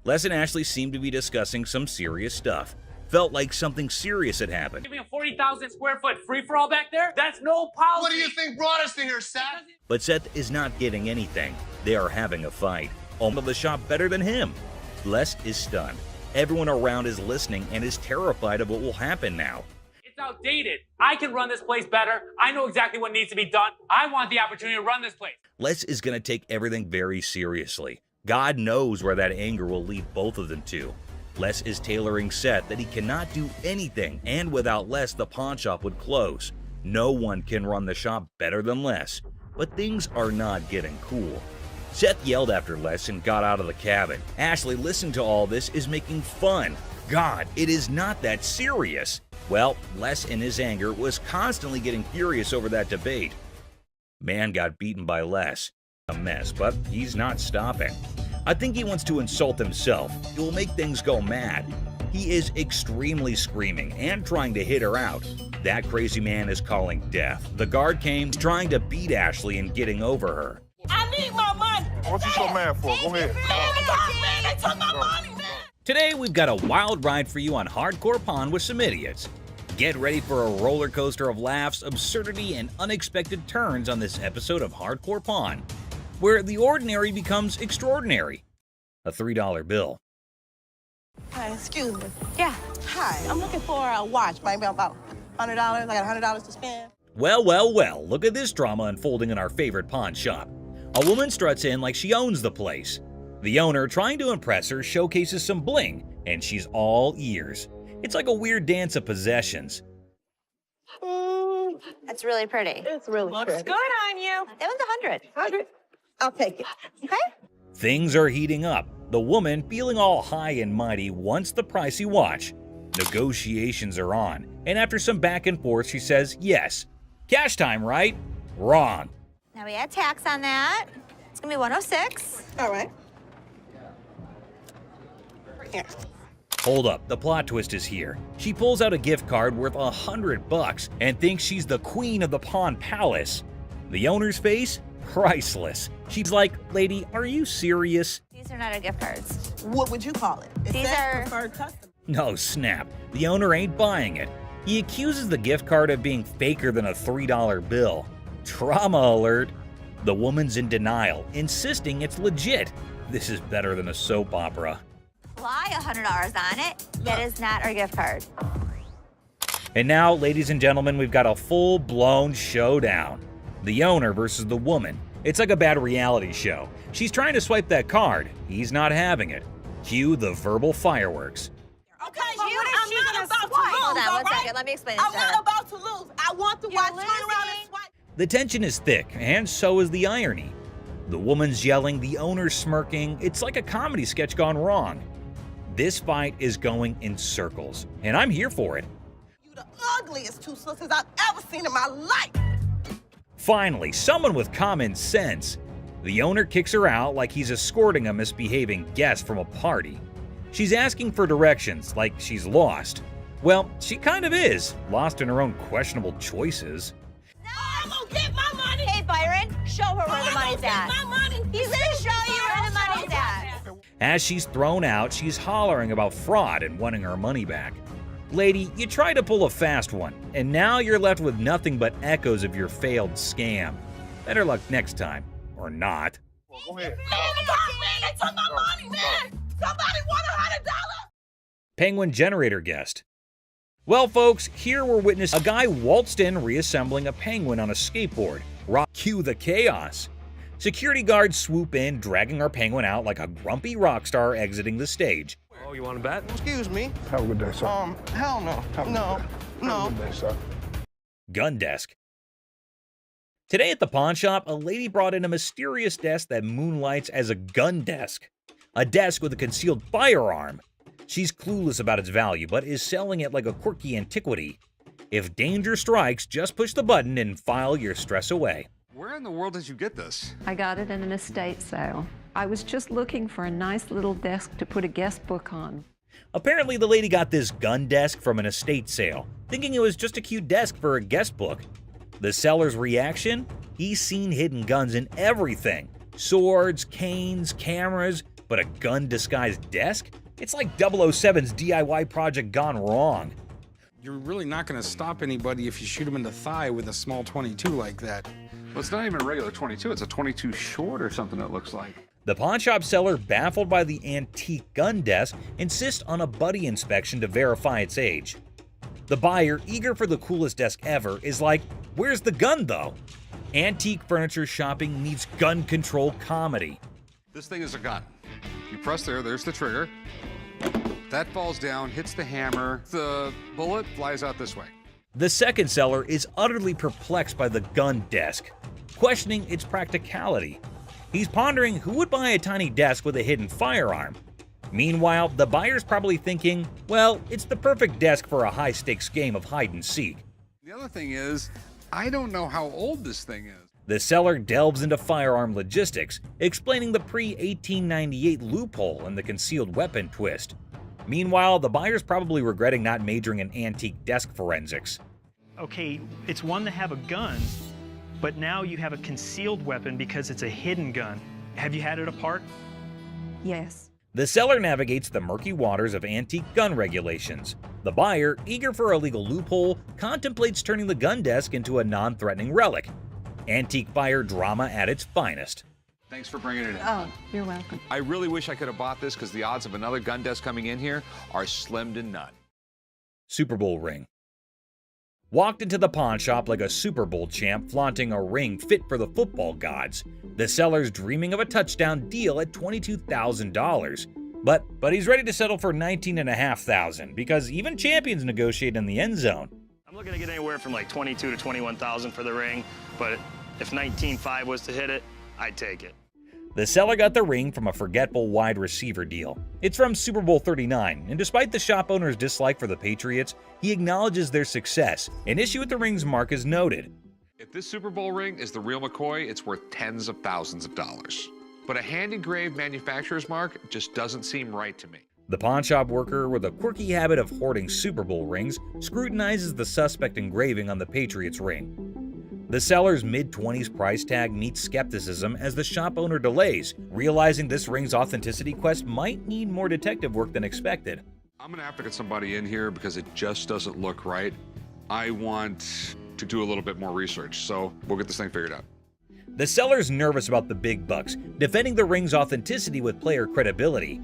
Les and Ashley seemed to be discussing some serious stuff. Felt like something serious had happened. Giving a 40,000 square foot free-for-all back there? That's no policy. What do you think brought us to here, Seth? But Seth is not getting anything. They are having a fight. Owner of the shop better than him. Les is stunned. Everyone around is listening and is terrified of what will happen now. It's outdated. I can run this place better. I know exactly what needs to be done. I want the opportunity to run this place. Les is going to take everything very seriously. God knows where that anger will lead both of them to. Les is tailoring Seth that he cannot do anything, and without Les, the pawn shop would close. No one can run the shop better than Les. But things are not getting cool. Seth yelled after Les and got out of the cabin. Ashley, listening to all this, is making fun. God, it is not that serious. Well, Les in his anger was constantly getting furious over that debate. Man got beaten by Les. A mess, but he's not stopping. I think he wants to insult himself. It will make things go mad. He is extremely screaming and trying to hit her out. That crazy man is calling death. The guard came trying to beat Ashley and getting over her. I need my money. What you so mad for? Go ahead. Man, they took my money, man. Today, we've got a wild ride for you on Hardcore Pawn with some idiots. Get ready for a roller coaster of laughs, absurdity, and unexpected turns on this episode of Hardcore Pawn, where the ordinary becomes extraordinary. A $3 bill. Hi, excuse me. Yeah. Hi, I'm looking for a watch, maybe about $100. I got $100 to spend. Well, look at this drama unfolding in our favorite pawn shop. A woman struts in like she owns the place. The owner, trying to impress her, showcases some bling, and she's all ears. It's like a weird dance of possessions. That's really pretty. It's really Looks pretty. good on you. That one's 100. 100. I'll take it. Okay. Things are heating up. The woman, feeling all high and mighty, wants the pricey watch. Negotiations are on, and after some back and forth, she says yes. Cash time, right? Wrong. Now we add tax on that. It's gonna be 106. All right. Here. Hold up, the plot twist is here. She pulls out a gift card worth $100 and thinks she's the queen of the Pawn Palace. The owner's face? Priceless. She's like, lady, are you serious? These are not our gift cards. What would you call it? It These says are- preferred customer. No snap, the owner ain't buying it. He accuses the gift card of being faker than a $3 bill. Trauma alert. The woman's in denial, insisting it's legit. This is better than a soap opera. Apply $100 on it. That is not our gift card. And now, ladies and gentlemen, we've got a full-blown showdown. The owner versus the woman. It's like a bad reality show. She's trying to swipe that card. He's not having it. Cue the verbal fireworks. Okay, I'm not about to lose, Hold on all one right? second. Let me explain this I'm to her. not about to lose. I want to watch turn around and swipe. The tension is thick, and so is the irony. The woman's yelling, the owner's smirking. It's like a comedy sketch gone wrong. This fight is going in circles, and I'm here for it. You the ugliest two sisters I've ever seen in my life. Finally, someone with common sense. The owner kicks her out like he's escorting a misbehaving guest from a party. She's asking for directions like she's lost. Well, she kind of is, lost in her own questionable choices. I'm gonna get my money. Hey, Byron, show her where the money's at. My money. He's gonna show you where the money's at. As she's thrown out, she's hollering about fraud and wanting her money back. Lady, you tried to pull a fast one, and now you're left with nothing but echoes of your failed scam. Better luck next time, or not. Go ahead. Man, they took my money, man. Somebody want $100. Penguin generator guest. Well, folks, here we're witnessing a guy waltzed in reassembling a penguin on a skateboard. Cue the chaos. Security guards swoop in, dragging our penguin out like a grumpy rock star exiting the stage. Oh, you want to bet? Excuse me. Have a good day, sir. Hell no. No. Have a good day, sir. Gun desk. Today at the pawn shop, a lady brought in a mysterious desk that moonlights as a gun desk. A desk with a concealed firearm. She's clueless about its value, but is selling it like a quirky antiquity. If danger strikes, just push the button and file your stress away. Where in the world did you get this? I got it in an estate sale. I was just looking for a nice little desk to put a guest book on. Apparently, the lady got this gun desk from an estate sale, thinking it was just a cute desk for a guest book. The seller's reaction? He's seen hidden guns in everything. Swords, canes, cameras, but a gun-disguised desk? It's like 007's DIY project gone wrong. You're really not going to stop anybody if you shoot them in the thigh with a small 22 like that. Well, it's not even a regular 22. It's a 22 short or something, it looks like. The pawnshop seller, baffled by the antique gun desk, insists on a buddy inspection to verify its age. The buyer, eager for the coolest desk ever, is like, "Where's the gun, though?" Antique furniture shopping meets gun control comedy. This thing is a gun. You press there's the trigger. That falls down, hits the hammer. The bullet flies out this way. The second seller is utterly perplexed by the gun desk, questioning its practicality. He's pondering who would buy a tiny desk with a hidden firearm. Meanwhile, the buyer's probably thinking, well, it's the perfect desk for a high-stakes game of hide-and-seek. The other thing is, I don't know how old this thing is. The seller delves into firearm logistics, explaining the pre-1898 loophole and the concealed weapon twist. Meanwhile, the buyer's probably regretting not majoring in antique desk forensics. Okay, it's one to have a gun, but now you have a concealed weapon because it's a hidden gun. Have you had it apart? Yes. The seller navigates the murky waters of antique gun regulations. The buyer, eager for a legal loophole, contemplates turning the gun desk into a non-threatening relic. Antique buyer drama at its finest. Thanks for bringing it in. Oh, you're welcome. I really wish I could have bought this because the odds of another gun desk coming in here are slim to none. Super Bowl ring. Walked into the pawn shop like a Super Bowl champ flaunting a ring fit for the football gods. The seller's dreaming of a touchdown deal at $22,000. But he's ready to settle for $19,500 because even champions negotiate in the end zone. I'm looking to get anywhere from like 22 to 21,000 for the ring, but if 19.5 was to hit it, I'd take it. The seller got the ring from a forgetful wide receiver deal. It's from Super Bowl 39, and despite the shop owner's dislike for the Patriots, he acknowledges their success. An issue with the ring's mark is noted. If this Super Bowl ring is the real McCoy, it's worth tens of thousands of dollars. But a hand-engraved manufacturer's mark just doesn't seem right to me. The pawnshop worker, with a quirky habit of hoarding Super Bowl rings, scrutinizes the suspect engraving on the Patriots ring. The seller's mid-20s price tag meets skepticism as the shop owner delays, realizing this ring's authenticity quest might need more detective work than expected. I'm gonna have to get somebody in here because it just doesn't look right. I want to do a little bit more research, so we'll get this thing figured out. The seller's nervous about the big bucks, defending the ring's authenticity with player credibility.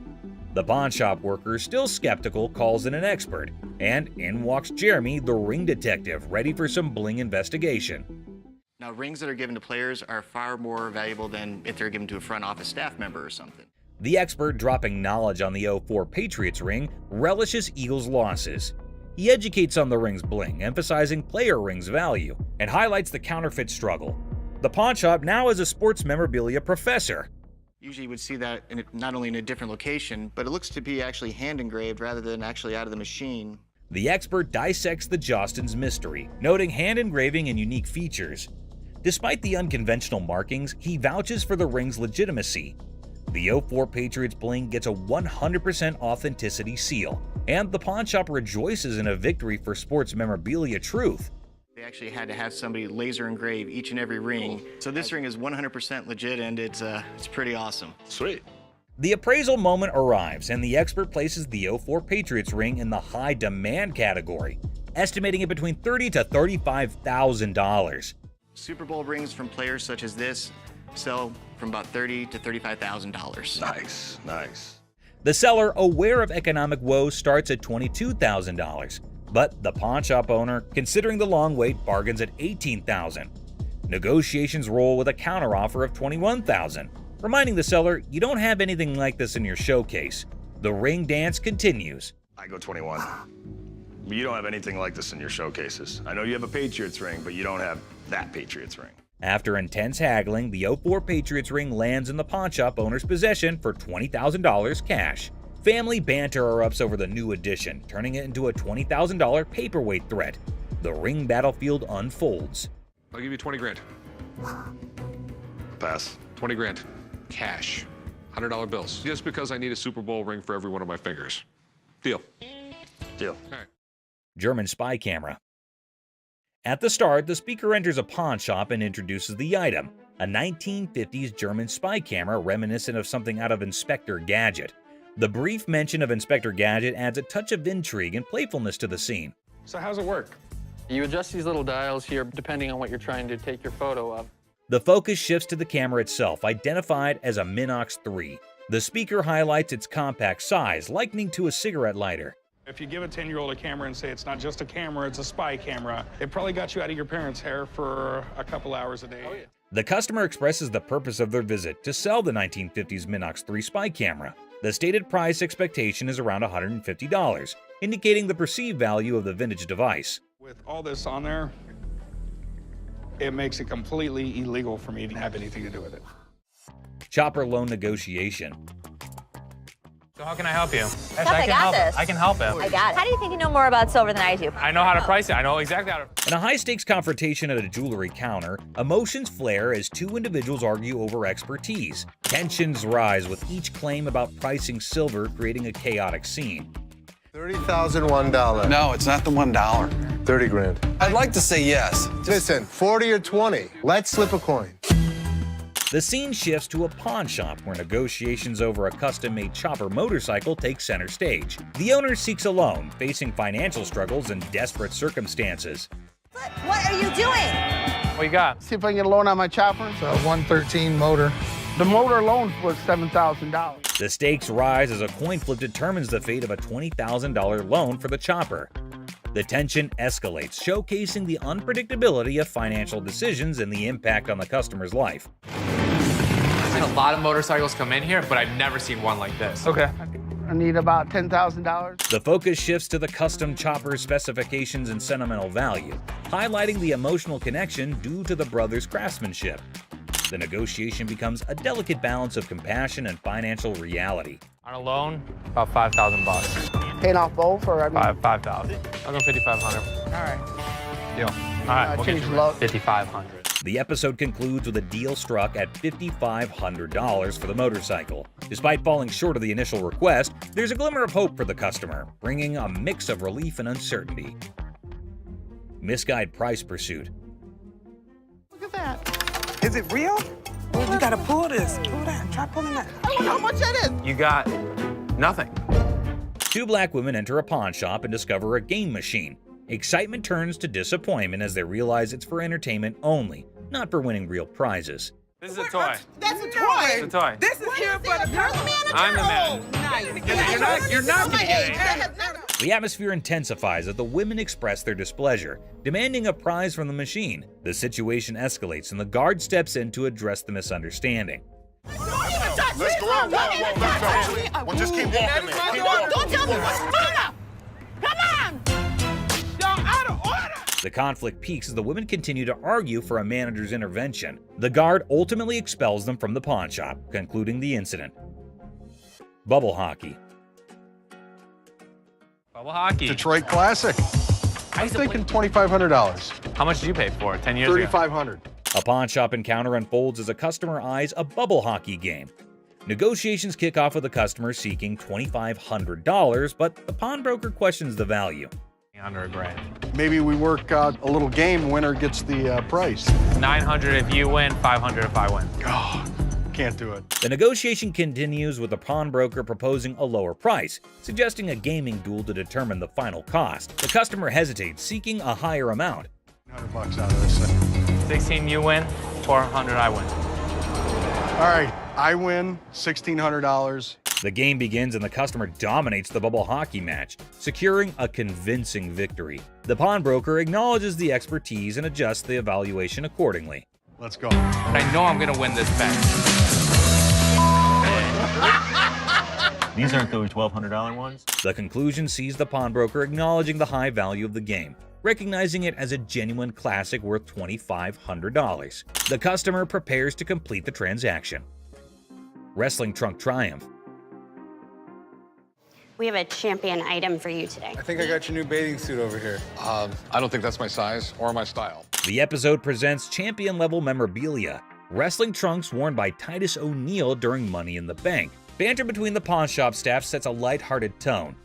The pawn shop worker, still skeptical, calls in an expert, and in walks Jeremy, the ring detective, ready for some bling investigation. Now, rings that are given to players are far more valuable than if they're given to a front office staff member or something. The expert, dropping knowledge on the 04 Patriots ring, relishes Eagles' losses. He educates on the ring's bling, emphasizing player ring's value, and highlights the counterfeit struggle. The pawn shop now has a sports memorabilia professor. Usually you would see that not only in a different location, but it looks to be actually hand engraved rather than actually out of the machine. The expert dissects the Jostens mystery, noting hand engraving and unique features. Despite the unconventional markings, he vouches for the ring's legitimacy. The 04 Patriots bling gets a 100% authenticity seal, and the pawn shop rejoices in a victory for sports memorabilia truth. They actually had to have somebody laser engrave each and every ring. So this ring is 100% legit, and it's pretty awesome. Sweet. The appraisal moment arrives, and the expert places the 04 Patriots ring in the high demand category, estimating it between $30,000 to $35,000. Super Bowl rings from players such as this sell from about $30,000 to $35,000. Nice, nice. The seller, aware of economic woes, starts at $22,000, but the pawn shop owner, considering the long wait, bargains at $18,000. Negotiations roll with a counteroffer of $21,000, reminding the seller you don't have anything like this in your showcase. The ring dance continues. I go 21. You don't have anything like this in your showcases. I know you have a Patriots ring, but you don't have that Patriots ring. After intense haggling, the 04 Patriots ring lands in the pawn shop owner's possession for $20,000 cash. Family banter erupts over the new addition, turning it into a $20,000 paperweight threat. The ring battlefield unfolds. I'll give you 20 grand. Pass. 20 grand. Cash. $100 bills. Just because I need a Super Bowl ring for every one of my fingers. Deal. Deal. All right. German spy camera. At the start, the speaker enters a pawn shop and introduces the item, a 1950s German spy camera reminiscent of something out of Inspector Gadget. The brief mention of Inspector Gadget adds a touch of intrigue and playfulness to the scene. So how's it work? You adjust these little dials here depending on what you're trying to take your photo of. The focus shifts to the camera itself, identified as a MINS 3. The speaker highlights its compact size, likening to a cigarette lighter. If you give a 10-year-old a camera and say it's not just a camera, it's a spy camera, it probably got you out of your parents' hair for a couple hours a day. Oh, yeah. The customer expresses the purpose of their visit to sell the 1950s MINS 3 spy camera. The stated price expectation is around $150, indicating the perceived value of the vintage device. With all this on there, it makes it completely illegal for me to have anything to do with it. Chopper loan negotiation. So how can I help you? Yes, I got this. I can help him. I got it. How do you think you know more about silver than I do? I know how to price it. I know exactly how to. In a high-stakes confrontation at a jewelry counter, emotions flare as two individuals argue over expertise. Tensions rise with each claim about pricing silver, creating a chaotic scene. $30,001. No, it's not the $1. 30 grand. I'd like to say yes. Listen, 40 or 20. Let's slip a coin. The scene shifts to a pawn shop where negotiations over a custom-made chopper motorcycle take center stage. The owner seeks a loan, facing financial struggles and desperate circumstances. What are you doing? What you got? See if I can get a loan on my chopper. It's a 113 motor. The motor alone was $7,000. The stakes rise as a coin flip determines the fate of a $20,000 loan for the chopper. The tension escalates, showcasing the unpredictability of financial decisions and the impact on the customer's life. I've seen a lot of motorcycles come in here, but I've never seen one like this. Okay. I need about $10,000. The focus shifts to the custom chopper's specifications and sentimental value, highlighting the emotional connection due to the brothers' craftsmanship. The negotiation becomes a delicate balance of compassion and financial reality. On a loan, about $5,000. Paying off both, or I mean? $5,000. I'll go $5,500. All right. Deal. All right, we'll change get you low. $5,500. The episode concludes with a deal struck at $5,500 for the motorcycle. Despite falling short of the initial request, there's a glimmer of hope for the customer, bringing a mix of relief and uncertainty. Misguided price pursuit. that. Is it real? Oh, you gotta pull this. Pull that. Try pulling that. I don't know how much that is. You got nothing. Two black women enter a pawn shop and discover a game machine. Excitement turns to disappointment as they realize it's for entertainment only, not for winning real prizes. This is a toy. That's a toy. It's a toy. This is here for the You're the manager? I'm the man. Oh, nice. You're not gonna get anything. The atmosphere intensifies as the women express their displeasure, demanding a prize from the machine. The situation escalates and the guard steps in to address the misunderstanding. Let's go out. Well, just keep walking, man. Keep walking. Don't tell me what's going on. Come on. Y'all out of order. The conflict peaks as the women continue to argue for a manager's intervention. The guard ultimately expels them from the pawn shop, concluding the incident. Bubble hockey. Bubble hockey. Detroit Classic. I'm thinking $2,500. How much did you pay for it 10 years ago? $3,500. A pawn shop encounter unfolds as a customer eyes a bubble hockey game. Negotiations kick off with the customer seeking $2,500, but the pawnbroker questions the value. Under $1,000. Maybe we work out a little game. Winner gets the price. $900 if you win, $500 if I win. Oh, can't do it. The negotiation continues with the pawnbroker proposing a lower price, suggesting a gaming duel to determine the final cost. The customer hesitates, seeking a higher amount. $100 out of this thing. 16 you win, 400 I win. All right, I win $1,600. The game begins and the customer dominates the bubble hockey match, securing a convincing victory. The pawnbroker acknowledges the expertise and adjusts the evaluation accordingly. Let's go. I know I'm gonna win this bet. These aren't those $1,200 ones? The conclusion sees the pawnbroker acknowledging the high value of the game, recognizing it as a genuine classic worth $2,500. The customer prepares to complete the transaction. Wrestling trunk triumph. We have a champion item for you today. I think I got your new bathing suit over here. I don't think that's my size or my style. The episode presents champion-level memorabilia, wrestling trunks worn by Titus O'Neil during Money in the Bank. Banter between the pawn shop staff sets a lighthearted tone.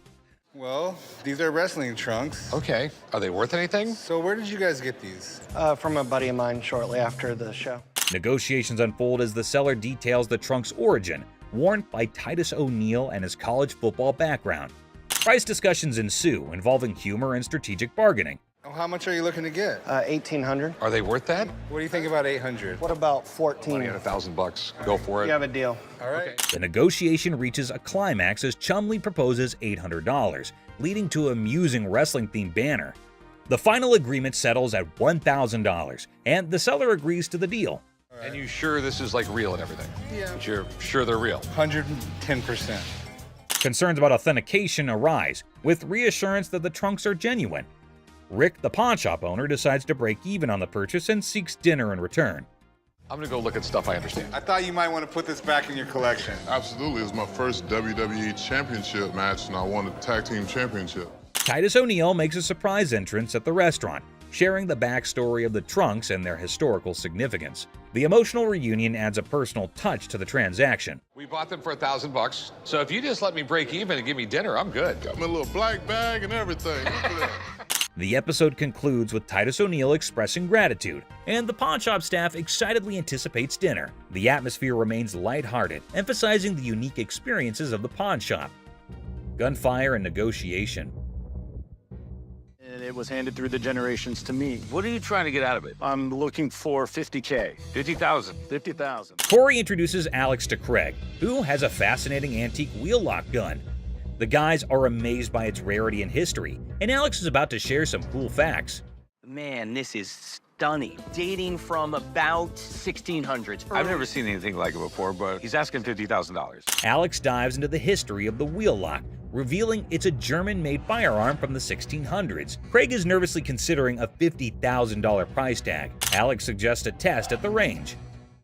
Well, these are wrestling trunks. Okay, are they worth anything? So where did you guys get these? From a buddy of mine shortly after the show. Negotiations unfold as the seller details the trunk's origin, worn by Titus O'Neil and his college football background. Price discussions ensue, involving humor and strategic bargaining. Oh, how much are you looking to get? $1,800. Are they worth that? What do you think about 800? What about 14? Money at $1,000. Go for it. You have a deal. All right. Okay. The negotiation reaches a climax as Chumley proposes $800, leading to a musing wrestling-themed banner. The final agreement settles at $1,000, and the seller agrees to the deal. And you sure this is like real and everything? Yeah. But you're sure they're real? 110%. Concerns about authentication arise, with reassurance that the trunks are genuine. Rick, the pawn shop owner, decides to break even on the purchase and seeks dinner in return. I'm gonna go look at stuff I understand. I thought you might want to put this back in your collection. Absolutely. It was my first WWE Championship match, and I won the Tag Team Championship. Titus O'Neil makes a surprise entrance at the restaurant, sharing the backstory of the trunks and their historical significance. The emotional reunion adds a personal touch to the transaction. We bought them for $1,000, so if you just let me break even and give me dinner, I'm good. Got me a little black bag and everything. Look at that. The episode concludes with Titus O'Neil expressing gratitude, and the pawn shop staff excitedly anticipates dinner. The atmosphere remains lighthearted, emphasizing the unique experiences of the pawn shop. Gunfire and negotiation. And it was handed through the generations to me. What are you trying to get out of it? I'm looking for $50K. 50,000. 50,000. Corey introduces Alex to Craig, who has a fascinating antique wheel lock gun. The guys are amazed by its rarity and history, and Alex is about to share some cool facts. Man, this is stunning. Dating from about 1600s. I've never seen anything like it before, but he's asking $50,000. Alex dives into the history of the wheel lock, revealing it's a German-made firearm from the 1600s. Craig is nervously considering a $50,000 price tag. Alex suggests a test at the range.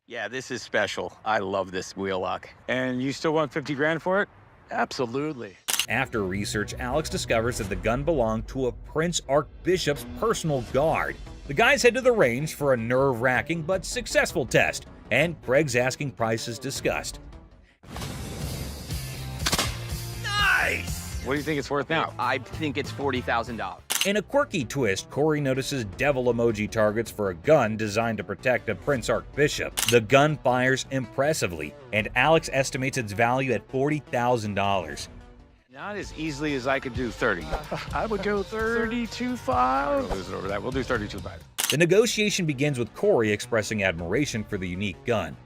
Yeah, this is special. I love this wheel lock. And you still want 50 grand for it? Absolutely. After research, Alex discovers that the gun belonged to a Prince Archbishop's personal guard. The guys head to the range for a nerve-wracking but successful test, and Craig's asking price is discussed. Nice! What do you think it's worth now? I think it's $40,000. In a quirky twist, Corey notices devil emoji targets for a gun designed to protect a Prince Archbishop. The gun fires impressively, and Alex estimates its value at $40,000. Not as easily as I could do 30. I would go 32.5. We'll lose it over that. We'll do 32.5. The negotiation begins with Corey expressing admiration for the unique gun.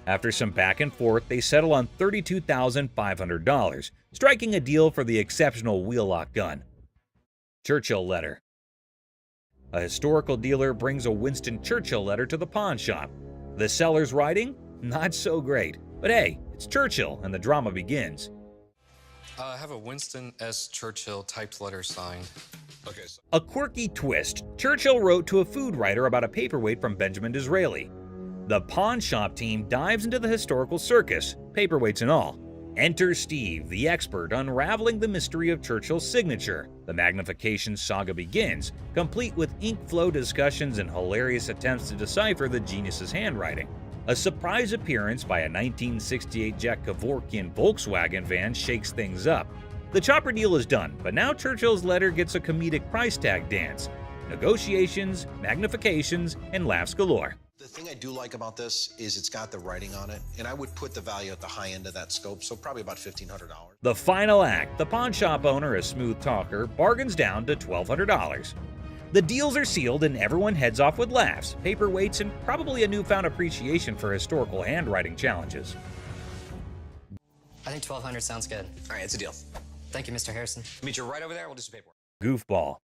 After some back and forth, they settle on $32,500, striking a deal for the exceptional wheel-lock gun. Churchill letter. A historical dealer brings a Winston Churchill letter to the pawn shop. The seller's writing? Not so great. But hey, it's Churchill, and the drama begins. I have a Winston S. Churchill typed letter signed. Okay. A quirky twist. Churchill wrote to a food writer about a paperweight from Benjamin Disraeli. The pawn shop team dives into the historical circus, paperweights and all. Enter Steve, the expert, unraveling the mystery of Churchill's signature. The magnification saga begins, complete with ink flow discussions and hilarious attempts to decipher the genius's handwriting. A surprise appearance by a 1968 Jack Kevorkian Volkswagen van shakes things up. The chopper deal is done, but now Churchill's letter gets a comedic price tag dance. Negotiations, magnifications, and laughs galore. The thing I do like about this is it's got the writing on it, and I would put the value at the high end of that scope, so probably about $1,500. The final act, the pawn shop owner, a smooth talker, bargains down to $1,200. The deals are sealed and everyone heads off with laughs, paperweights, and probably a newfound appreciation for historical handwriting challenges. I think 1,200 sounds good. All right, it's a deal. Thank you, Mr. Harrison. Meet you right over there. We'll do some paperwork. Goofball.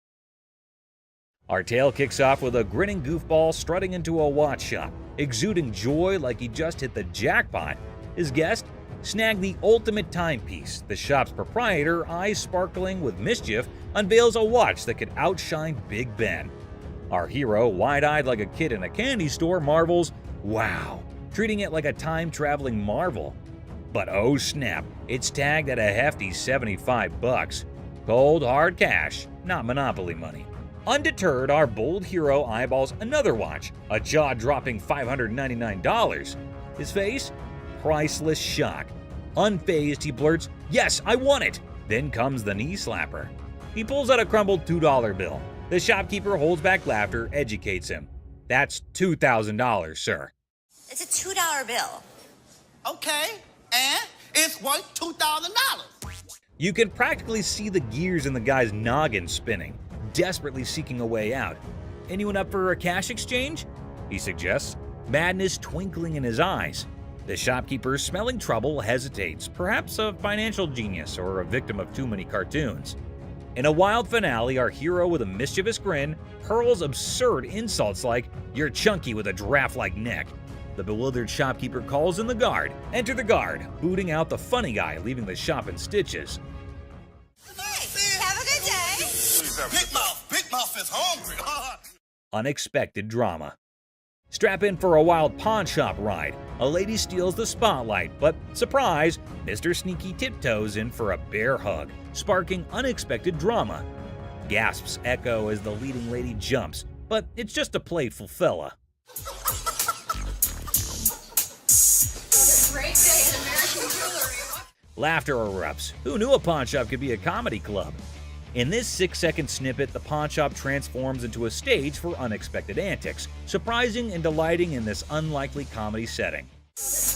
Our tale kicks off with a grinning goofball strutting into a watch shop, exuding joy like he just hit the jackpot. His guest snagged the ultimate timepiece. The shop's proprietor, eyes sparkling with mischief, unveils a watch that could outshine Big Ben. Our hero, wide-eyed like a kid in a candy store, marvels, "Wow," treating it like a time-traveling marvel. But oh snap, it's tagged at a hefty $75. Cold, hard cash, not Monopoly money. Undeterred, our bold hero eyeballs another watch, a jaw-dropping $599. His face? Priceless shock. Unfazed, he blurts, "Yes, I want it!" Then comes the knee slapper. He pulls out a crumbled $2 bill. The shopkeeper holds back laughter, educates him. "That's $2,000, sir." It's a $2 bill. Okay, and it's worth $2,000. You can practically see the gears in the guy's noggin spinning, desperately seeking a way out. "Anyone up for a cash exchange?" he suggests, madness twinkling in his eyes. The shopkeeper, smelling trouble, hesitates, perhaps a financial genius or a victim of too many cartoons. In a wild finale, our hero with a mischievous grin hurls absurd insults like, "You're chunky with a giraffe-like neck." The bewildered shopkeeper calls in the guard. Enter the guard, booting out the funny guy, leaving the shop in stitches. Have a good day. Big Mouth is hungry. Unexpected drama. Strap in for a wild pawn shop ride. A lady steals the spotlight, but surprise, Mr. Sneaky tiptoes in for a bear hug, sparking unexpected drama. Gasps echo as the leading lady jumps, but it's just a playful fella. Great day at American Jewelry. Laughter erupts. Who knew a pawn shop could be a comedy club? In this 6-second snippet, the pawn shop transforms into a stage for unexpected antics, surprising and delighting in this unlikely comedy setting.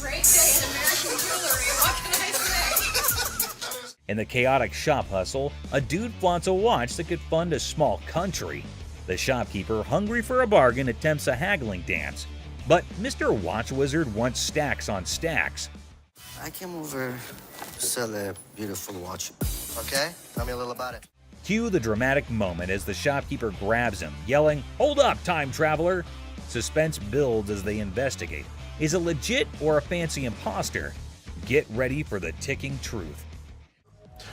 Great day at American Jewelry. What can I say? In the chaotic shop hustle, a dude flaunts a watch that could fund a small country. The shopkeeper, hungry for a bargain, attempts a haggling dance. But Mr. Watch Wizard wants stacks on stacks. I came over to sell a beautiful watch. Okay? Tell me a little about it. Cue the dramatic moment as the shopkeeper grabs him, yelling, "Hold up, time traveler!" Suspense builds as they investigate. Is it legit or a fancy imposter? Get ready for the ticking truth.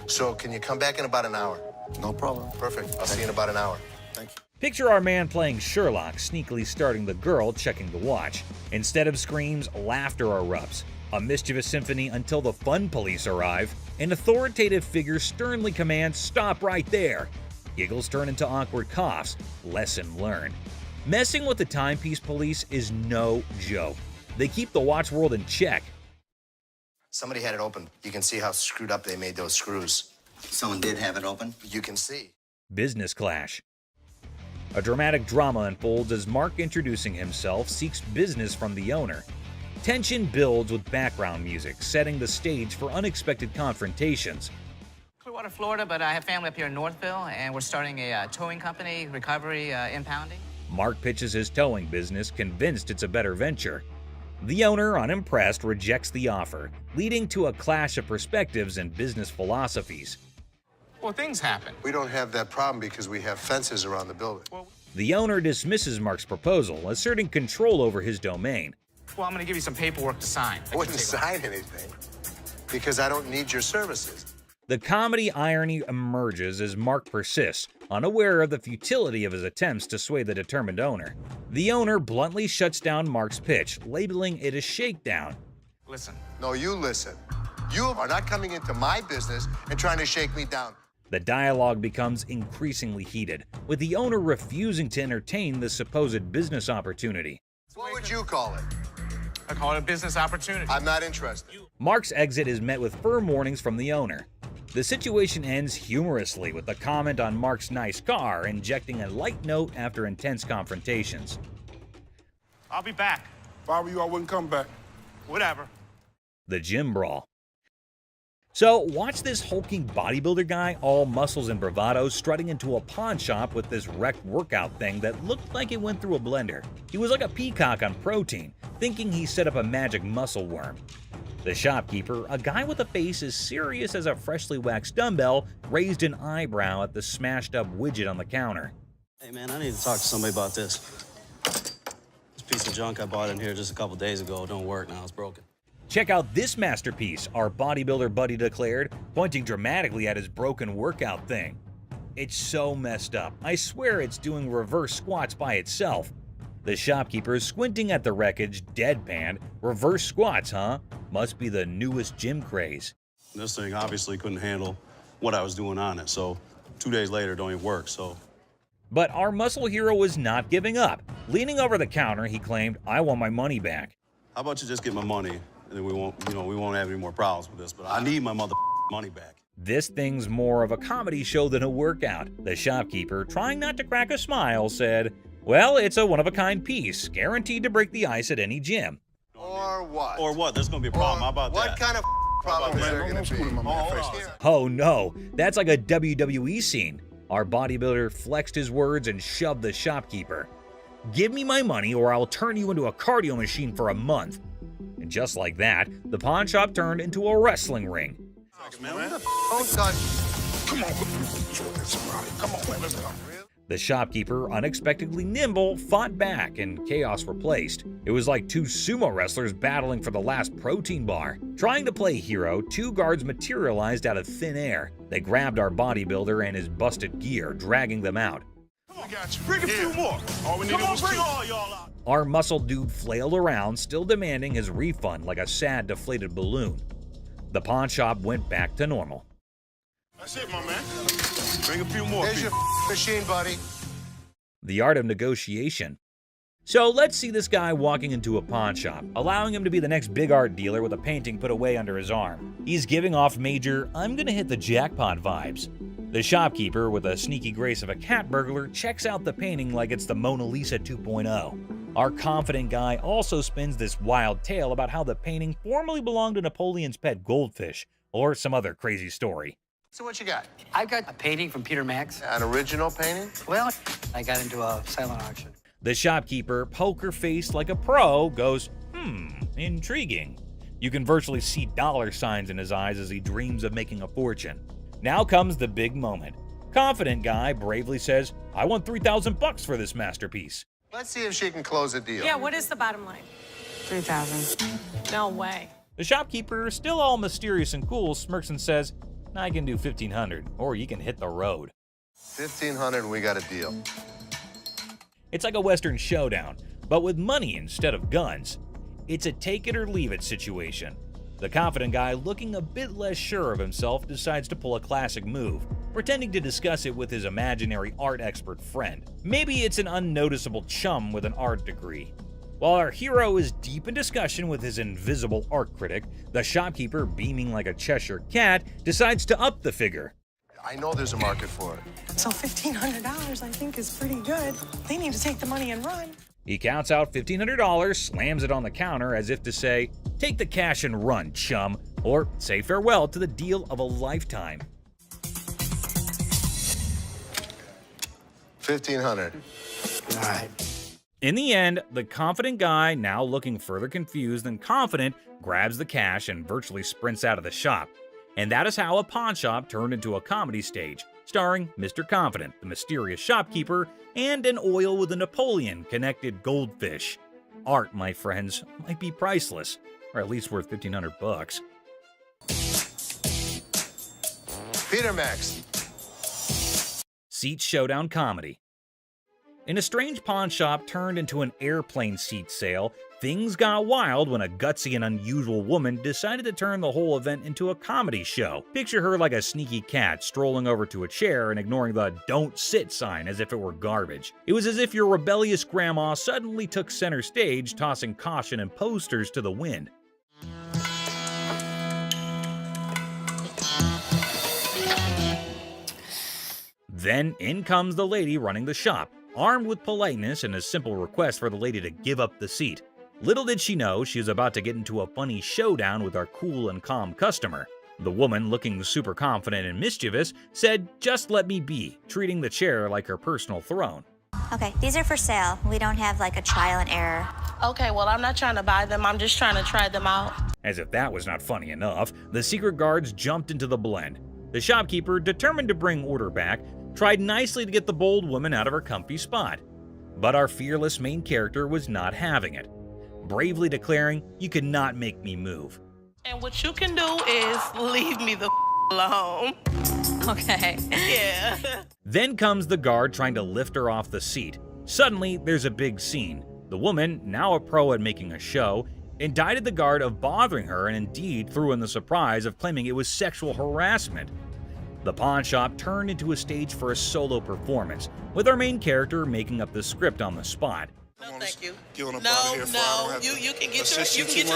So, can you come back in about an hour? No problem. Perfect. I'll see you in about an hour. Thank you. Picture our man playing Sherlock, sneakily starting the girl checking the watch. Instead of screams, laughter erupts. A mischievous symphony until the fun police arrive. An authoritative figure sternly commands, "Stop right there!" Giggles turn into awkward coughs. Lesson learned. Messing with the timepiece police is no joke. They keep the watch world in check. Somebody had it open. You can see how screwed up they made those screws. Someone did have it open? You can see. Business clash. A dramatic drama unfolds as Mark, introducing himself, seeks business from the owner. Tension builds with background music, setting the stage for unexpected confrontations. Clearwater, Florida, but I have family up here in Northville, and we're starting a towing company, recovery, impounding. Mark pitches his towing business, convinced it's a better venture. The owner, unimpressed, rejects the offer, leading to a clash of perspectives and business philosophies. Well, things happen. We don't have that problem because we have fences around the building. The owner dismisses Mark's proposal, asserting control over his domain. Well, I'm going to give you some paperwork to sign. I wouldn't sign anything because I don't need your services. The comedy irony emerges as Mark persists, unaware of the futility of his attempts to sway the determined owner. The owner bluntly shuts down Mark's pitch, labeling it a shakedown. Listen. No, you listen. You are not coming into my business and trying to shake me down. The dialogue becomes increasingly heated, with the owner refusing to entertain the supposed business opportunity. What would you call it? I call it a business opportunity. I'm not interested. Mark's exit is met with firm warnings from the owner. The situation ends humorously with a comment on Mark's nice car, injecting a light note after intense confrontations. I'll be back. If I were you, I wouldn't come back. Whatever. The gym brawl. So, watch this hulking bodybuilder guy, all muscles and bravado, strutting into a pawn shop with this wrecked workout thing that looked like it went through a blender. He was like a peacock on protein, thinking he set up a magic muscle worm. The shopkeeper, a guy with a face as serious as a freshly waxed dumbbell, raised an eyebrow at the smashed up widget on the counter. Hey man, I need to talk to somebody about this. This piece of junk I bought in here just a couple days ago don't work now, it's broken. Check out this masterpiece, our bodybuilder buddy declared, pointing dramatically at his broken workout thing. It's so messed up. I swear it's doing reverse squats by itself. The shopkeeper, squinting at the wreckage, deadpanned. Reverse squats, huh? Must be the newest gym craze. This thing obviously couldn't handle what I was doing on it, so 2 days later it don't even work, so. But our muscle hero was not giving up. Leaning over the counter, he claimed, "I want my money back." How about you just get my money, and then we won't have any more problems with this, but I need my money back. This thing's more of a comedy show than a workout. The shopkeeper, trying not to crack a smile, said, "Well, it's a one-of-a-kind piece, guaranteed to break the ice at any gym." Or what? Or what? There's gonna be a problem. How about what that? kind of problem is there going to be? Oh no, that's like a WWE scene. Our bodybuilder flexed his words and shoved the shopkeeper. "Give me my money or I'll turn you into a cardio machine for a month." And just like that, the pawn shop turned into a wrestling ring. Don't touch. Come on, come on, man, let's go. The shopkeeper, unexpectedly nimble, fought back and chaos replaced. It was like two sumo wrestlers battling for the last protein bar. Trying to play hero, two guards materialized out of thin air. They grabbed our bodybuilder and his busted gear, dragging them out. We got you. Bring a few more. All we needed was two. All y'all out. Our muscle dude flailed around, still demanding his refund like a sad, deflated balloon. The pawn shop went back to normal. That's it, my man. Bring a few more. There's your machine, buddy. The art of negotiation. So let's see this guy walking into a pawn shop, allowing him to be the next big art dealer with a painting put away under his arm. He's giving off major, "I'm gonna hit the jackpot" vibes. The shopkeeper, with a sneaky grace of a cat burglar, checks out the painting like it's the Mona Lisa 2.0. Our confident guy also spins this wild tale about how the painting formerly belonged to Napoleon's pet goldfish, or some other crazy story. So what you got? I've got a painting from Peter Max. An original painting? Well, I got into a silent auction. The shopkeeper, poker-faced like a pro, goes, intriguing. You can virtually see dollar signs in his eyes as he dreams of making a fortune. Now comes the big moment. Confident guy bravely says, "I want $3,000 for this masterpiece." Let's see if she can close a deal. Yeah, what is the bottom line? 3,000. No way. The shopkeeper, still all mysterious and cool, smirks and says, "I can do 1,500, or you can hit the road." 1,500 and we got a deal. It's like a Western showdown, but with money instead of guns. It's a take-it-or-leave-it situation. The confident guy, looking a bit less sure of himself, decides to pull a classic move, pretending to discuss it with his imaginary art expert friend. Maybe it's an unnoticeable chum with an art degree. While our hero is deep in discussion with his invisible art critic, the shopkeeper, beaming like a Cheshire cat, decides to up the figure. I know there's a market for it. So $1,500, I think, is pretty good. They need to take the money and run. He counts out $1,500, slams it on the counter as if to say, "Take the cash and run, chum," or say farewell to the deal of a lifetime. 1,500. All right. In the end, the confident guy, now looking further confused than confident, grabs the cash and virtually sprints out of the shop. And that is how a pawn shop turned into a comedy stage, starring Mr. Confident, the mysterious shopkeeper, and an oil with a Napoleon-connected goldfish. Art, my friends, might be priceless, or at least worth $1,500. Peter Max. Seat showdown comedy. In a strange pawn shop turned into an airplane seat sale, things got wild when a gutsy and unusual woman decided to turn the whole event into a comedy show. Picture her like a sneaky cat strolling over to a chair and ignoring the "don't sit" sign as if it were garbage. It was as if your rebellious grandma suddenly took center stage, tossing caution and posters to the wind. Then in comes the lady running the shop, armed with politeness and a simple request for the lady to give up the seat. Little did she know she was about to get into a funny showdown with our cool and calm customer. The woman, looking super confident and mischievous, said, "Just let me be," treating the chair like her personal throne. Okay, these are for sale. We don't have like a trial and error. Okay, well, I'm not trying to buy them. I'm just trying to try them out. As if that was not funny enough, the secret guards jumped into the blend. The shopkeeper, determined to bring order back, tried nicely to get the bold woman out of her comfy spot. But our fearless main character was not having it, bravely declaring, "You cannot make me move." And what you can do is leave me the alone. Okay. Yeah. Then comes the guard trying to lift her off the seat. Suddenly, there's a big scene. The woman, now a pro at making a show, indicted the guard of bothering her and indeed threw in the surprise of claiming it was sexual harassment. The pawn shop turned into a stage for a solo performance, with our main character making up the script on the spot. No, thank you. You No, you can get your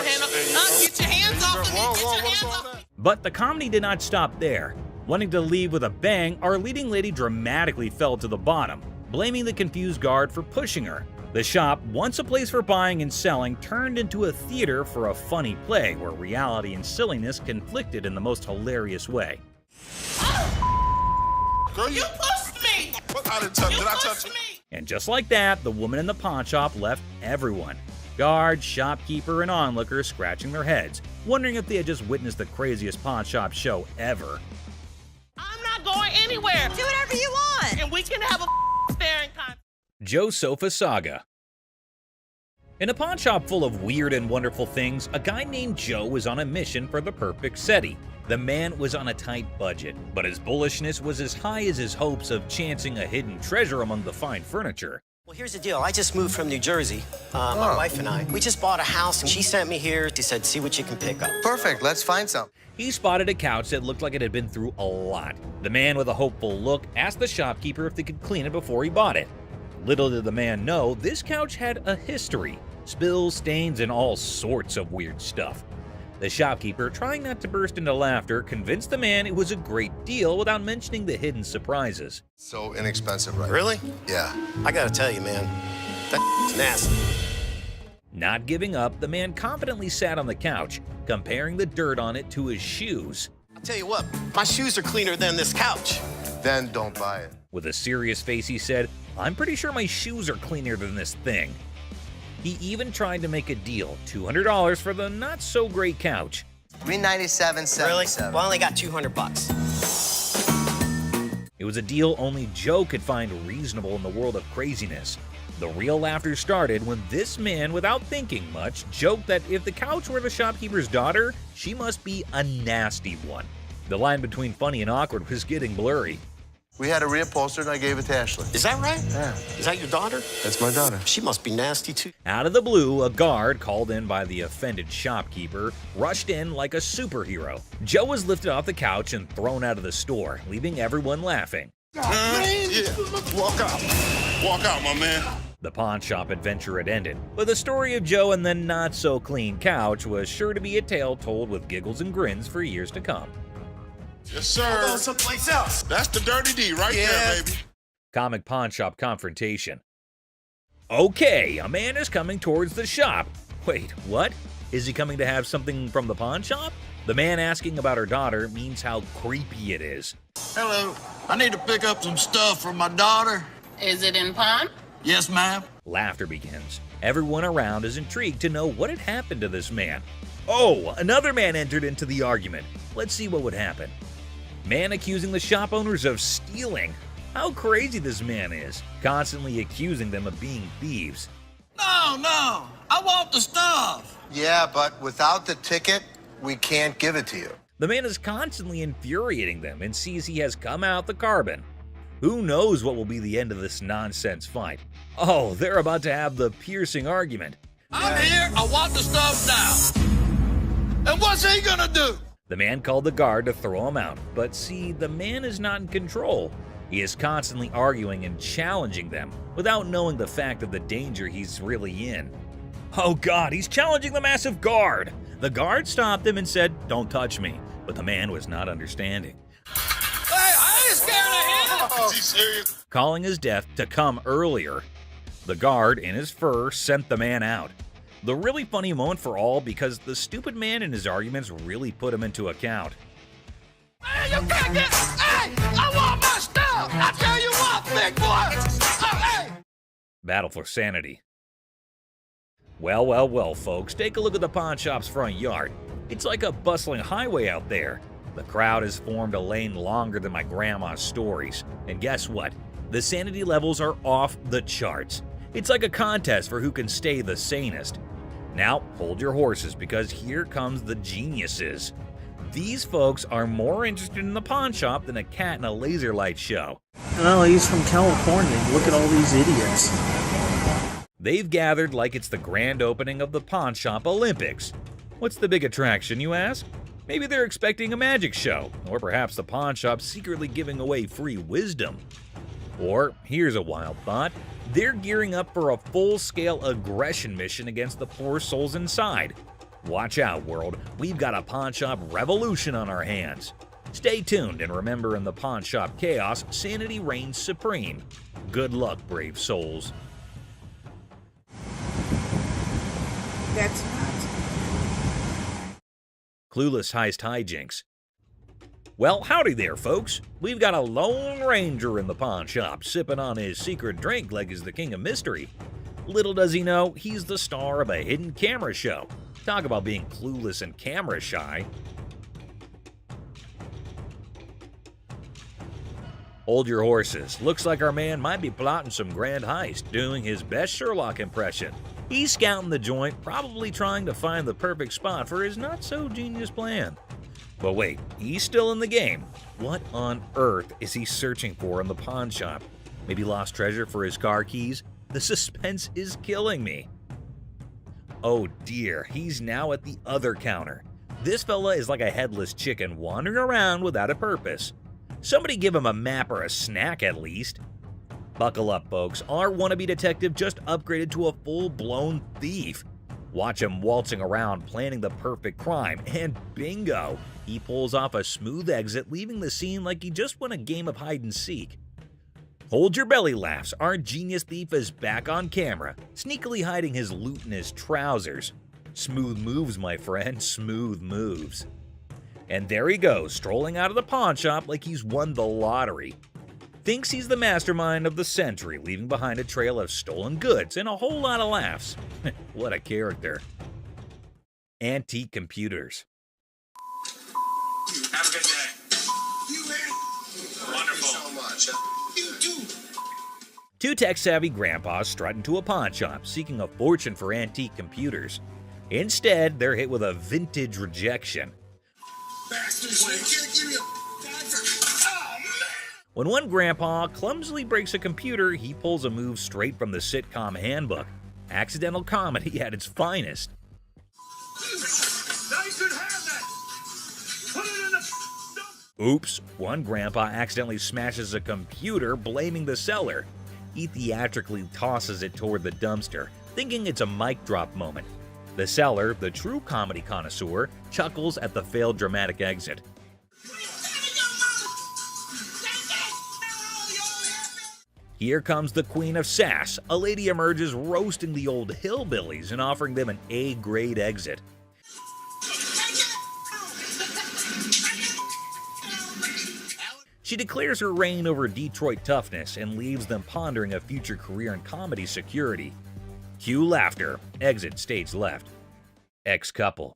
hand off. Get your hands off of me. Get your hands off. But the comedy did not stop there. Wanting to leave with a bang, our leading lady dramatically fell to the bottom, blaming the confused guard for pushing her. The shop, once a place for buying and selling, turned into a theater for a funny play where reality and silliness conflicted in the most hilarious way. Girl, you pushed me. What? I didn't touch. Did I touch you? And just like that, the woman in the pawn shop left everyone. Guard, shopkeeper, and onlooker scratching their heads, wondering if they had just witnessed the craziest pawn shop show ever. I'm not going anywhere. Do whatever you want. And we can have a staring contest. Joe Sofa Saga. In a pawn shop full of weird and wonderful things, a guy named Joe was on a mission for the perfect SETI. The man was on a tight budget, but his bullishness was as high as his hopes of chancing a hidden treasure among the fine furniture. Well, here's the deal. I just moved from New Jersey. My wife and I. We just bought a house, and she sent me here. She said, "See what you can pick up." Perfect. Let's find some. He spotted a couch that looked like it had been through a lot. The man with a hopeful look asked the shopkeeper if they could clean it before he bought it. Little did the man know, this couch had a history. Spills, stains, and all sorts of weird stuff. The shopkeeper, trying not to burst into laughter, convinced the man it was a great deal without mentioning the hidden surprises. So inexpensive, right? Really? Yeah. I gotta tell you, man, that's nasty. Not giving up, the man confidently sat on the couch, comparing the dirt on it to his shoes. I'll tell you what, my shoes are cleaner than this couch. Then don't buy it. With a serious face, he said, "I'm pretty sure my shoes are cleaner than this thing." He even tried to make a deal, $200 for the not-so-great couch. $397.77. Really? Well, I only got $200. It was a deal only Joe could find reasonable in the world of craziness. The real laughter started when this man, without thinking much, joked that if the couch were the shopkeeper's daughter, she must be a nasty one. The line between funny and awkward was getting blurry. We had a reupholstered and I gave it to Ashley. Is that right? Yeah. Is that your daughter? That's my daughter. She must be nasty, too. Out of the blue, a guard, called in by the offended shopkeeper, rushed in like a superhero. Joe was lifted off the couch and thrown out of the store, leaving everyone laughing. Yeah. Walk out. Walk out, my man. The pawn shop adventure had ended, but the story of Joe and the not-so-clean couch was sure to be a tale told with giggles and grins for years to come. Yes, sir. Go someplace else. That's the dirty D right there, baby. Comic pawn shop confrontation. Okay, a man is coming towards the shop. Wait, what? Is he coming to have something from the pawn shop? The man asking about her daughter means how creepy it is. Hello, I need to pick up some stuff for my daughter. Is it in pawn? Yes, ma'am. Laughter begins. Everyone around is intrigued to know what had happened to this man. Oh, another man entered into the argument. Let's see what would happen. Man accusing the shop owners of stealing. How crazy this man is, constantly accusing them of being thieves. No, I want the stuff. Yeah, but without the ticket, we can't give it to you. The man is constantly infuriating them and sees he has come out the carbon. Who knows what will be the end of this nonsense fight? Oh, they're about to have the piercing argument. I'm here, I want the stuff now. And what's he gonna do? The man called the guard to throw him out, but see, the man is not in control. He is constantly arguing and challenging them without knowing the fact of the danger he's really in. Oh God, he's challenging the massive guard! The guard stopped him and said, "Don't touch me," but the man was not understanding. Hey, I ain't scared of him! Is he serious? Calling his death to come earlier. The guard, in his fur, sent the man out. The really funny moment for all because the stupid man in his arguments really put him into account. Hey, you can't get... Hey, I want my stuff! I tell you what, big boy! Hey! Battle for sanity. Well, folks, take a look at the pawn shop's front yard. It's like a bustling highway out there. The crowd has formed a lane longer than my grandma's stories. And guess what? The sanity levels are off the charts. It's like a contest for who can stay the sanest. Now, hold your horses because here comes the geniuses. These folks are more interested in the pawn shop than a cat in a laser light show. Well, he's from California. Look at all these idiots. They've gathered like it's the grand opening of the Pawn Shop Olympics. What's the big attraction, you ask? Maybe they're expecting a magic show, or perhaps the pawn shop secretly giving away free wisdom. Or, here's a wild thought, they're gearing up for a full-scale aggression mission against the poor souls inside. Watch out, world, we've got a pawn shop revolution on our hands. Stay tuned and remember, in the pawn shop chaos, sanity reigns supreme. Good luck, brave souls. That's not. Clueless heist hijinks. Well, howdy there, folks. We've got a Lone Ranger in the pawn shop, sipping on his secret drink like he's the king of mystery. Little does he know, he's the star of a hidden camera show. Talk about being clueless and camera shy. Hold your horses. Looks like our man might be plotting some grand heist, doing his best Sherlock impression. He's scouting the joint, probably trying to find the perfect spot for his not-so-genius plan. But wait, he's still in the game. What on earth is he searching for in the pawn shop? Maybe lost treasure for his car keys? The suspense is killing me. Oh dear, he's now at the other counter. This fella is like a headless chicken wandering around without a purpose. Somebody give him a map or a snack at least. Buckle up, folks. Our wannabe detective just upgraded to a full-blown thief. Watch him waltzing around planning the perfect crime, and bingo! He pulls off a smooth exit, leaving the scene like he just won a game of hide-and-seek. Hold your belly laughs, our genius thief is back on camera, sneakily hiding his loot in his trousers. Smooth moves, my friend, smooth moves. And there he goes, strolling out of the pawn shop like he's won the lottery. Thinks he's the mastermind of the century, leaving behind a trail of stolen goods and a whole lot of laughs. What a character. Antique computers. Have a good day. You wonderful. So much. You too. Two tech-savvy grandpas strut into a pawn shop, seeking a fortune for antique computers. Instead, they're hit with a vintage rejection. Bastards, you can't give me a dime for... Oh, man! When one grandpa clumsily breaks a computer, he pulls a move straight from the sitcom handbook. Accidental comedy at its finest. Now you should have that! Put it in the... Oops, one grandpa accidentally smashes a computer, blaming the seller. He theatrically tosses it toward the dumpster, thinking it's a mic drop moment. The seller, the true comedy connoisseur, chuckles at the failed dramatic exit. Here comes the queen of sass. A lady emerges roasting the old hillbillies and offering them an A-grade exit. She declares her reign over Detroit toughness and leaves them pondering a future career in comedy security. Cue laughter. Exit stage left. Ex-couple.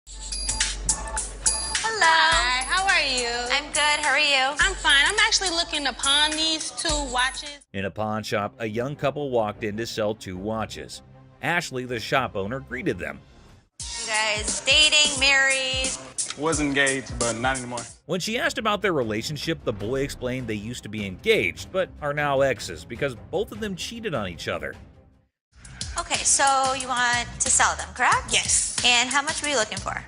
Hello. Hi, how are you? I'm good, how are you? I'm fine. I'm actually looking to pawn these 2 watches. In a pawn shop, a young couple walked in to sell 2 watches. Ashley, the shop owner, greeted them. You guys dating, married? Was engaged, but not anymore. When she asked about their relationship, the boy explained they used to be engaged, but are now exes because both of them cheated on each other. Okay, so you want to sell them, correct? Yes. And how much were you looking for?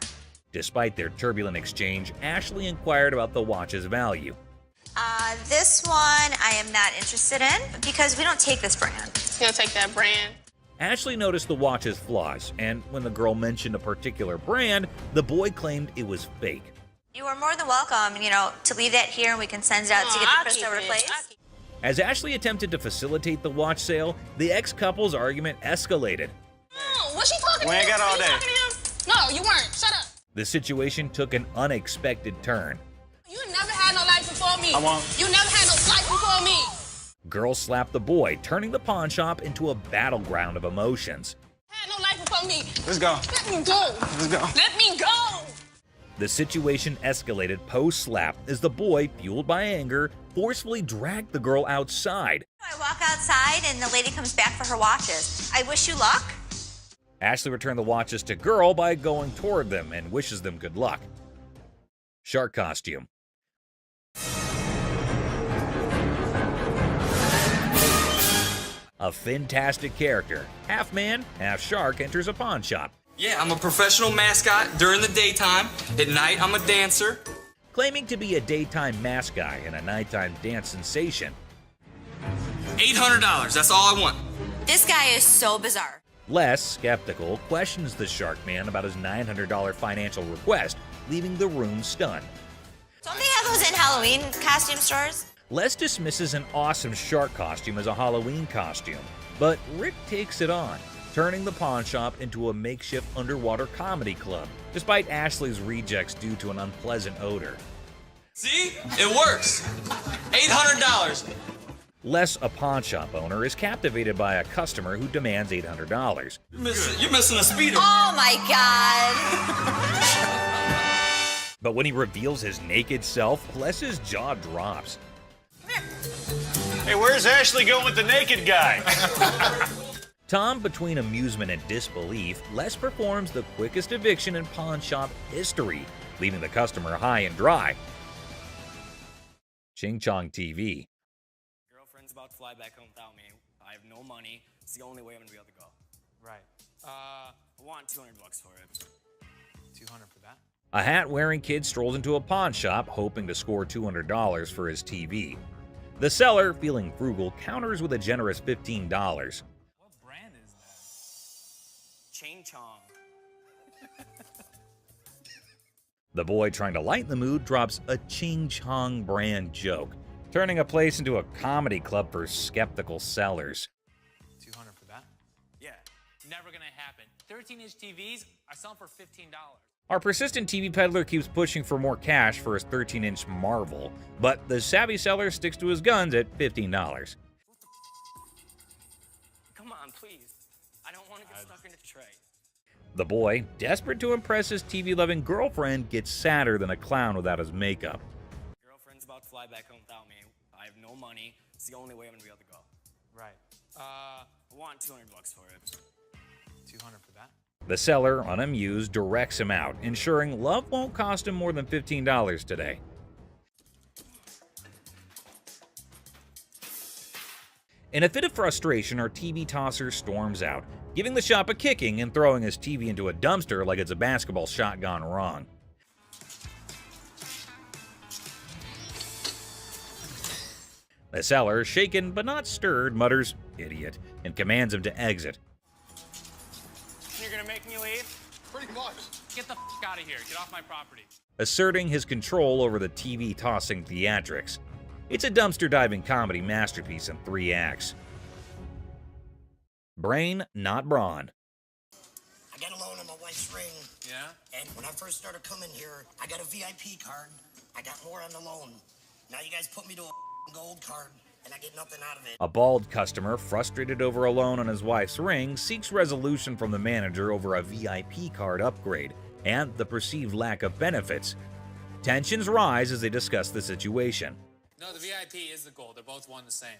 Despite their turbulent exchange, Ashley inquired about the watch's value. This one I am not interested in because we don't take this brand. You'll take that brand. Ashley noticed the watch's flaws, and when the girl mentioned a particular brand, the boy claimed it was fake. You are more than welcome, to leave that here and we can send it out to get the crystal replaced. As Ashley attempted to facilitate the watch sale, the ex-couple's argument escalated. No, what's she talking We ain't got all day. No, you weren't. Shut up. The situation took an unexpected turn. You never had no life before me. I won't. You never had no life before me. Girl slapped the boy, turning the pawn shop into a battleground of emotions. Had no life before me. Let's go. Let me go. Let's go. Let me go. The situation escalated post-slap as the boy, fueled by anger, forcefully dragged the girl outside. I walk outside and the lady comes back for her watches. I wish you luck. Ashley returned the watches to girl by going toward them and wishes them good luck. Shark costume. A fantastic character, half man, half shark, enters a pawn shop. Yeah, I'm a professional mascot during the daytime. At night, I'm a dancer. Claiming to be a daytime mascot and a nighttime dance sensation. $800, that's all I want. This guy is so bizarre. Les, skeptical, questions the shark man about his $900 financial request, leaving the room stunned. Don't they have those in Halloween costume stores? Les dismisses an awesome shark costume as a Halloween costume, but Rick takes it on, turning the pawn shop into a makeshift underwater comedy club, despite Ashley's rejects due to an unpleasant odor. See? It works. $800. Les, a pawn shop owner, is captivated by a customer who demands $800. You're missing a speeder. Oh my God. But when he reveals his naked self, Les's jaw drops. Hey, where's Ashley going with the naked guy? Tom, between amusement and disbelief, Les performs the quickest eviction in pawn shop history, leaving the customer high and dry. Ching Chong TV. Girlfriend's about to fly back home without me. I have no money. It's the only way I'm gonna be able to go. Right. I want $200 for it. 200 for that? A hat-wearing kid strolls into a pawn shop, hoping to score $200 for his TV. The seller, feeling frugal, counters with a generous $15. What brand is that? Ching Chong. The boy, trying to lighten the mood, drops a Ching Chong brand joke, turning a place into a comedy club for skeptical sellers. 200 for that? Yeah. Never gonna happen. 13-inch TVs are selling for $15. Our persistent TV peddler keeps pushing for more cash for his 13-inch Marvel, but the savvy seller sticks to his guns at $15. Come on, please. I don't want to get stuck in a tray. The boy, desperate to impress his TV-loving girlfriend, gets sadder than a clown without his makeup. Girlfriend's about to fly back home without me. I have no money. It's the only way I'm gonna be able to go. Right. I want $200 for it. 200 for that? The seller, unamused, directs him out, ensuring love won't cost him more than $15 today. In a fit of frustration, our TV tosser storms out, giving the shop a kicking and throwing his TV into a dumpster like it's a basketball shot gone wrong. The seller, shaken but not stirred, mutters, "Idiot," and commands him to exit. You're gonna make me leave? Pretty much. Get the f out of here. Get off my property. Asserting his control over the TV tossing theatrics. It's a dumpster diving comedy masterpiece in 3 acts. Brain, not brawn. I got a loan on my wife's ring. Yeah? And when I first started coming here, I got a VIP card. I got more on the loan. Now you guys put me to a gold card, and I get nothing out of it. A bald customer, frustrated over a loan on his wife's ring, seeks resolution from the manager over a VIP card upgrade and the perceived lack of benefits. Tensions rise as they discuss the situation. No, the VIP is the gold. They're both one the same.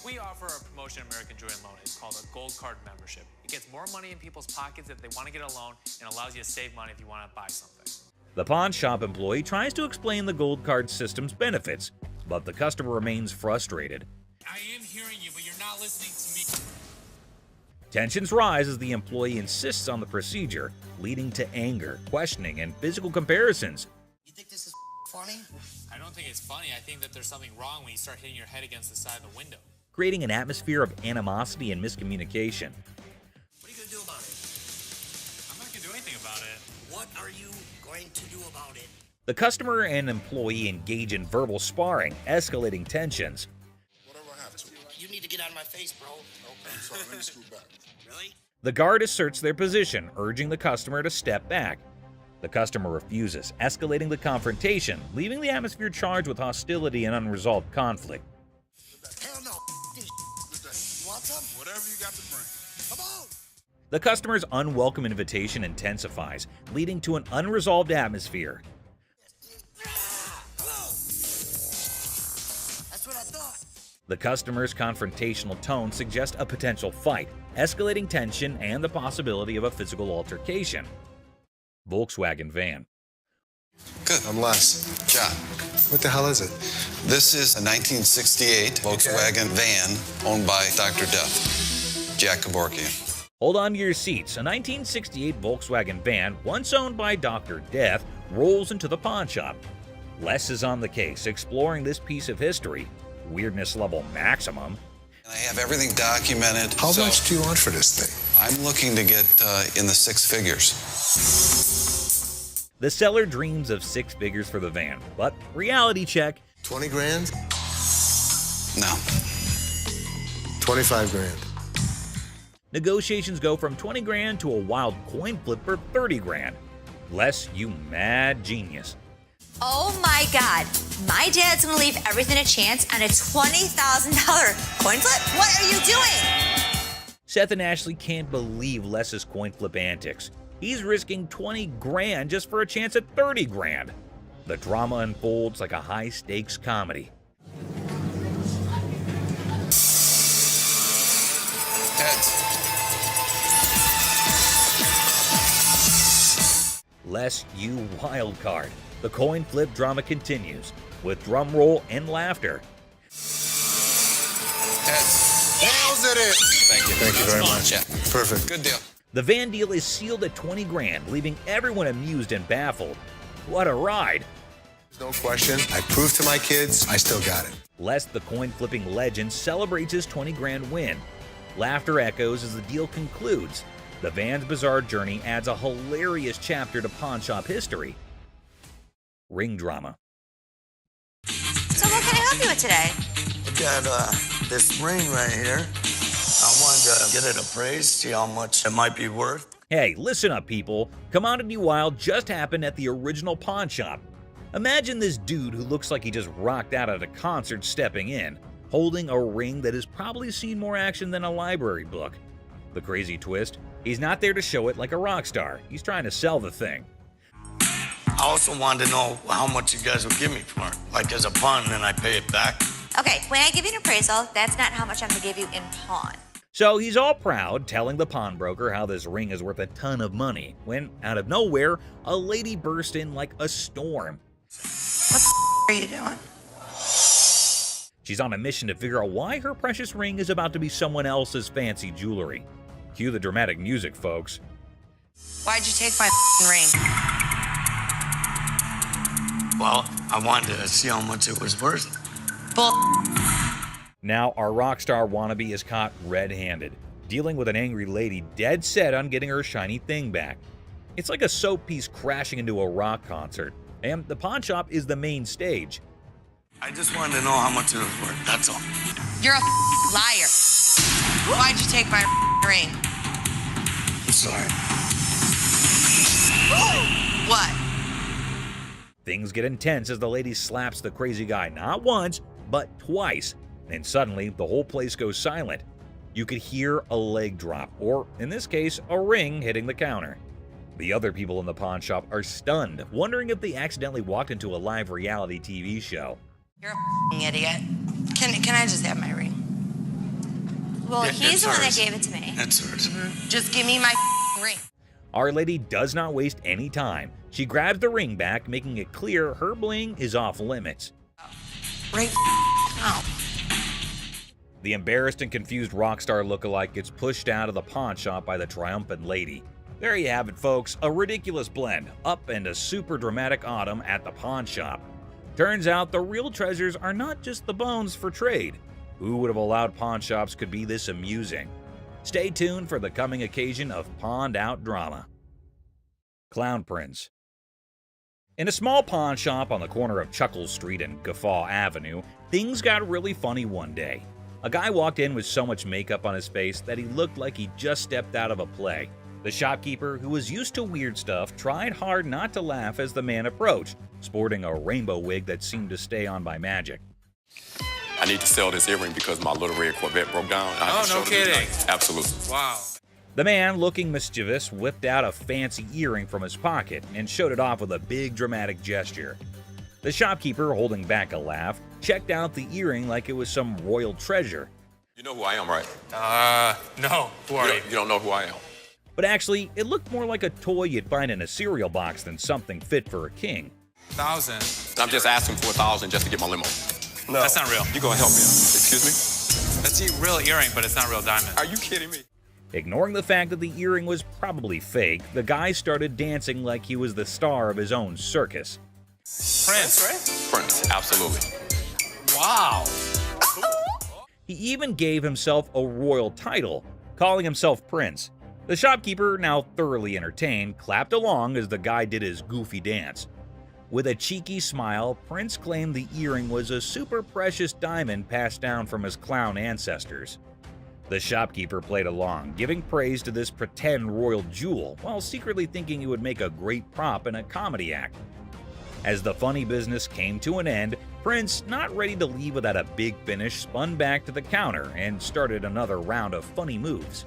We offer a promotion at American Joy and Loan. It's called a Gold Card membership. It gets more money in people's pockets if they want to get a loan and allows you to save money if you want to buy something. The pawn shop employee tries to explain the gold card system's benefits, but the customer remains frustrated. I am hearing you, but you're not listening to me. Tensions rise as the employee insists on the procedure, leading to anger, questioning, and physical comparisons. You think this is funny? I don't think it's funny. I think that there's something wrong when you start hitting your head against the side of the window. Creating an atmosphere of animosity and miscommunication. What are you going to do about it? I'm not going to do anything about it. What are you going to do about it? The customer and employee engage in verbal sparring, escalating tensions. Whatever I have to. You need to get out of my face, bro. Okay, sorry, let me scoot back. Really? The guard asserts their position, urging the customer to step back. The customer refuses, escalating the confrontation, leaving the atmosphere charged with hostility and unresolved conflict. Hell no. You want some? Whatever you got to bring. Come on. The customer's unwelcome invitation intensifies, leading to an unresolved atmosphere. Hello. That's what I thought. The customer's confrontational tone suggests a potential fight, escalating tension and the possibility of a physical altercation. Volkswagen van. Good. I'm Les. John. What the hell is it? This is a 1968 Volkswagen van owned by Dr. Death, Jack Kevorkian. Hold on to your seats. A 1968 Volkswagen van, once owned by Dr. Death, rolls into the pawn shop. Les is on the case, exploring this piece of history. Weirdness level maximum. I have everything documented. How much do you want for this thing? I'm looking to get in the 6 figures. The seller dreams of 6 figures for the van, but reality check. 20 grand? No. 25 grand. Negotiations go from 20 grand to a wild coin flip for 30 grand. Les, you mad genius. Oh my God. My dad's gonna leave everything to chance on a $20,000 coin flip? What are you doing? Seth and Ashley can't believe Les's coin flip antics. He's risking 20 grand just for a chance at 30 grand. The drama unfolds like a high-stakes comedy. Heads. Les, you wild card. The coin flip drama continues, with drum roll and laughter. Heads. Nails it in. Thank you. Thank you very much. Yeah. Perfect. Good deal. The van deal is sealed at 20 grand, leaving everyone amused and baffled. What a ride! No question. I proved to my kids I still got it. Les, the coin flipping legend, celebrates his 20 grand win. Laughter echoes as the deal concludes. The van's bizarre journey adds a hilarious chapter to pawn shop history. Ring drama. So what can I help you with today? I got this ring right here. I wanted to get it appraised, see how much it might be worth. Hey, listen up, people. Commodity Wild just happened at the original pawn shop. Imagine this dude who looks like he just rocked out at a concert stepping in, holding a ring that has probably seen more action than a library book. The crazy twist? He's not there to show it like a rock star. He's trying to sell the thing. I also wanted to know how much you guys would give me for it. Like as a pawn, and then I pay it back. Okay, when I give you an appraisal, that's not how much I'm gonna give you in pawn. So he's all proud, telling the pawnbroker how this ring is worth a ton of money, when, out of nowhere, a lady burst in like a storm. What the are you doing? She's on a mission to figure out why her precious ring is about to be someone else's fancy jewelry. Cue the dramatic music, folks. Why'd you take my ring? Well, I wanted to see how much it was worth. Bull. Now, our rock star wannabe is caught red-handed, dealing with an angry lady dead set on getting her shiny thing back. It's like a soap piece crashing into a rock concert, and the pawn shop is the main stage. I just wanted to know how much it was worth, that's all. You're a liar. Why'd you take my ring? I'm sorry. What? Things get intense as the lady slaps the crazy guy not once, but twice. And suddenly, the whole place goes silent. You could hear a leg drop, or in this case, a ring hitting the counter. The other people in the pawn shop are stunned, wondering if they accidentally walked into a live reality TV show. You're a idiot. Can I just have my ring? Well, Yeah, he's it's the one that hers. gave it to me. That's hers. Just give me my ring. Our lady does not waste any time. She grabs the ring back, making it clear her bling is off limits. Ring out. The embarrassed and confused rock star lookalike gets pushed out of the pawn shop by the triumphant lady. There you have it, folks, a ridiculous blend, up and a super dramatic autumn at the pawn shop. Turns out the real treasures are not just the bones for trade. Who would have allowed pawn shops could be this amusing? Stay tuned for the coming occasion of pawned out drama. Clown Prince. In a small pawn shop on the corner of Chuckles Street and Guffaw Avenue, things got really funny one day. A guy walked in with so much makeup on his face that he looked like he just stepped out of a play. The shopkeeper, who was used to weird stuff, tried hard not to laugh as the man approached, sporting a rainbow wig that seemed to stay on by magic. I need to sell this earring because my little red Corvette broke down. Oh, no kidding. Absolutely. Wow. The man, looking mischievous, whipped out a fancy earring from his pocket and showed it off with a big dramatic gesture. The shopkeeper, holding back a laugh, checked out the earring like it was some royal treasure. You know who I am, right? No. Who are you? You don't know who I am. But actually, it looked more like a toy you'd find in a cereal box than something fit for a king. 1,000. I'm just asking for 1,000 just to get my limo. No. That's not real. You gonna help me out? Excuse me? That's a real earring, but it's not real diamond. Are you kidding me? Ignoring the fact that the earring was probably fake, the guy started dancing like he was the star of his own circus. Prince, right? Prince, absolutely. Wow. He even gave himself a royal title, calling himself Prince. The shopkeeper, now thoroughly entertained, clapped along as the guy did his goofy dance. With a cheeky smile, Prince claimed the earring was a super precious diamond passed down from his clown ancestors. The shopkeeper played along, giving praise to this pretend royal jewel, while secretly thinking it would make a great prop in a comedy act. As the funny business came to an end, Prince, not ready to leave without a big finish, spun back to the counter and started another round of funny moves.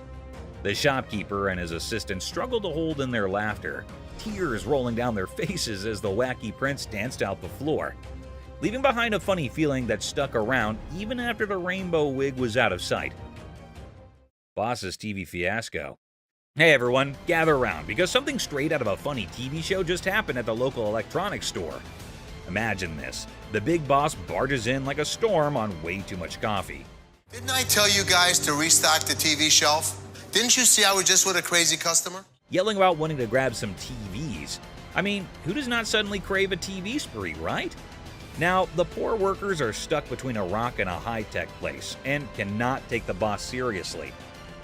The shopkeeper and his assistant struggled to hold in their laughter, tears rolling down their faces as the wacky Prince danced out the floor, leaving behind a funny feeling that stuck around even after the rainbow wig was out of sight. Boss's TV fiasco. Hey everyone, gather around, because something straight out of a funny TV show just happened at the local electronics store. Imagine this. The big boss barges in like a storm on way too much coffee. Didn't I tell you guys to restock the TV shelf? Didn't you see I was just with a crazy customer? Yelling about wanting to grab some TVs. I mean, who does not suddenly crave a TV spree, right? Now, the poor workers are stuck between a rock and a high-tech place and cannot take the boss seriously.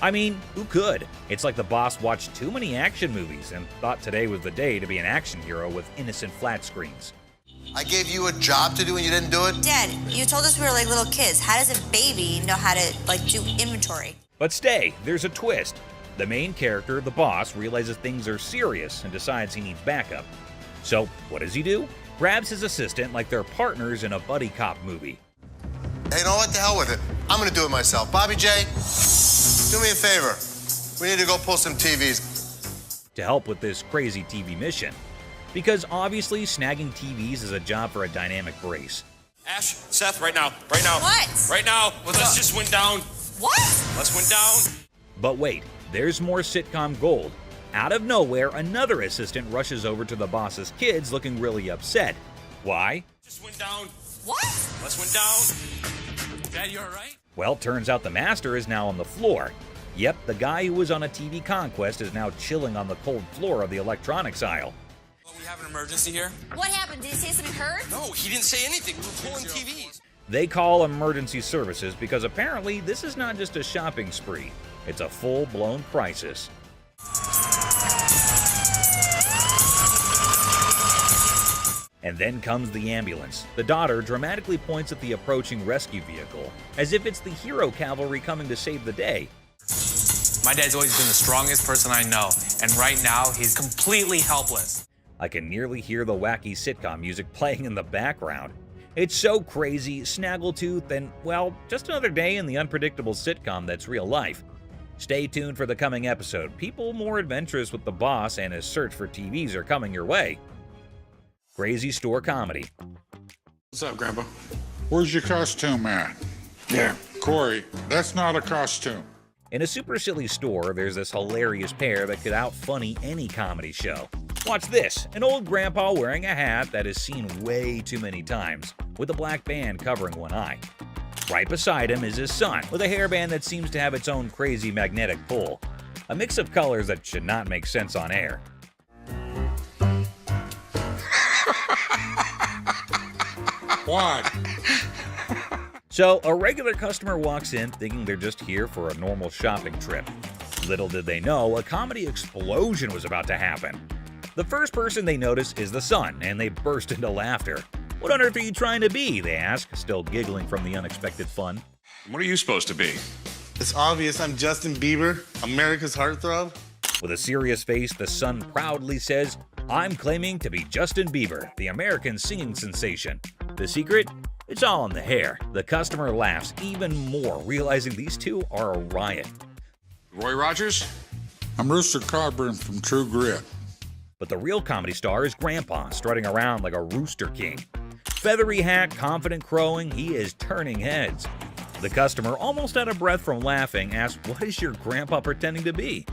I mean, who could? It's like the boss watched too many action movies and thought today was the day to be an action hero with innocent flat screens. I gave you a job to do and you didn't do it? Dad, you told us we were like little kids. How does a baby know how to, do inventory? But stay, there's a twist. The main character, the boss, realizes things are serious and decides he needs backup. So, what does he do? Grabs his assistant like they're partners in a buddy cop movie. Hey, no, what the hell with it? I'm gonna do it myself. Bobby J, do me a favor. We need to go pull some TVs. To help with this crazy TV mission. Because obviously snagging TVs is a job for a dynamic brace. Ash, Seth, right now. Right now. What? Right now. Let's just went down. What? Let's went down. But wait, there's more sitcom gold. Out of nowhere, another assistant rushes over to the boss's kids looking really upset. Why? Just went down. What? Let's went down. Dad, you all right? Well, turns out the master is now on the floor. Yep, the guy who was on a TV conquest is now chilling on the cold floor of the electronics aisle. Well, we have an emergency here. What happened? Did he say something hurt? No, he didn't say anything. We're pulling TVs. They call emergency services because apparently this is not just a shopping spree. It's a full-blown crisis. And then comes the ambulance. The daughter dramatically points at the approaching rescue vehicle, as if it's the hero cavalry coming to save the day. My dad's always been the strongest person I know, and right now he's completely helpless. I can nearly hear the wacky sitcom music playing in the background. It's so crazy, snaggletooth, and, well, just another day in the unpredictable sitcom that's real life. Stay tuned for the coming episode. People more adventurous with the boss and his search for TVs are coming your way. Crazy Store Comedy. What's up, Grandpa? Where's your costume at? There. Corey, that's not a costume. In a super silly store, there's this hilarious pair that could out-funny any comedy show. Watch this, an old grandpa wearing a hat that is seen way too many times, with a black band covering one eye. Right beside him is his son, with a hairband that seems to have its own crazy magnetic pull. A mix of colors that should not make sense on air. What? So, a regular customer walks in thinking they're just here for a normal shopping trip. Little did they know, a comedy explosion was about to happen. The first person they notice is the son, and they burst into laughter. "What on earth are you trying to be?" they ask, still giggling from the unexpected fun. What are you supposed to be? It's obvious I'm Justin Bieber, America's heartthrob. With a serious face, the son proudly says, "I'm claiming to be Justin Bieber, the American singing sensation." The secret? It's all in the hair. The customer laughs even more, realizing these two are a riot. Roy Rogers? I'm Rooster Cogburn from True Grit. But the real comedy star is Grandpa, strutting around like a rooster king. Feathery hat, confident crowing, he is turning heads. The customer, almost out of breath from laughing, asks, "What is your grandpa pretending to be?"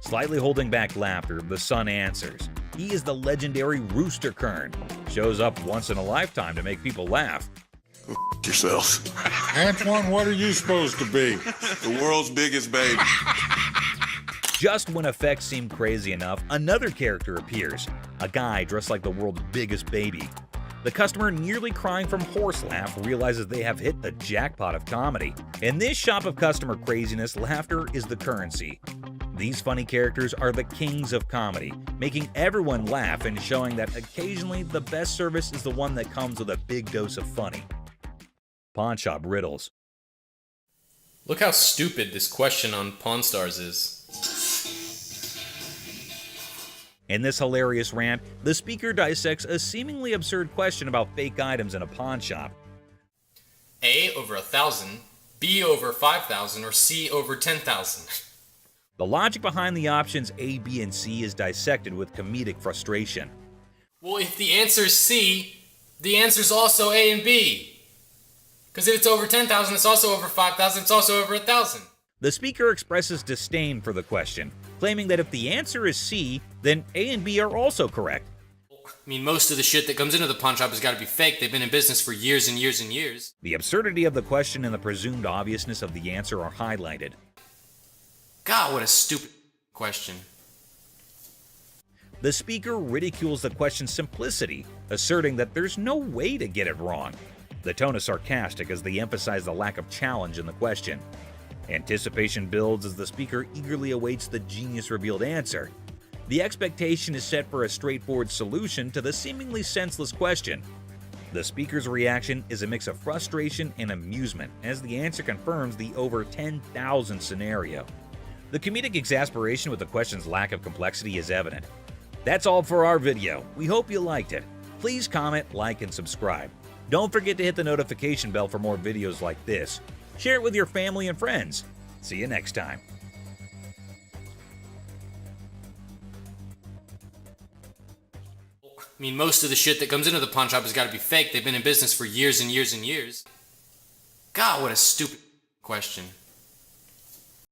Slightly holding back laughter, the son answers, "He is the legendary Rooster Kern. Shows up once in a lifetime to make people laugh." Go yourself. Antoine, what are you supposed to be? The world's biggest baby. Just when effects seem crazy enough, another character appears, a guy dressed like the world's biggest baby. The customer, nearly crying from horse laugh, realizes they have hit the jackpot of comedy. In this shop of customer craziness, laughter is the currency. These funny characters are the kings of comedy, making everyone laugh and showing that occasionally the best service is the one that comes with a big dose of funny. Pawn Shop Riddles. Look how stupid this question on Pawn Stars is. In this hilarious rant, the speaker dissects a seemingly absurd question about fake items in a pawn shop. A over 1,000, B over 5,000, or C over 10,000. The logic behind the options A, B, and C is dissected with comedic frustration. Well, if the answer is C, the answer's also A and B. Because if it's over 10,000, it's also over 5,000, it's also over 1,000. The speaker expresses disdain for the question, claiming that if the answer is C, then A and B are also correct. I mean, most of the shit that comes into the pawn shop has got to be fake. They've been in business for years and years and years. The absurdity of the question and the presumed obviousness of the answer are highlighted. God, what a stupid question. The speaker ridicules the question's simplicity, asserting that there's no way to get it wrong. The tone is sarcastic as they emphasize the lack of challenge in the question. Anticipation builds as the speaker eagerly awaits the genius-revealed answer. The expectation is set for a straightforward solution to the seemingly senseless question. The speaker's reaction is a mix of frustration and amusement as the answer confirms the over 10,000 scenario. The comedic exasperation with the question's lack of complexity is evident. That's all for our video. We hope you liked it. Please comment, like, and subscribe. Don't forget to hit the notification bell for more videos like this. Share it with your family and friends. See you next time. I mean, most of the shit that comes into the pawn shop has got to be fake. They've been in business for years and years and years. God, what a stupid question.